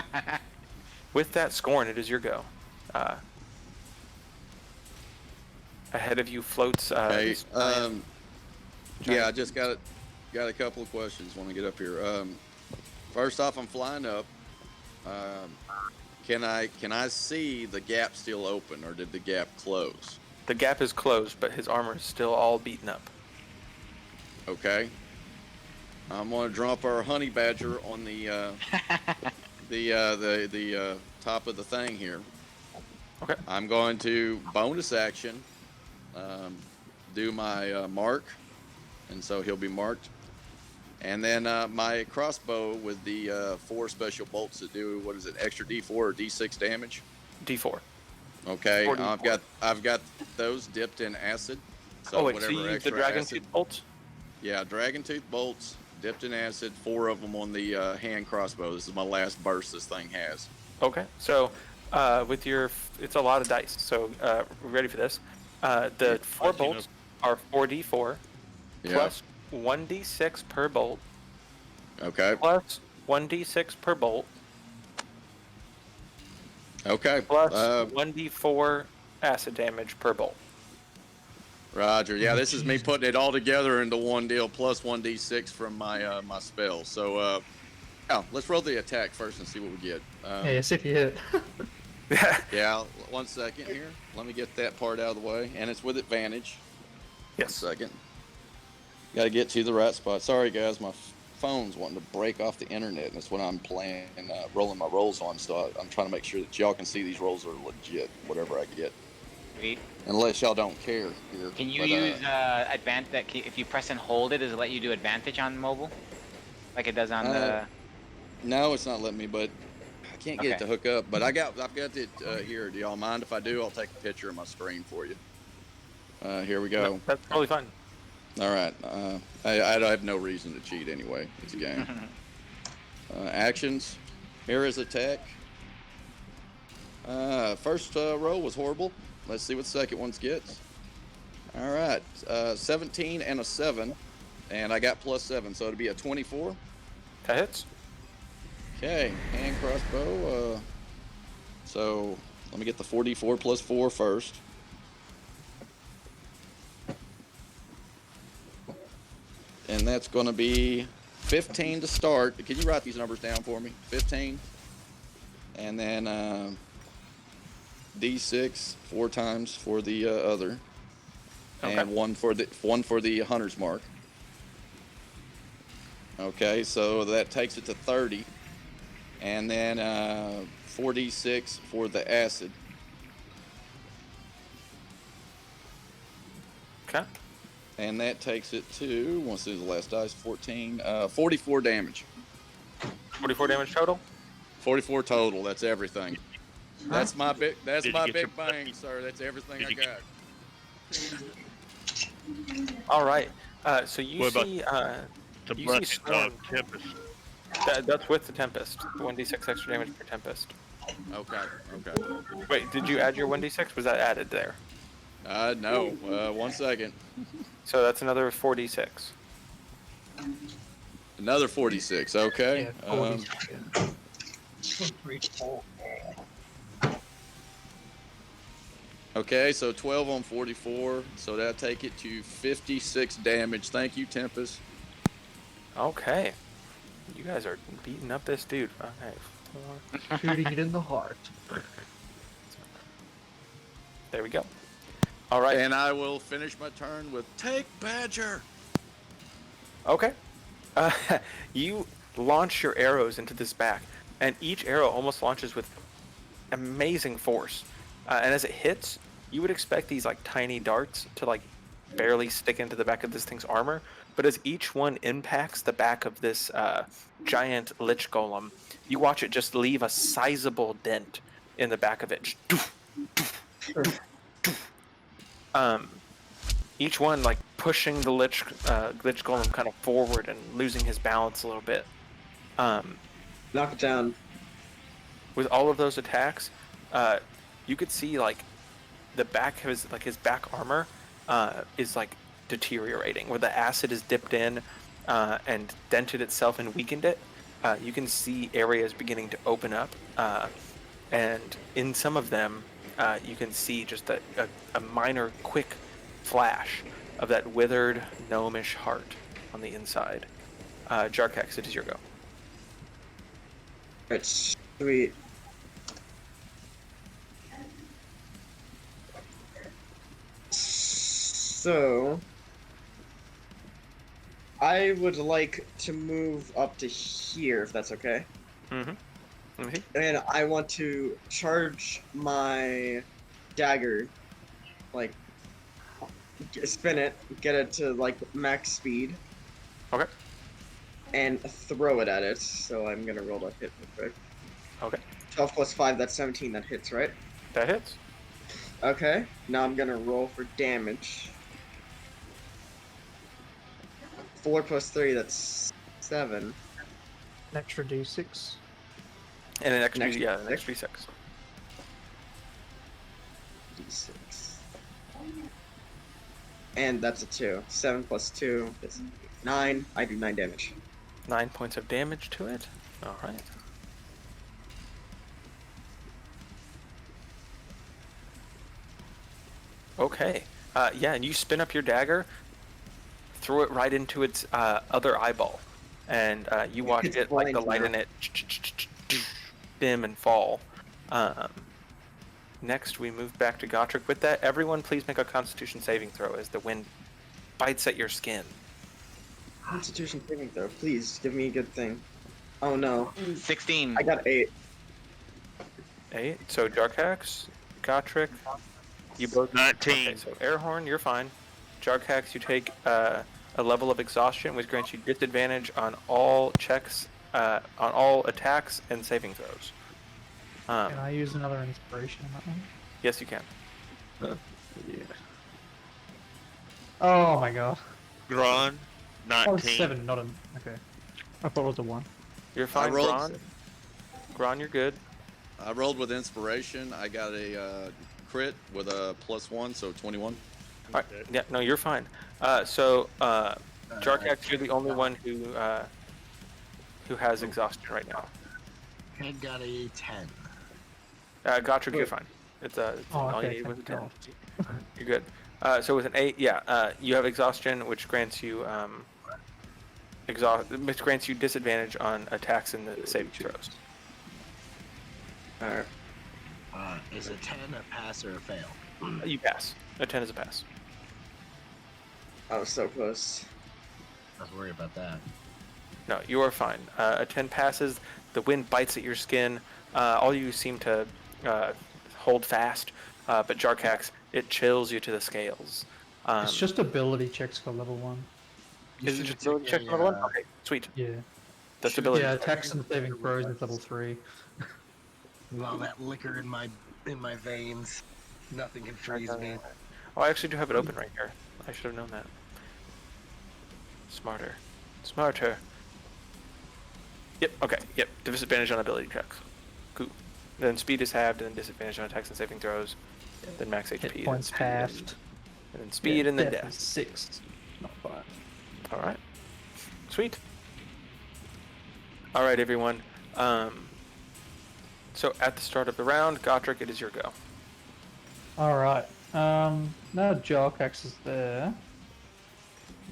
With that, Scorn, it is your go. Ahead of you floats. Okay. Yeah, I just got a couple of questions when we get up here. First off, I'm flying up. Can I see the gap still open, or did the gap close? The gap is closed, but his armor is still all beaten up. Okay. I'm gonna drop our honey badger on the top of the thing here. Okay. I'm going to bonus action, do my mark, and so he'll be marked. And then my crossbow with the 4 special bolts that do, what is it, extra D4 or D6 damage? D4. Okay, 4D4. I've got those dipped in acid. So you use the dragon tooth bolts? Yeah, dragon tooth bolts dipped in acid. 4 of them on the hand crossbow. This is my last burst this thing has. Okay, so with your, it's a lot of dice. So ready for this? The 4 bolts are 4d4 plus 1d6 per bolt. Okay. Plus 1d6 per bolt. Okay. Plus 1d4 acid damage per bolt. Roger. Yeah, this is me putting it all together into one deal, plus 1d6 from my my spell. So, let's roll the attack first and see what we get. Yeah, see if you hit. Yeah, 1 second here. Let me get that part out of the way, and it's with advantage. Yes. 1 second. Got to get to the right spot. Sorry, guys, my phone's wanting to break off the internet, and that's what I'm playing and rolling my rolls on. So I'm trying to make sure that y'all can see these rolls are legit, whatever I get. Sweet. Unless y'all don't care here. Can you use advantage? If you press and hold it, does it let you do advantage on mobile, like it does on the? No, it's not letting me, but I can't get it to hook up. But I've got it here. Do y'all mind if I do? I'll take a picture of my screen for you. Here we go. No, that's totally fine. All right. I have no reason to cheat anyway. It's a game. Actions. Here is attack. First roll was horrible. Let's see what the second one gets. All right. 17 and a 7. And I got +7, so it'll be a 24. That hits. Okay. Hand crossbow. So let me get the 4d4 plus 4 first. And that's going to be 15 to start. Can you write these numbers down for me? 15. And then D6 4 times for the other. Okay. And one for the hunter's mark. Okay, so that takes it to 30. And then 4d6 for the acid. Okay. And that takes it to, let's see the last dice, 14, 44 damage. 44 damage total? 44 total, that's everything. That's my big bang, sir. That's everything I got. All right. So you see Storm. Tempest. That's with the Tempest. 1d6 extra damage per Tempest. Okay. Wait, did you add your 1d6? Was that added there? No. 1 second. So that's another 4d6. Another 46. Okay. Yeah, Okay, so 12 on 44. So that'll take it to 56 damage. Thank you, Tempest. Okay. You guys are beating up this dude. Okay. 4. Shooting it in the heart. There we go. All right. And I will finish my turn with Take Badger. Okay. You launch your arrows into this back, and each arrow almost launches with amazing force. And as it hits, you would expect these like tiny darts to like barely stick into the back of this thing's armor. But as each one impacts the back of this giant lich golem, you watch it just leave a sizable dent in the back of it. Each one like pushing the lich golem kind of forward and losing his balance a little bit. Knock it down. With all of those attacks, you could see like the back of his back armor is like deteriorating, where the acid is dipped in and dented itself and weakened it. You can see areas beginning to open up, and in some of them, you can see just a minor, quick flash of that withered gnomish heart on the inside. Jarkax, it is your go. It's sweet. So, I would like to move up to here, if that's okay. Mm-hmm. Okay. And I want to charge my dagger, like, spin it, get it to, like, max speed. Okay. And throw it at it, so I'm gonna roll that hit real quick. Okay. 12 plus 5, that's 17, that hits, right? That hits. Okay, now I'm gonna roll for damage. 4 plus 3, that's 7. An extra d6. And an extra, Next an extra d6. D6. And that's a 2. 7 plus 2 is 9. I do 9 damage. 9 points of damage to it. All right. Okay. Yeah, and you spin up your dagger, throw it right into its other eyeball, and you watch It's it, like the blind light now. in it, dim and fall. Next, we move back to Gotrek. With that, everyone please make a Constitution saving throw as the wind bites at your skin. Constitution saving throw, please give me a good thing. Oh no. 16. I got 8. 8. So Jarkax, Gotrek, you both 19. Okay, so Airhorn, you're fine. Jarkax, you take a level of exhaustion, which grants you disadvantage on all checks, on all attacks and saving throws. Can I use another inspiration on that one? Yes, you can. Yeah. Oh my god. Gron, Oh, 19. 7, not an. Okay. I thought it was a 1. You're fine, rolled- Gron. Gron, you're good. I rolled with inspiration. I got a crit with a +1, so 21. All right. Yeah, no, you're fine. Jarkax, you're the only one who has exhaustion right now. I got a 10. Gotrek, you're fine. It's all you okay, need was a 10. thank You're good. So with an 8, yeah, you have exhaustion, which grants you which grants you disadvantage on attacks and the saving throws. Alright. Is a 10 a pass or a fail? You pass. A 10 is a pass. I was so close. I was worried about that. No, you are fine. A 10 passes. The wind bites at your skin. All you seem to hold fast, but Jarkax, it chills you to the scales. It's just ability checks for level 1. Is it just ability check level 1? Okay, sweet. Yeah. That's ability. Yeah, attacks and saving throws is level 3. With all that liquor in my veins, nothing can freeze me. Oh, I actually do have it open right here. I should have known that. Smarter. Yep, okay, yep. Disadvantage on ability checks. Cool. Then speed is halved, and then disadvantage on attacks and saving throws. Then max HP. Hit points halved. And then speed, and then Death death. is 6, not 5. Alright. Sweet. Alright, everyone. So at the start of the round, Gotrek, it is your go. Alright. Now Jarkax is there.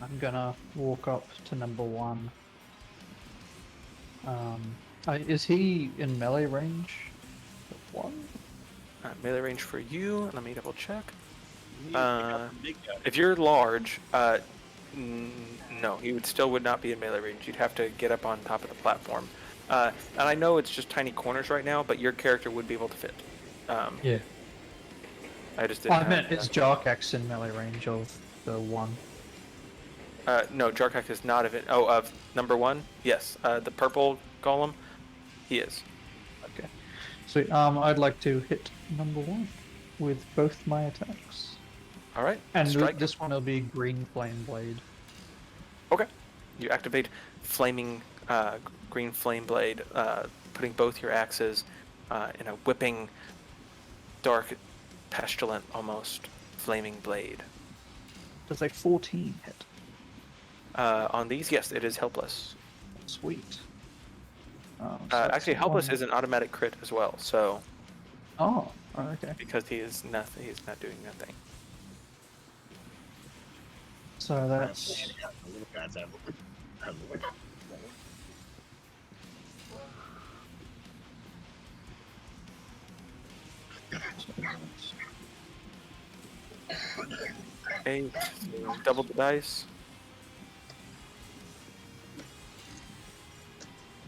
I'm gonna walk up to number 1. Is he in melee range? One? Melee range for you. Let me double check. He got the big guy. If you're large, no, he would not be in melee range. You'd have to get up on top of the platform. And I know it's just tiny corners right now, but your character would be able to fit. Yeah. I just didn't. I meant is Jarkax in melee range of the one? No, Jarkak is not of it. Oh, of number 1? Yes. The purple golem, he is. Okay. So I'd like to hit number 1 with both my attacks. All right. And strike. this one will be green flame blade. Okay. You activate flaming green flame blade, putting both your axes in a whipping, dark, pestilent, almost flaming blade. Does a 14 hit? On these, yes, it is helpless. Sweet. So Actually, helpless is an automatic crit as well. So. Oh, okay. Because he is nothing. He's not doing nothing. So that's. Eight. Double the dice.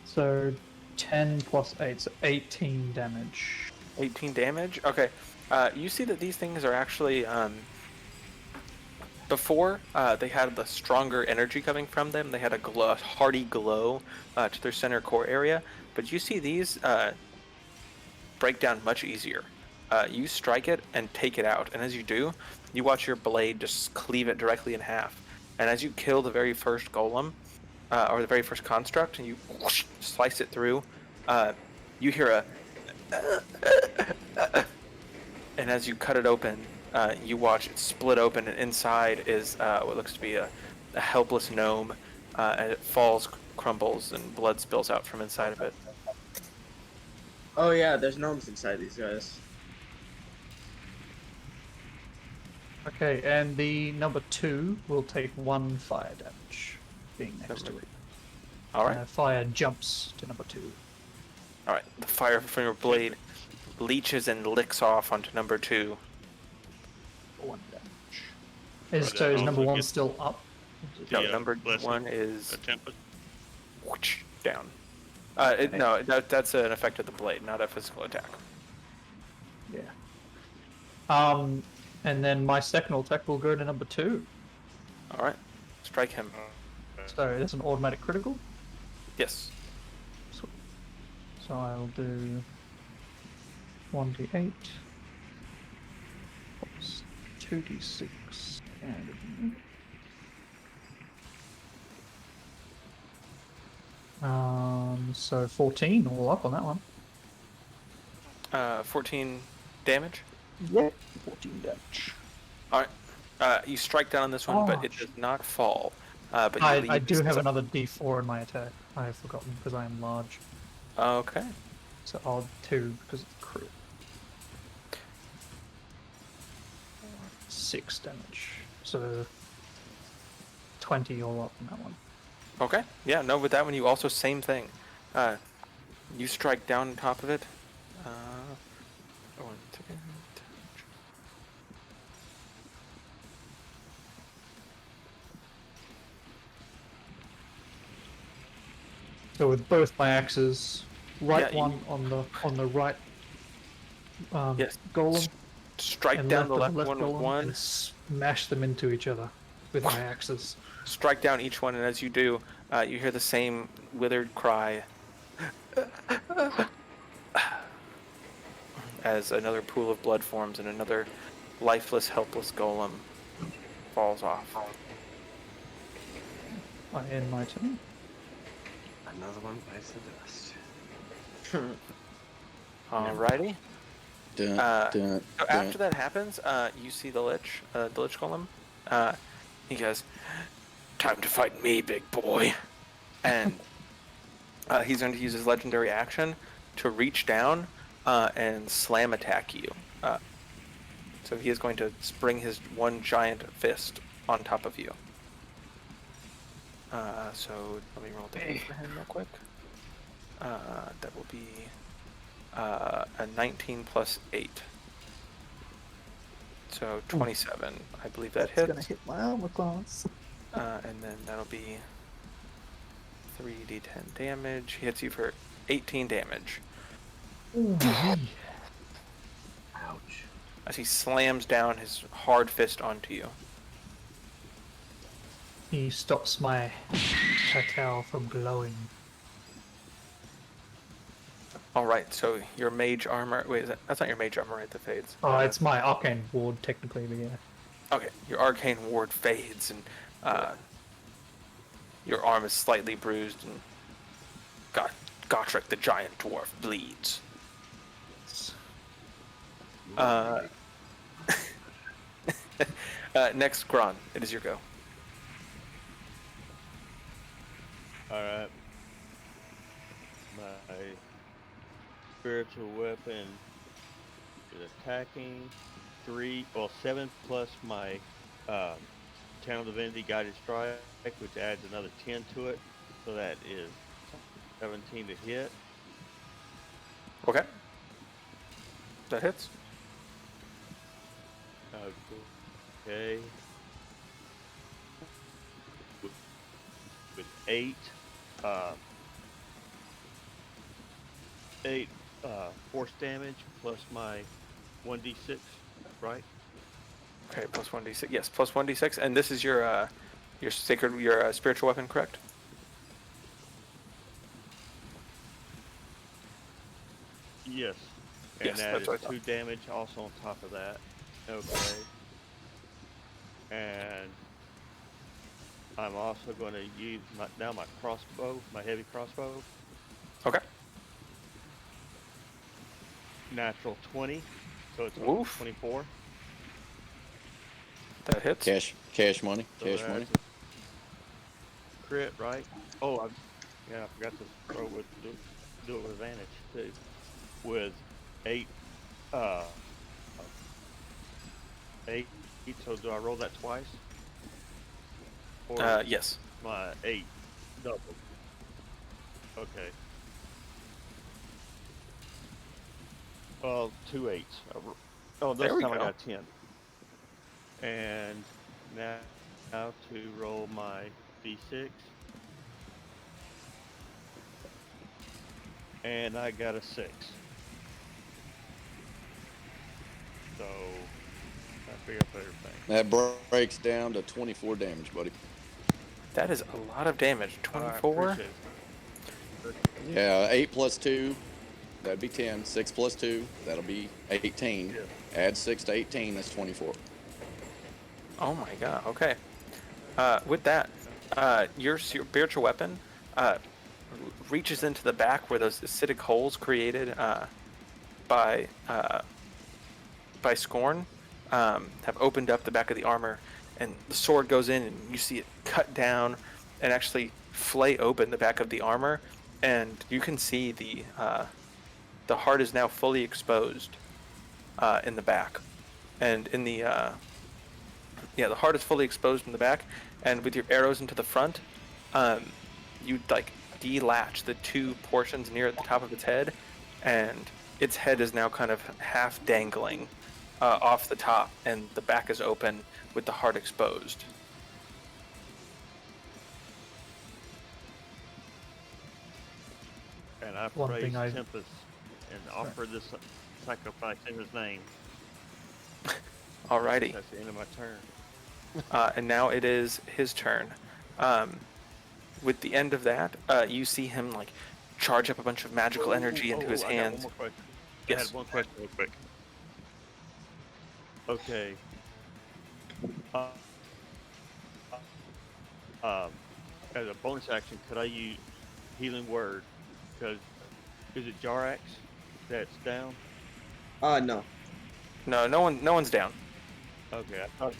So 10 plus 8, so 18 damage. 18 damage? Okay. You see that these things are actually, before they had the stronger energy coming from them, they had a hearty glow to their center core area, but you see these break down much easier. You strike it and take it out, and as you do, you watch your blade just cleave it directly in half. And as you kill the very first golem, or the very first construct, and you whoosh, slice it through, you hear a and as you cut it open, you watch it split open, and inside is what looks to be a helpless gnome, and it falls, crumbles, and blood spills out from inside of it. Oh yeah, there's gnomes inside these guys. Okay, and the number 2 will take 1 fire damage, being next to it. Alright. Fire jumps to number 2. Alright, the fire from your blade leeches and licks off onto number 2. 1 damage. Is number 1 still up? No, number 1 is whoosh, down. No, that's an effect of the blade, not a physical attack. Yeah. And then my second attack will go to number 2. Alright. Strike him. So that's an automatic critical? Yes. Sweet. So I'll do 1d8 plus 2d6 and so 14 all up on that one. 14 damage? Yeah, 14 damage. Alright. You strike down on this one, but it does not fall. But I do have another d4 in my attack. I have forgotten because I am large. Okay. So I'll 2 because it's crit. 6 damage. So 20 all up on that one. Okay. Yeah, no, with that one you also same thing. You strike down on top of it. 1 second. So with both my axes, right Yeah, one on the right yes. golem, Strike and down the left golem one with one. and smash them into each other with my axes. Strike down each one, and as you do, you hear the same withered cry as another pool of blood forms and another lifeless, helpless golem falls off. I end my turn. Another one bites the dust. Alrighty. So after that happens, you see the lich golem. He goes, "Time to fight me, big boy," and he's going to use his legendary action to reach down and slam attack you. So he is going to spring his one giant fist on top of you. So let me roll damage for him real quick. That will be a 19 plus 8. So 27. I believe that That's hits. gonna hit my armor class. And then that'll be 3d10 damage. He hits you for 18 damage. Ouch. As he slams down his hard fist onto you. He stops my tattoo from glowing. Alright, so your mage armor... Wait, that's not your mage armor, right? That fades. Oh, it's my arcane ward, technically, but yeah. Okay, your arcane ward fades, and your arm is slightly bruised, and Gotrek the giant dwarf bleeds. Next, Gron, it is your go. Alright. My spiritual weapon is attacking 7 plus my Channel Divinity Guided Strike, which adds another 10 to it, so that is 17 to hit. Okay. That hits. Okay. With 8 force damage plus my 1d6, right? Okay, plus 1d6. Yes, plus 1d6, and this is your spiritual weapon, correct? Yes. Yes, And that that's is what I 2 damage also on top of that. Okay. And I'm also going to use my crossbow, my heavy crossbow. Okay. Natural 20, so it's Woof. 24. That hits. Cash money. So Cash that's money. Crit, right? Oh, I forgot to throw do it with advantage too. With 8, 8. So do I roll that twice? Or Yes. My 8 double. Okay. Well, 2 8s. Oh, this time I got 10. And now to roll my d6. And I got a 6. So I figure up everything. That breaks down to 24 damage, buddy. That is a lot of damage. 24? Yeah, 8 plus 2, that'd be 10. 6 plus 2, that'll be 18. Yeah. Add 6 to 18, that's 24. Oh my god, okay. With that, your spiritual weapon reaches into the back where those acidic holes created by Scorn have opened up the back of the armor, and the sword goes in, and you see it cut down and actually flay open the back of the armor, and you can see the heart is now fully exposed in the back, and in the the heart is fully exposed in the back, and with your arrows into the front, you delatch the 2 portions near at the top of its head, and its head is now kind of half dangling off the top, and the back is open with the heart exposed. And I One praise thing I- Tempest and offer this sacrifice in his name. Alrighty. That's the end of my turn. And now it is his turn. With the end of that, you see him charge up a bunch of magical energy into his I got hands. one more question. Yes. I had one question real quick. Okay. As a bonus action, could I use Healing Word? Because is it Jarax that's down? No. No, no one's down. Okay, I thought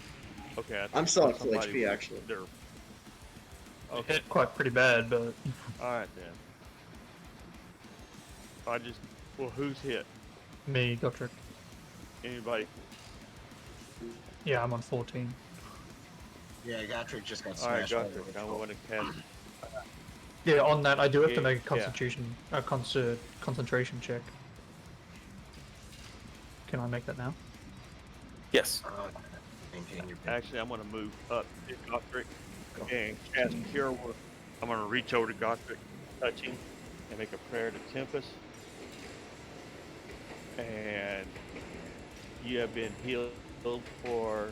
I'm still at full somebody HP, was actually. there. Okay. Hit quite pretty bad, but Alright then. Well, who's hit? me, Gotrek. Anybody? Yeah, I'm on 14. Yeah, Gotrek just got Alright, smashed. Gotrek, I want to cast. Yeah, on that, I do have to Yeah, make a yeah. concentration check. Can I make that now? Yes. Maintain your Actually, I'm going to move up to Gothric and cast Cure Wounds. I'm going to reach over to Gothric, touch him, and make a prayer to Tempest. And you have been healed for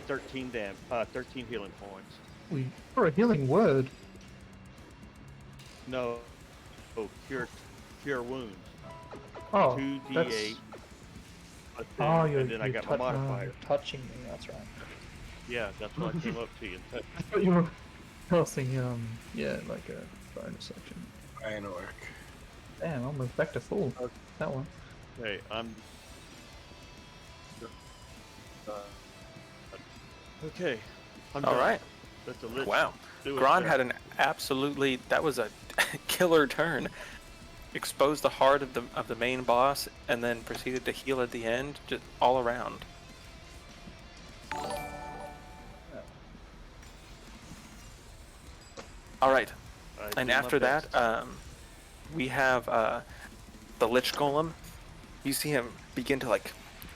13 healing points. For a healing word. No, cure wounds. Oh, 2d8. Oh, and then I got my modifier. You're touching me. That's right. Yeah, that's why I came up to you and touched. I thought you were casting yeah, like a bonus action. Iron orc. Damn, almost back to full. That one. Okay, okay. I'm All done. right. That's a list. Wow. Do it Gron there. had an absolutely, that was a killer turn. Exposed the heart of the main boss and then proceeded to heal at the end, just all around. All right. And after that, we have the Lich Golem. You see him begin to like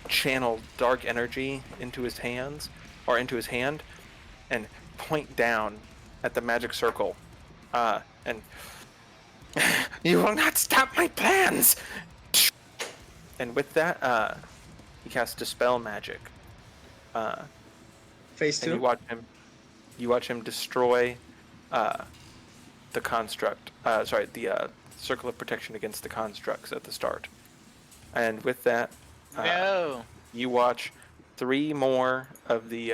channel dark energy into his hands, or into his hand, and point down at the magic circle. And you will not stop my plans! And with that, he casts Dispel Magic. Phase 2? And you watch him destroy the construct. The circle of protection against the constructs at the start. And with that, No. you watch 3 more of the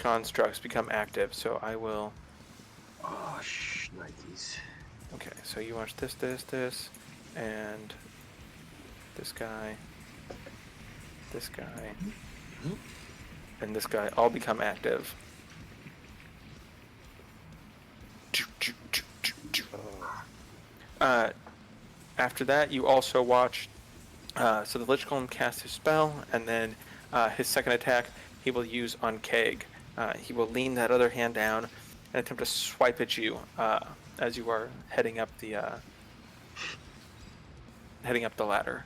constructs become active. So I will. Oh, Nikes. Okay, so you watch this, and this guy, and this guy all become active. After that, you also watch. So the Lich Golem casts his spell, and then his second attack he will use on Keg. He will lean that other hand down and attempt to swipe at you as you are heading up the ladder.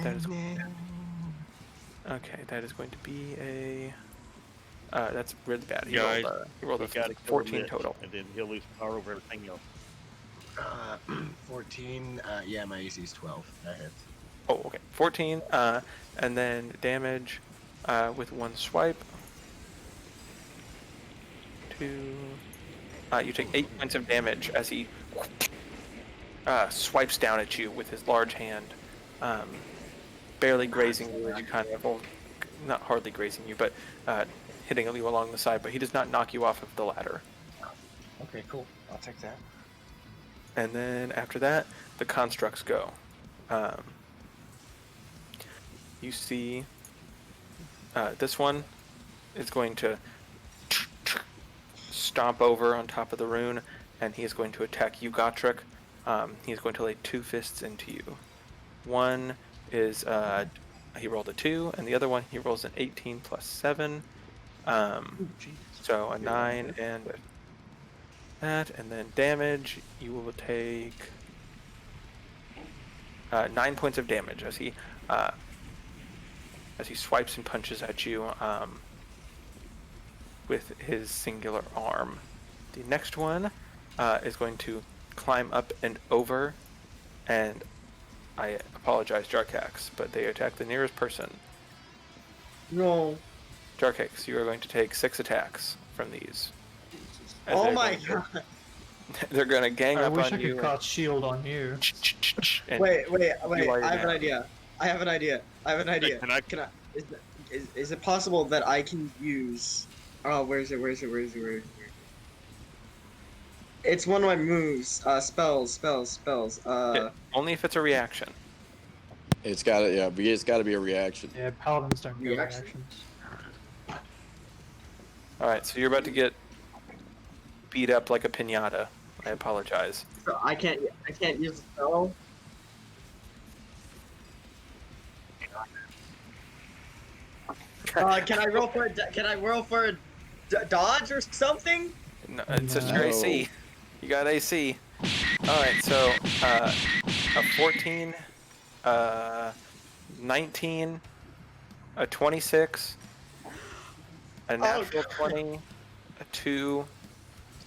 That is okay. That is going to be a. That's really bad. He rolled a 14 total. And then he'll lose power over everything else. 14. Yeah, my AC is 12. That hits. Oh, okay. 14. And then damage with 1 swipe. 2. You take 8 points of damage as he swipes down at you with his large hand, barely grazing you as you kind of, well, not hardly grazing you, but hitting you along the side. But he does not knock you off of the ladder. Okay, cool. I'll take that. And then after that, the constructs go. You see this one is going to stomp over on top of the rune, and he is going to attack you, Gotrek. He is going to lay 2 fists into you. One is, he rolled a 2, and the other one he rolls an 18 plus 7. So a 9 and that, and then damage, you will take 9 points of damage as he swipes and punches at you with his singular arm. The next one is going to climb up and over, and I apologize, Jarkax, but they attack the nearest person. No. Jarkax, you are going to take 6 attacks from these. Oh my god. They're going to gang up on you. I wish I could cast shield on you. Wait. I have an idea. Can I? Is it possible that I can use? Oh, where is it? It's one of my moves. Spells. Only if it's a reaction. It's got to, yeah. It's got to be a reaction. Yeah, paladins don't get reactions. All right, so you're about to get beat up like a piñata. I apologize. So I can't use a spell. Can I roll for? Can I roll for dodge or something? No, it's just your AC. You got AC. All right, so a 14, 19, a 26, a natural 20, a 2,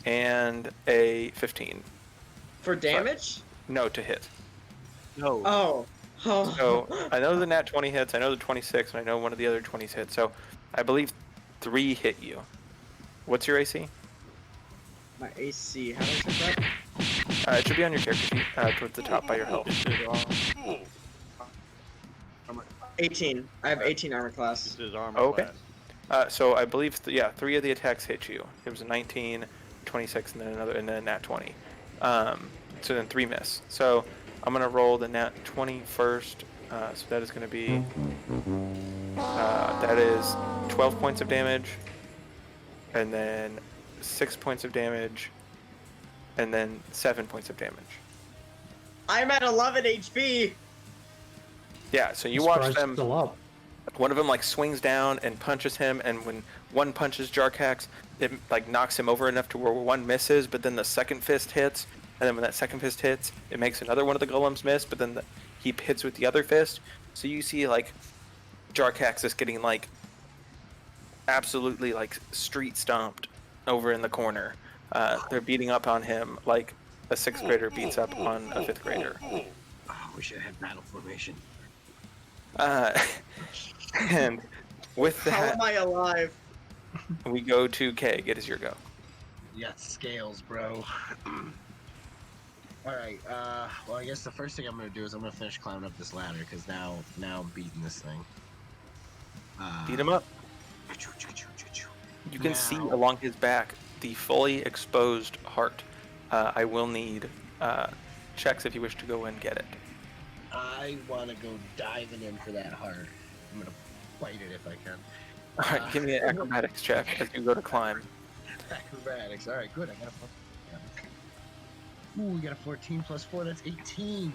and a 15. For damage? No, to hit. No. Oh. So I know the nat 20 hits, I know the 26, and I know one of the other 20s hits. So I believe 3 hit you. What's your AC? My AC, how do I check that? It should be on your character sheet, towards the top by your health. 18. I have 18 armor class. This is armor Okay. class. So I believe, 3 of the attacks hit you. It was a 19, 26, and then another, and then nat 20. So then 3 miss. So I'm gonna roll the nat 20 first. So that is gonna be, that is 12 points of damage, and then 6 points of damage, and then 7 points of damage. I'm at 11 HP. Yeah, so you watch them. One of them like swings down and punches him, and when one punches Jarkax, it like knocks him over enough to where one misses, but then the second fist hits, and then when that second fist hits, it makes another one of the golems miss, but then he hits with the other fist. So you see like Jarkax is getting like absolutely like street stomped over in the corner. They're beating up on him like a 6th grader beats up on a 5th grader. Oh, wish I had battle formation. And with that, How am I alive? we go to Keg. It is your go. You got scales, bro. Alright, well, I guess the first thing I'm gonna do is I'm gonna finish climbing up this ladder, because now I'm beating this thing. Beat him up. You can see along his back the fully exposed heart. I will need checks if you wish to go and get it. I want to go diving in for that heart. I'm gonna bite it if I can. All right, give me an acrobatics check as you go to climb. Acrobatics. All right, good. I got a. Ooh, we got a 14 plus 4. That's 18.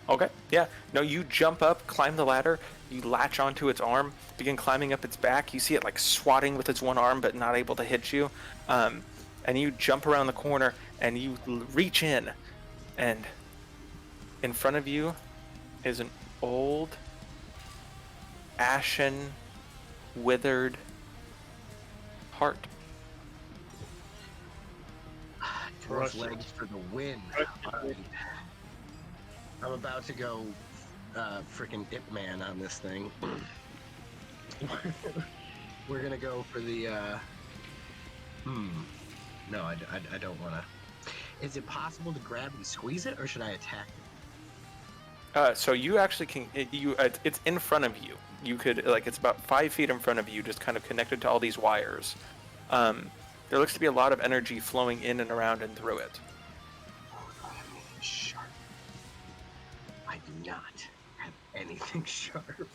Okay, yeah. No, you jump up, climb the ladder, you latch onto its arm, begin climbing up its back. You see it like swatting with its one arm, but not able to hit you. And you jump around the corner and you reach in, and in front of you is an old, ashen, withered heart. Cross legs for the win. Alright. I'm about to go freaking Ip Man on this thing. We're gonna go for the no, I don't wanna. Is it possible to grab and squeeze it, or should I attack it? So you actually can, it's in front of you. You could, like, it's about 5 feet in front of you, just kind of connected to all these wires. There looks to be a lot of energy flowing in and around and through it. Anything sharp. I do not have anything sharp.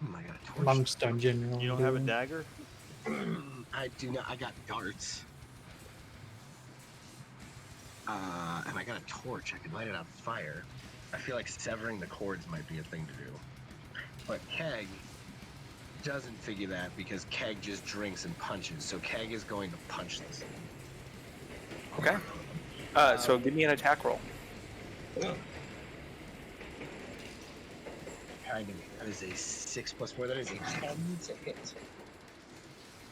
I got a torch. Mom's dungeon. You don't have a dagger? I do not. I got darts. And I got a torch. I could light it on fire. I feel like severing the cords might be a thing to do. But Keg doesn't figure that because Keg just drinks and punches. So Keg is going to punch this. Okay. So give me an attack roll. Kind of. That is a 6 plus 4. That is a 10 to hit.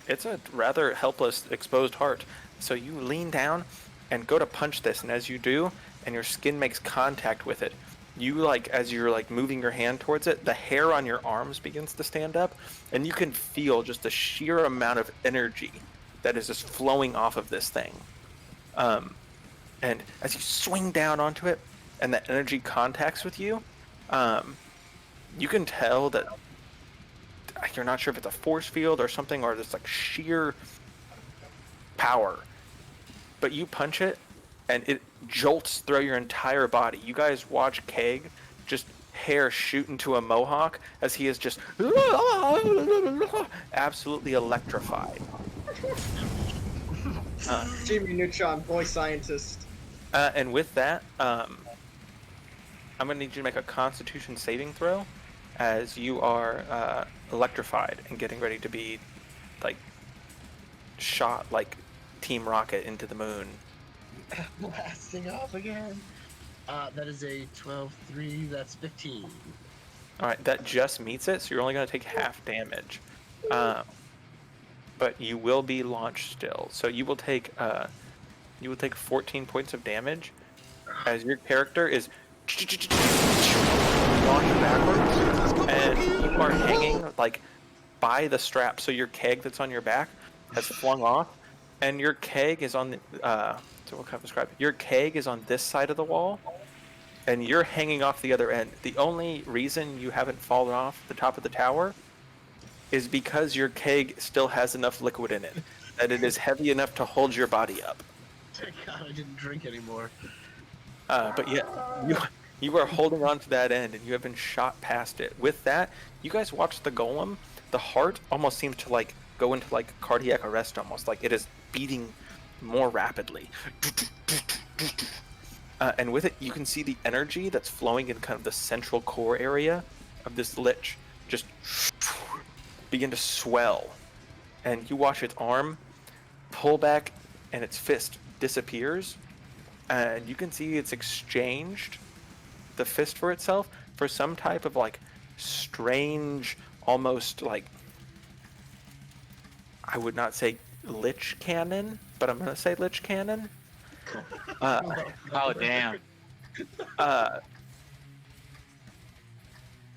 It's a rather helpless, exposed heart. So you lean down and go to punch this, and as you do, and your skin makes contact with it, you, like, as you're like moving your hand towards it, the hair on your arms begins to stand up, and you can feel just the sheer amount of energy that is just flowing off of this thing. And as you swing down onto it, and that energy contacts with you, you can tell that you're not sure if it's a force field or something, or this like sheer power. But you punch it, and it jolts through your entire body. You guys watch Keg just hair shoot into a mohawk as he is just absolutely electrified. Jimmy Neutron, boy scientist. And with that, I'm going to need you to make a Constitution saving throw as you are electrified and getting ready to be, like, shot like Team Rocket into the moon. Blasting off again. That is a 12-3. That's 15. All right, that just meets it, so you're only going to take half damage. But you will be launched still, so you will take 14 points of damage as your character is launched backwards, and you are hanging like by the strap. So your keg that's on your back has flung off, and your keg is on the so what can I describe it? Your keg is on this side of the wall, and you're hanging off the other end. The only reason you haven't fallen off the top of the tower is because your keg still has enough liquid in it that it is heavy enough to hold your body up. Thank God I didn't drink anymore. But yeah, you are holding on to that end, and you have been shot past it. With that, you guys watch the golem. The heart almost seems to like go into like cardiac arrest, almost like it is beating more rapidly. And with it, you can see the energy that's flowing in kind of the central core area of this lich just begin to swell. And you watch its arm pull back, and its fist disappears. And you can see it's exchanged the fist for itself for some type of like strange, almost like, I would not say lich cannon, but I'm gonna say lich cannon. Oh damn.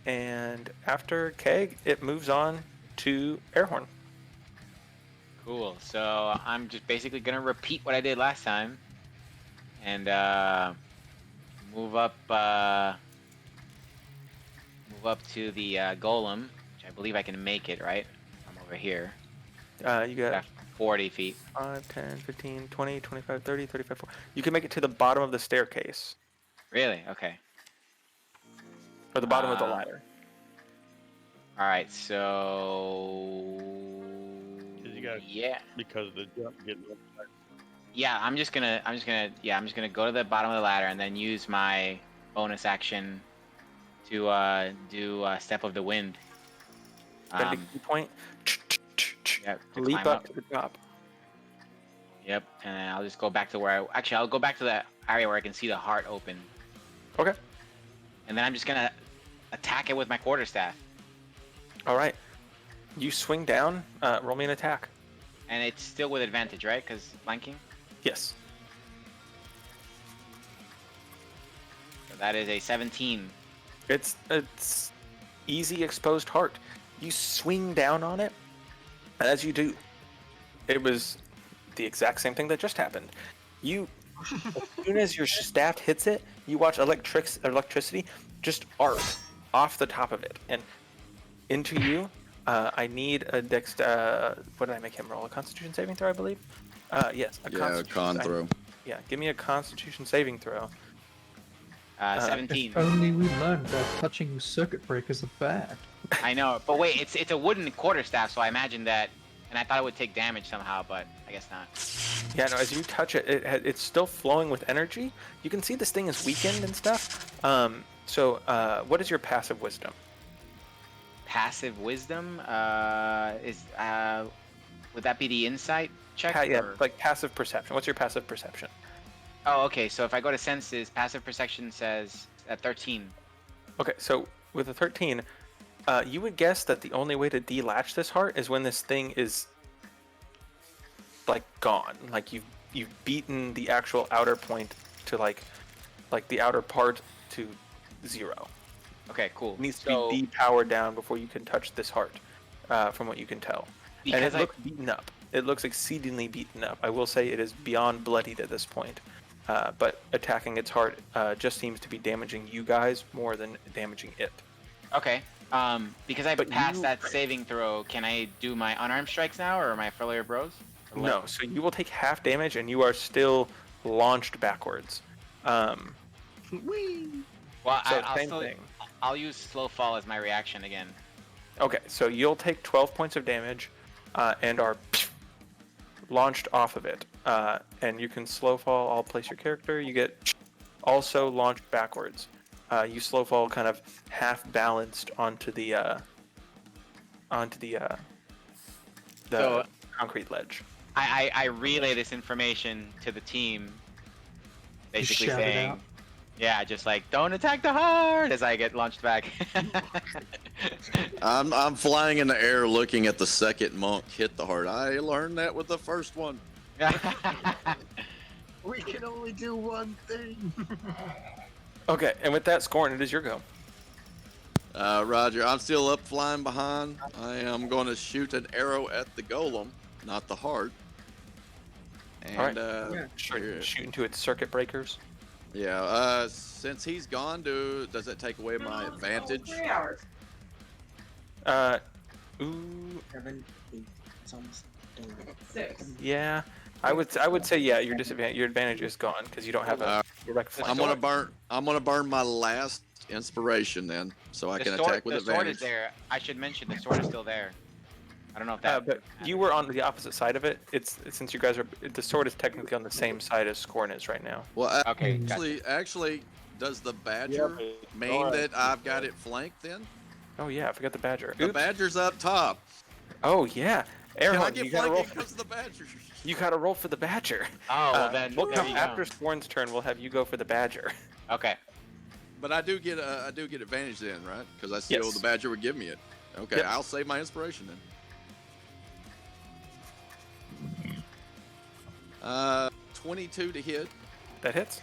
And after Keg, it moves on to Airhorn. Cool. So I'm just basically gonna repeat what I did last time, and move up to the golem, which I believe I can make it. Right? I'm over here. You got 40 feet. 5, 10, 15, 20, 25, 30, 35, 40. You can make it to the bottom of the staircase. Really? Okay. Or the bottom of the ladder. All right. So. Yeah. Because of the jump getting up. Yeah, I'm just gonna go to the bottom of the ladder and then use my bonus action to do Step of the Wind. Spend a key point. Yep, Leap up to the top. Yep, and then I'll just go back to where I'll go back to the area where I can see the heart open. Okay. And then I'm just gonna attack it with my quarterstaff. All right. You swing down. Roll me an attack. And it's still with advantage, right? Because flanking. Yes. So that is a 17. It's easy exposed heart. You swing down on it, and as you do, it was the exact same thing that just happened. You, as soon as your staff hits it, you watch electricity just arc off the top of it and into you. I need a what did I make him roll? A Constitution saving throw, I believe. Yes. A con throw. Yeah, give me a Constitution saving throw. 17. If only we learned that touching circuit breakers are bad. I know, but wait, it's a wooden quarterstaff, so I imagine that, and I thought it would take damage somehow, but I guess not. Yeah, no, as you touch it, it's still flowing with energy. You can see this thing is weakened and stuff. So what is your passive wisdom? Passive wisdom would that be the insight check? Yeah, or? like passive perception. What's your passive perception? Oh, okay. So if I go to senses, passive perception says at 13. Okay, so with a 13, you would guess that the only way to delatch this heart is when this thing is like gone. Like you've beaten the actual outer point to like the outer part to 0. Okay, cool. It needs to be depowered down before you can touch this heart, from what you can tell. Because and it looks beaten up. It looks exceedingly beaten up. I will say it is beyond bloodied at this point. But attacking its heart just seems to be damaging you guys more than damaging it. Okay. Because I passed that saving throw, can I do my unarmed strikes now, or my familiar bros? No, so you will take half damage, and you are still launched backwards. Whee! Well, so I'll I'll use slow fall as my reaction again. Okay, so you'll take 12 points of damage, and are launched off of it. And you can slow fall. I'll place your character. You get also launched backwards. You slow fall kind of half balanced onto the concrete ledge. I relay this information to the team, basically shout it saying, out. yeah, just like don't attack the heart as I get launched back. I'm flying in the air looking at the second monk hit the heart. I learned that with the first one. We can only do one thing. Okay, and with that, Scorn, it is your go. Roger, I'm still up flying behind. I am going to shoot an arrow at the golem, not the heart. And, All right. Shoot into its circuit breakers. Yeah, since he's gone, does it take away my advantage? 3 hours. Ooh. 7, 8, it's almost done. 6. Yeah. I would say yeah, your advantage is gone because you don't have a direct flank. I'm gonna burn my last inspiration then, so I can attack with the sword advantage. is there. I should mention the sword is still there. I don't know if that. But you were on the opposite side of it. It's since you guys are, the sword is technically on the same side as Scorn is right now. Well, okay. Actually, does the badger mean that I've got it flanked then? Oh yeah, I forgot the badger. The badger's up top. Oh yeah. Can I Erhard, get you gotta roll flanked because of the badger? You gotta roll for the badger. Oh, well then. We'll there come you go. after Scorn's turn. We'll have you go for the badger. Okay. But I do get advantage then, right? Because I still the badger would give me it. Okay, Yep. I'll save my inspiration then. 22 to hit. That hits.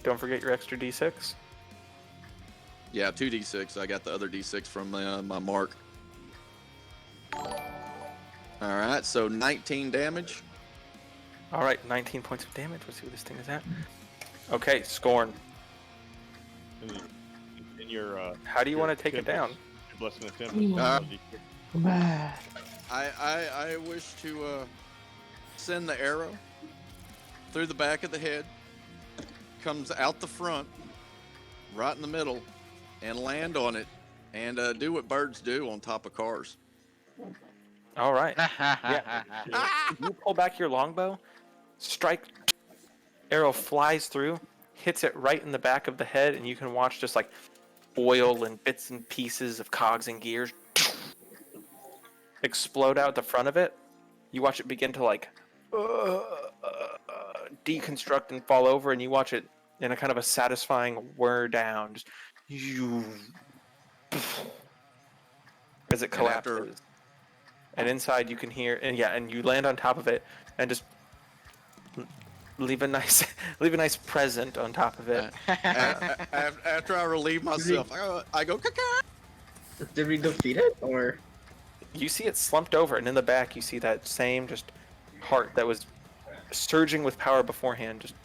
Don't forget your extra d6. Yeah, 2d6. I got the other d6 from my mark. All right, so 19 damage. All right, 19 points of damage. Let's see what this thing is at. Okay, Scorn. In your how do you want to take it down? Your blessing of I wish to send the arrow through the back of the head, comes out the front, right in the middle, and land on it, and do what birds do on top of cars. All right. Yeah. You pull back your longbow, strike, arrow flies through, hits it right in the back of the head, and you can watch just like oil and bits and pieces of cogs and gears explode out the front of it. You watch it begin to like deconstruct and fall over, and you watch it in a kind of a satisfying whir down, just as it collapses. And inside you can hear, and you land on top of it, and just leave a nice present on top of it. After I relieve myself, I go, caca. Did we defeat it, or? You see it slumped over, and in the back you see that same just heart that was surging with power beforehand. Just.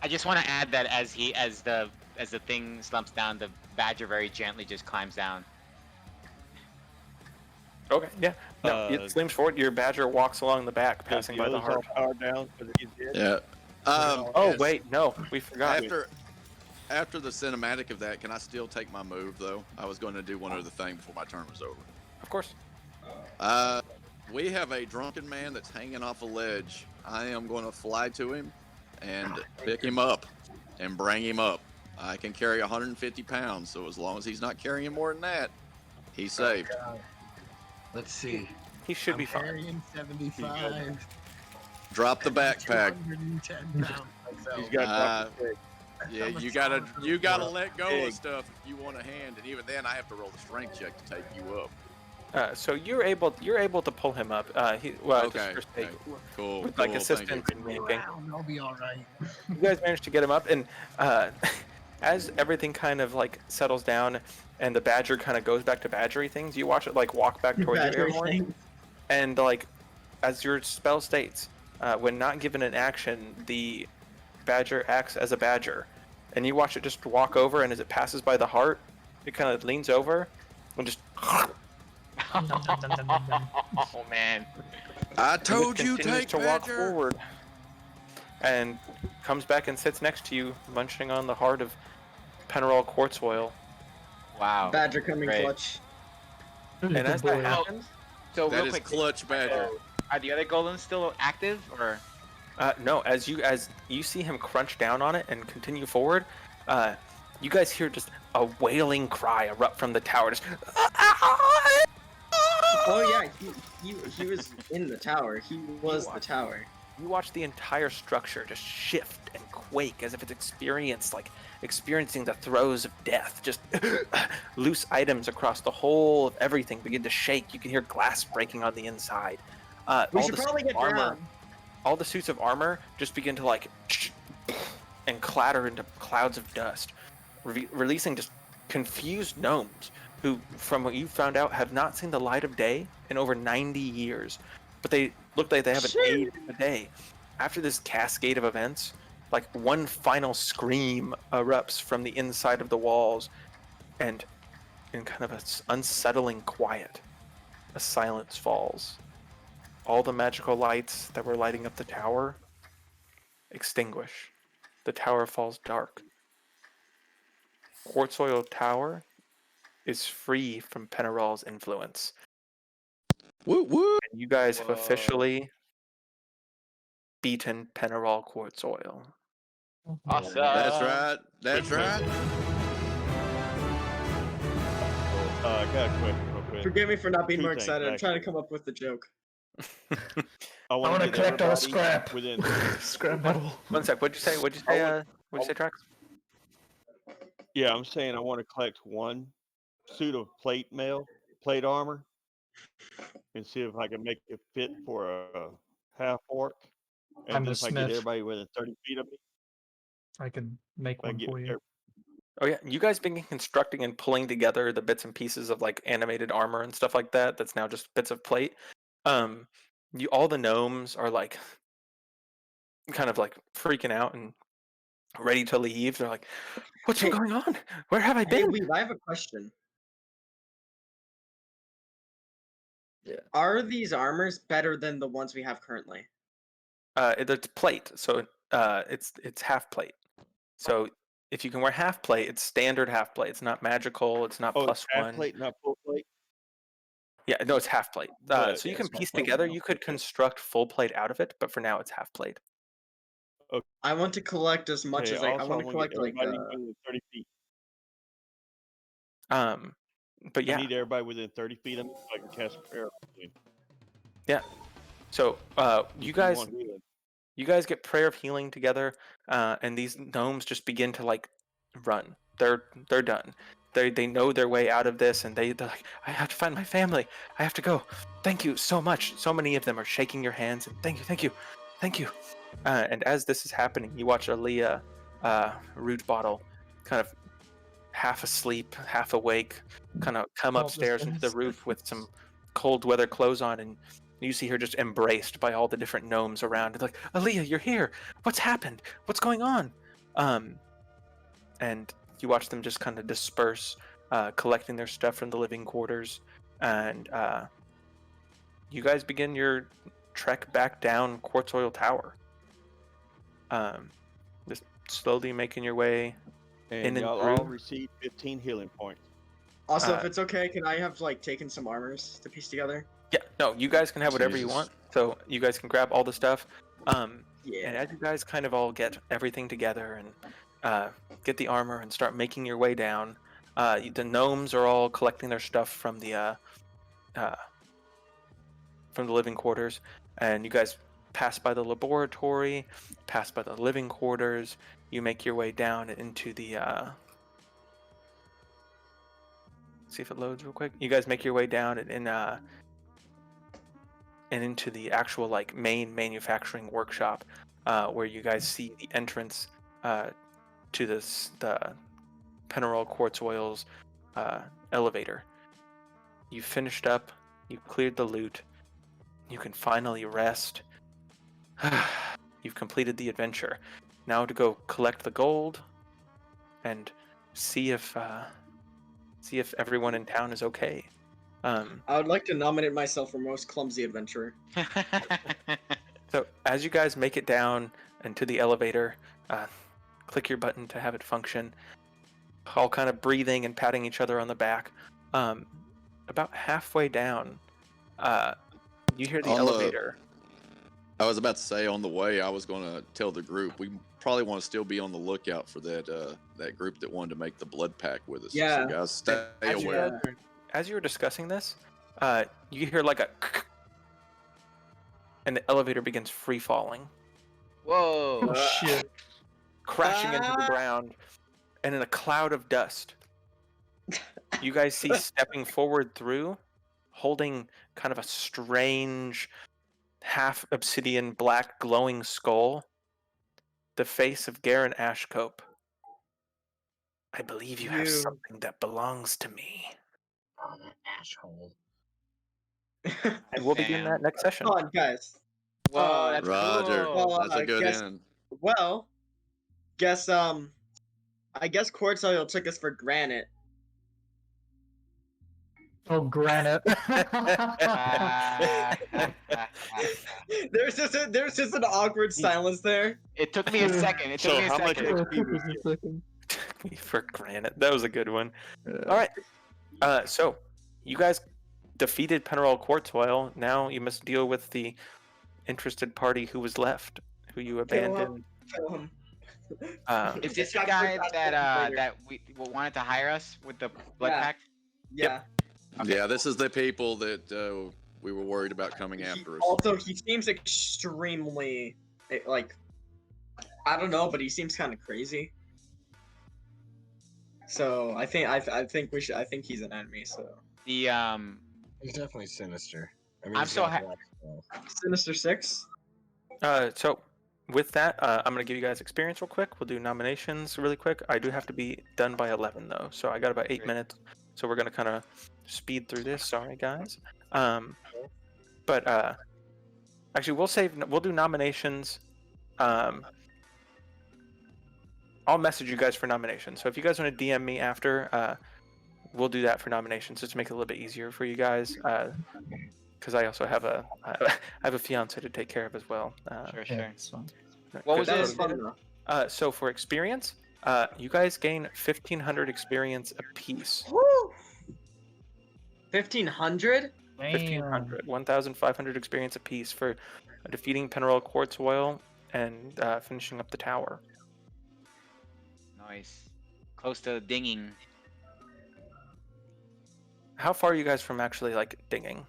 I just want to add that as the thing slumps down, the badger very gently just climbs down. Okay, yeah. No, it slams forward. Your badger walks along the back, passing by the heart. Power down, he's dead. Yeah. Oh wait, no, we forgot. After the cinematic of that, can I still take my move though? I was going to do one other thing before my turn was over. Of course. We have a drunken man that's hanging off a ledge. I am going to fly to him and pick him up and bring him up. I can carry 150 pounds, so as long as he's not carrying more than that, he's saved. Let's see. He should be fine. Carrying 75. Drop the backpack. 210 pounds. He's got yeah, you gotta let go of stuff if you want a hand, and even then I have to roll the strength check to take you up. So you're able to pull him up. Okay. Cool. With like assistance and anything. I'll be all right. You guys managed to get him up, and as everything kind of like settles down, and the badger kind of goes back to badgery things, you watch it like walk back towards your air horn, and like as your spell states, when not given an action, the badger acts as a badger, and you watch it just walk over, and as it passes by the heart, it kind of leans over and just. Oh man! I told you, continues take to walk badger. forward, and comes back and sits next to you, munching on the heart of Penarol Quartzoil. Wow! Badger coming Great. clutch. And as that happens, So That real is quick, clutch badger. are the other golems still active, or? no, as you see him crunch down on it and continue forward, you guys hear just a wailing cry erupt from the tower. Just, Oh yeah, he was in the tower. He was the tower. You watch the entire structure just shift and quake as if it's experiencing the throes of death. Just loose items across the whole of everything begin to shake. You can hear glass breaking on the inside. We should probably get down. All the suits of armor just begin to and clatter into clouds of dust, releasing just confused gnomes who, from what you found out, have not seen the light of day in over 90 years. But they look like they haven't aged a day. After this cascade of events, like one final scream erupts from the inside of the walls, and in kind of an unsettling quiet, a silence falls. All the magical lights that were lighting up the tower extinguish. The tower falls dark. Quartzoil Tower is free from Penarol's influence. Woo woo! And you guys have officially beaten Penarol Quartzoil. Awesome. That's right. That's right. I got a question real quick. Forgive me for not being Two more things, excited. I'm trying to actually. come up with the joke. I want to get collect all everybody scrap. Within... Scrap metal. One sec. What'd you say? What'd you say, Trax? Yeah, I'm saying I want to collect one suit of plate armor, and see if I can make it fit for a half orc. And I'm then a if I get smith. everybody within 30 feet of me, I can make I one get for you. Oh yeah, you guys begin constructing and pulling together the bits and pieces of like animated armor and stuff like that. That's now just bits of plate. All the gnomes are like kind of like freaking out and ready to leave. They're like, "What's been going on? Where have I been?" Hey, Weeb, I have a question. Yeah. Are these armors better than the ones we have currently? It's plate, so it's half plate. So if you can wear half plate, it's standard half plate. It's not magical. It's not it's plus half one. plate, not full plate. Yeah, no, it's half plate. But- so you Yeah, can it's piece half plate together. now. You could construct full plate out of it, but for now, it's half plate. I want to collect as much Okay, as I also, want to wanna get collect like. everybody within 30 feet. But yeah, I need everybody within 30 feet of me so I can cast prayer. yeah. So you guys get prayer of healing together, and these gnomes just begin to like run. They're done. They know their way out of this, and they're like, I have to find my family. I have to go. Thank you so much. So many of them are shaking your hands and thank you. And as this is happening, you watch Aaliyah, root bottle, kind of half asleep, half awake, kind of come upstairs into the roof with some cold weather clothes on, and you see her just embraced by all the different gnomes around. It's like, Aaliyah, you're here. What's happened? What's going on? And you watch them just kind of disperse, collecting their stuff from the living quarters, and you guys begin your trek back down Quartzoil Tower. Just slowly making your way And in and y'all through. all receive 15 healing points. Also, if it's okay, can I have like taken some armors to piece together? Yeah, no, you guys can have whatever you want. So you guys can grab all the stuff. Yeah. And as you guys kind of all get everything together and get the armor and start making your way down, the gnomes are all collecting their stuff from the living quarters, and you guys pass by the laboratory, pass by the living quarters. You make your way down into the. See if it loads real quick. You guys make your way down and into the actual like main manufacturing workshop, where you guys see the entrance to the Penarol Quartzoil's elevator. You finished up. You cleared the loot. You can finally rest. You've completed the adventure. Now to go collect the gold and see if everyone in town is okay. I would like to nominate myself for most clumsy adventurer. So as you guys make it down into the elevator, click your button to have it function. All kind of breathing and patting each other on the back. About halfway down, you hear the elevator. I was about to say on the way, I was going to tell the group we probably want to still be on the lookout for that group that wanted to make the blood pact with us. Yeah. So guys, stay aware. As you were discussing this, you hear like a and the elevator begins free falling, Whoa! Oh shit! crashing into the ground, and in a cloud of dust, you guys see stepping forward through, holding kind of a strange, half obsidian, black, glowing skull, the face of Garen Ashcope. I believe you have something that belongs to me. Oh, that asshole. And we'll begin that next session. Come on, guys. Whoa, that's Roger. cool. That's a good end. Well, I guess Quartzoil took us for granite. Oh, granite. There's just an awkward silence there. It took me a second. It took me a second. Took me for granted. That was a good one. All right. So you guys defeated Penarol Quartzoil. Now you must deal with the interested party who was left, who you abandoned. Kill him. Is this the guy that we wanted to hire us with the blood pact? Yeah. Yeah, this is the people that we were worried about coming after us. Also, he seems extremely like, I don't know, but he seems kind of crazy. So I think he's an enemy. So the he's definitely sinister. I mean, I'm so happy. Sinister 6. So with that, I'm gonna give you guys experience real quick. We'll do nominations really quick. I do have to be done by 11 though, so I got about 8 minutes. So we're gonna kind of speed through this. Sorry, guys. But actually, we'll do nominations. I'll message you guys for nominations. So if you guys want to DM me after, we'll do that for nominations just to make it a little bit easier for you guys. Because I also have I have a fiance to take care of as well. Sure. What was it? So for experience, you guys gain 1,500 experience apiece. 1,500? 1,500. 1,500 experience apiece for defeating Penarol Quartzoil and finishing up the tower. Nice. Close to dinging. How far are you guys from actually like dinging?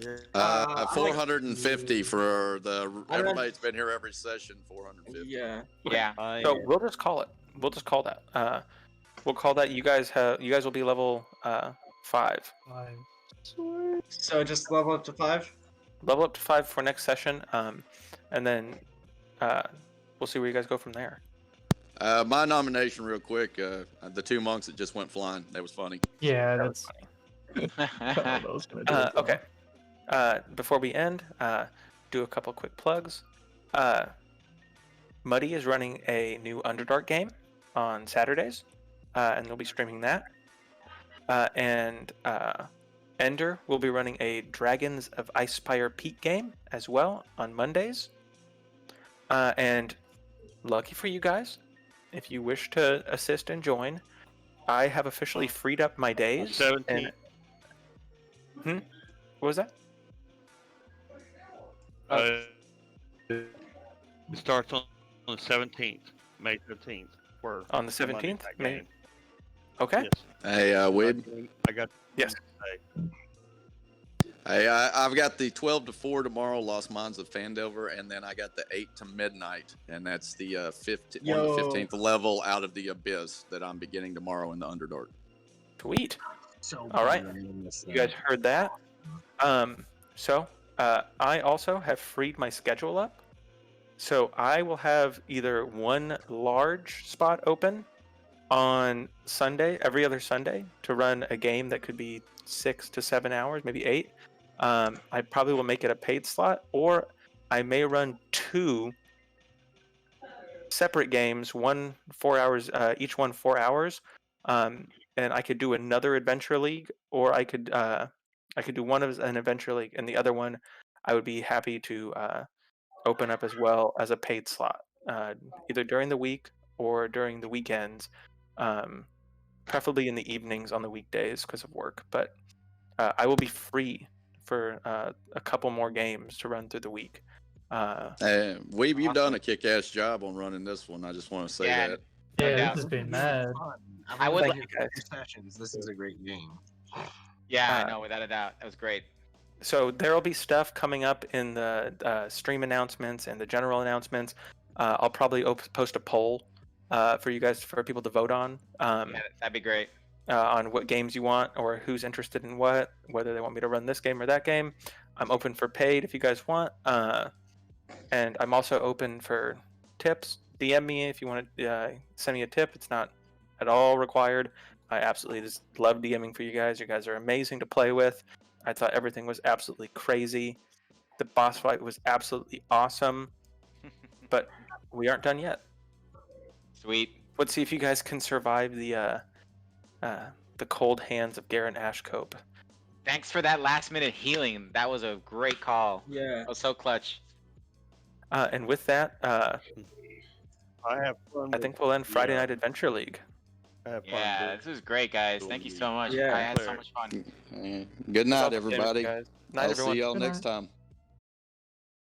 450 for the. Everybody's been here every session. 450. Yeah. Yeah. So we'll just call it. We'll just call that. We'll call that. You guys will be level 5. So just level up to 5. Level up to 5 for next session. And then we'll see where you guys go from there. My nomination, real quick. The 2 monks that just went flying. That was funny. Yeah, that's funny. Okay. Before we end, do a couple quick plugs. Muddy is running a new Underdark game on Saturdays, and they'll be streaming that. And Ender will be running a Dragons of Icespire Peak game as well on Mondays. And lucky for you guys, if you wish to assist and join, I have officially freed up my days. 17. What was that? It starts on the 17th, May 15th. On the 17th? May. Okay. Yes. Hey, Weeb. I got. Yes. Hey, I've got the 12 to 4 tomorrow, Lost Mines of Fandelver, and then I got the 8 to midnight, and that's the 15th level out of the Abyss that I'm beginning tomorrow in the Underdark. Sweet. So all right, you guys heard that. So I also have freed my schedule up, so I will have either one large spot open on Sunday, every other Sunday, to run a game that could be 6 to 7 hours, maybe 8. I probably will make it a paid slot, or I may run 2 separate games, 1 4 hours, each one 4 hours, and I could do another Adventure League, or I could do one of an Adventure League, and the other one I would be happy to open up as well as a paid slot, either during the week or during the weekends, preferably in the evenings on the weekdays because of work. But I will be free for a couple more games to run through the week. Weeb, you've done a kick-ass job on running this one. I just want to say that. Yeah, this has been mad. I would like Thank you, guys. sessions. This is a great game. Yeah, I know, without a doubt. That was great. So there will be stuff coming up in the stream announcements and the general announcements. I'll probably post a poll for you guys, for people to vote on. Yeah, that'd be great. On what games you want or who's interested in what, whether they want me to run this game or that game. I'm open for paid if you guys want. And I'm also open for tips. DM me if you want to send me a tip. It's not at all required. I absolutely just love DMing for you guys. You guys are amazing to play with. I thought everything was absolutely crazy. The boss fight was absolutely awesome. But we aren't done yet. Sweet. Let's see if you guys can survive the cold hands of Garen Ashcope. Thanks for that last minute healing. That was a great call. Yeah. That was so clutch. And with that, I have fun. I think we'll end Friday Night Adventure League. I have fun. Yeah, this was great, guys. Thank you so much. Yeah. I had so much fun. Good night, everybody. Night, I'll everyone. see y'all Good next night. time.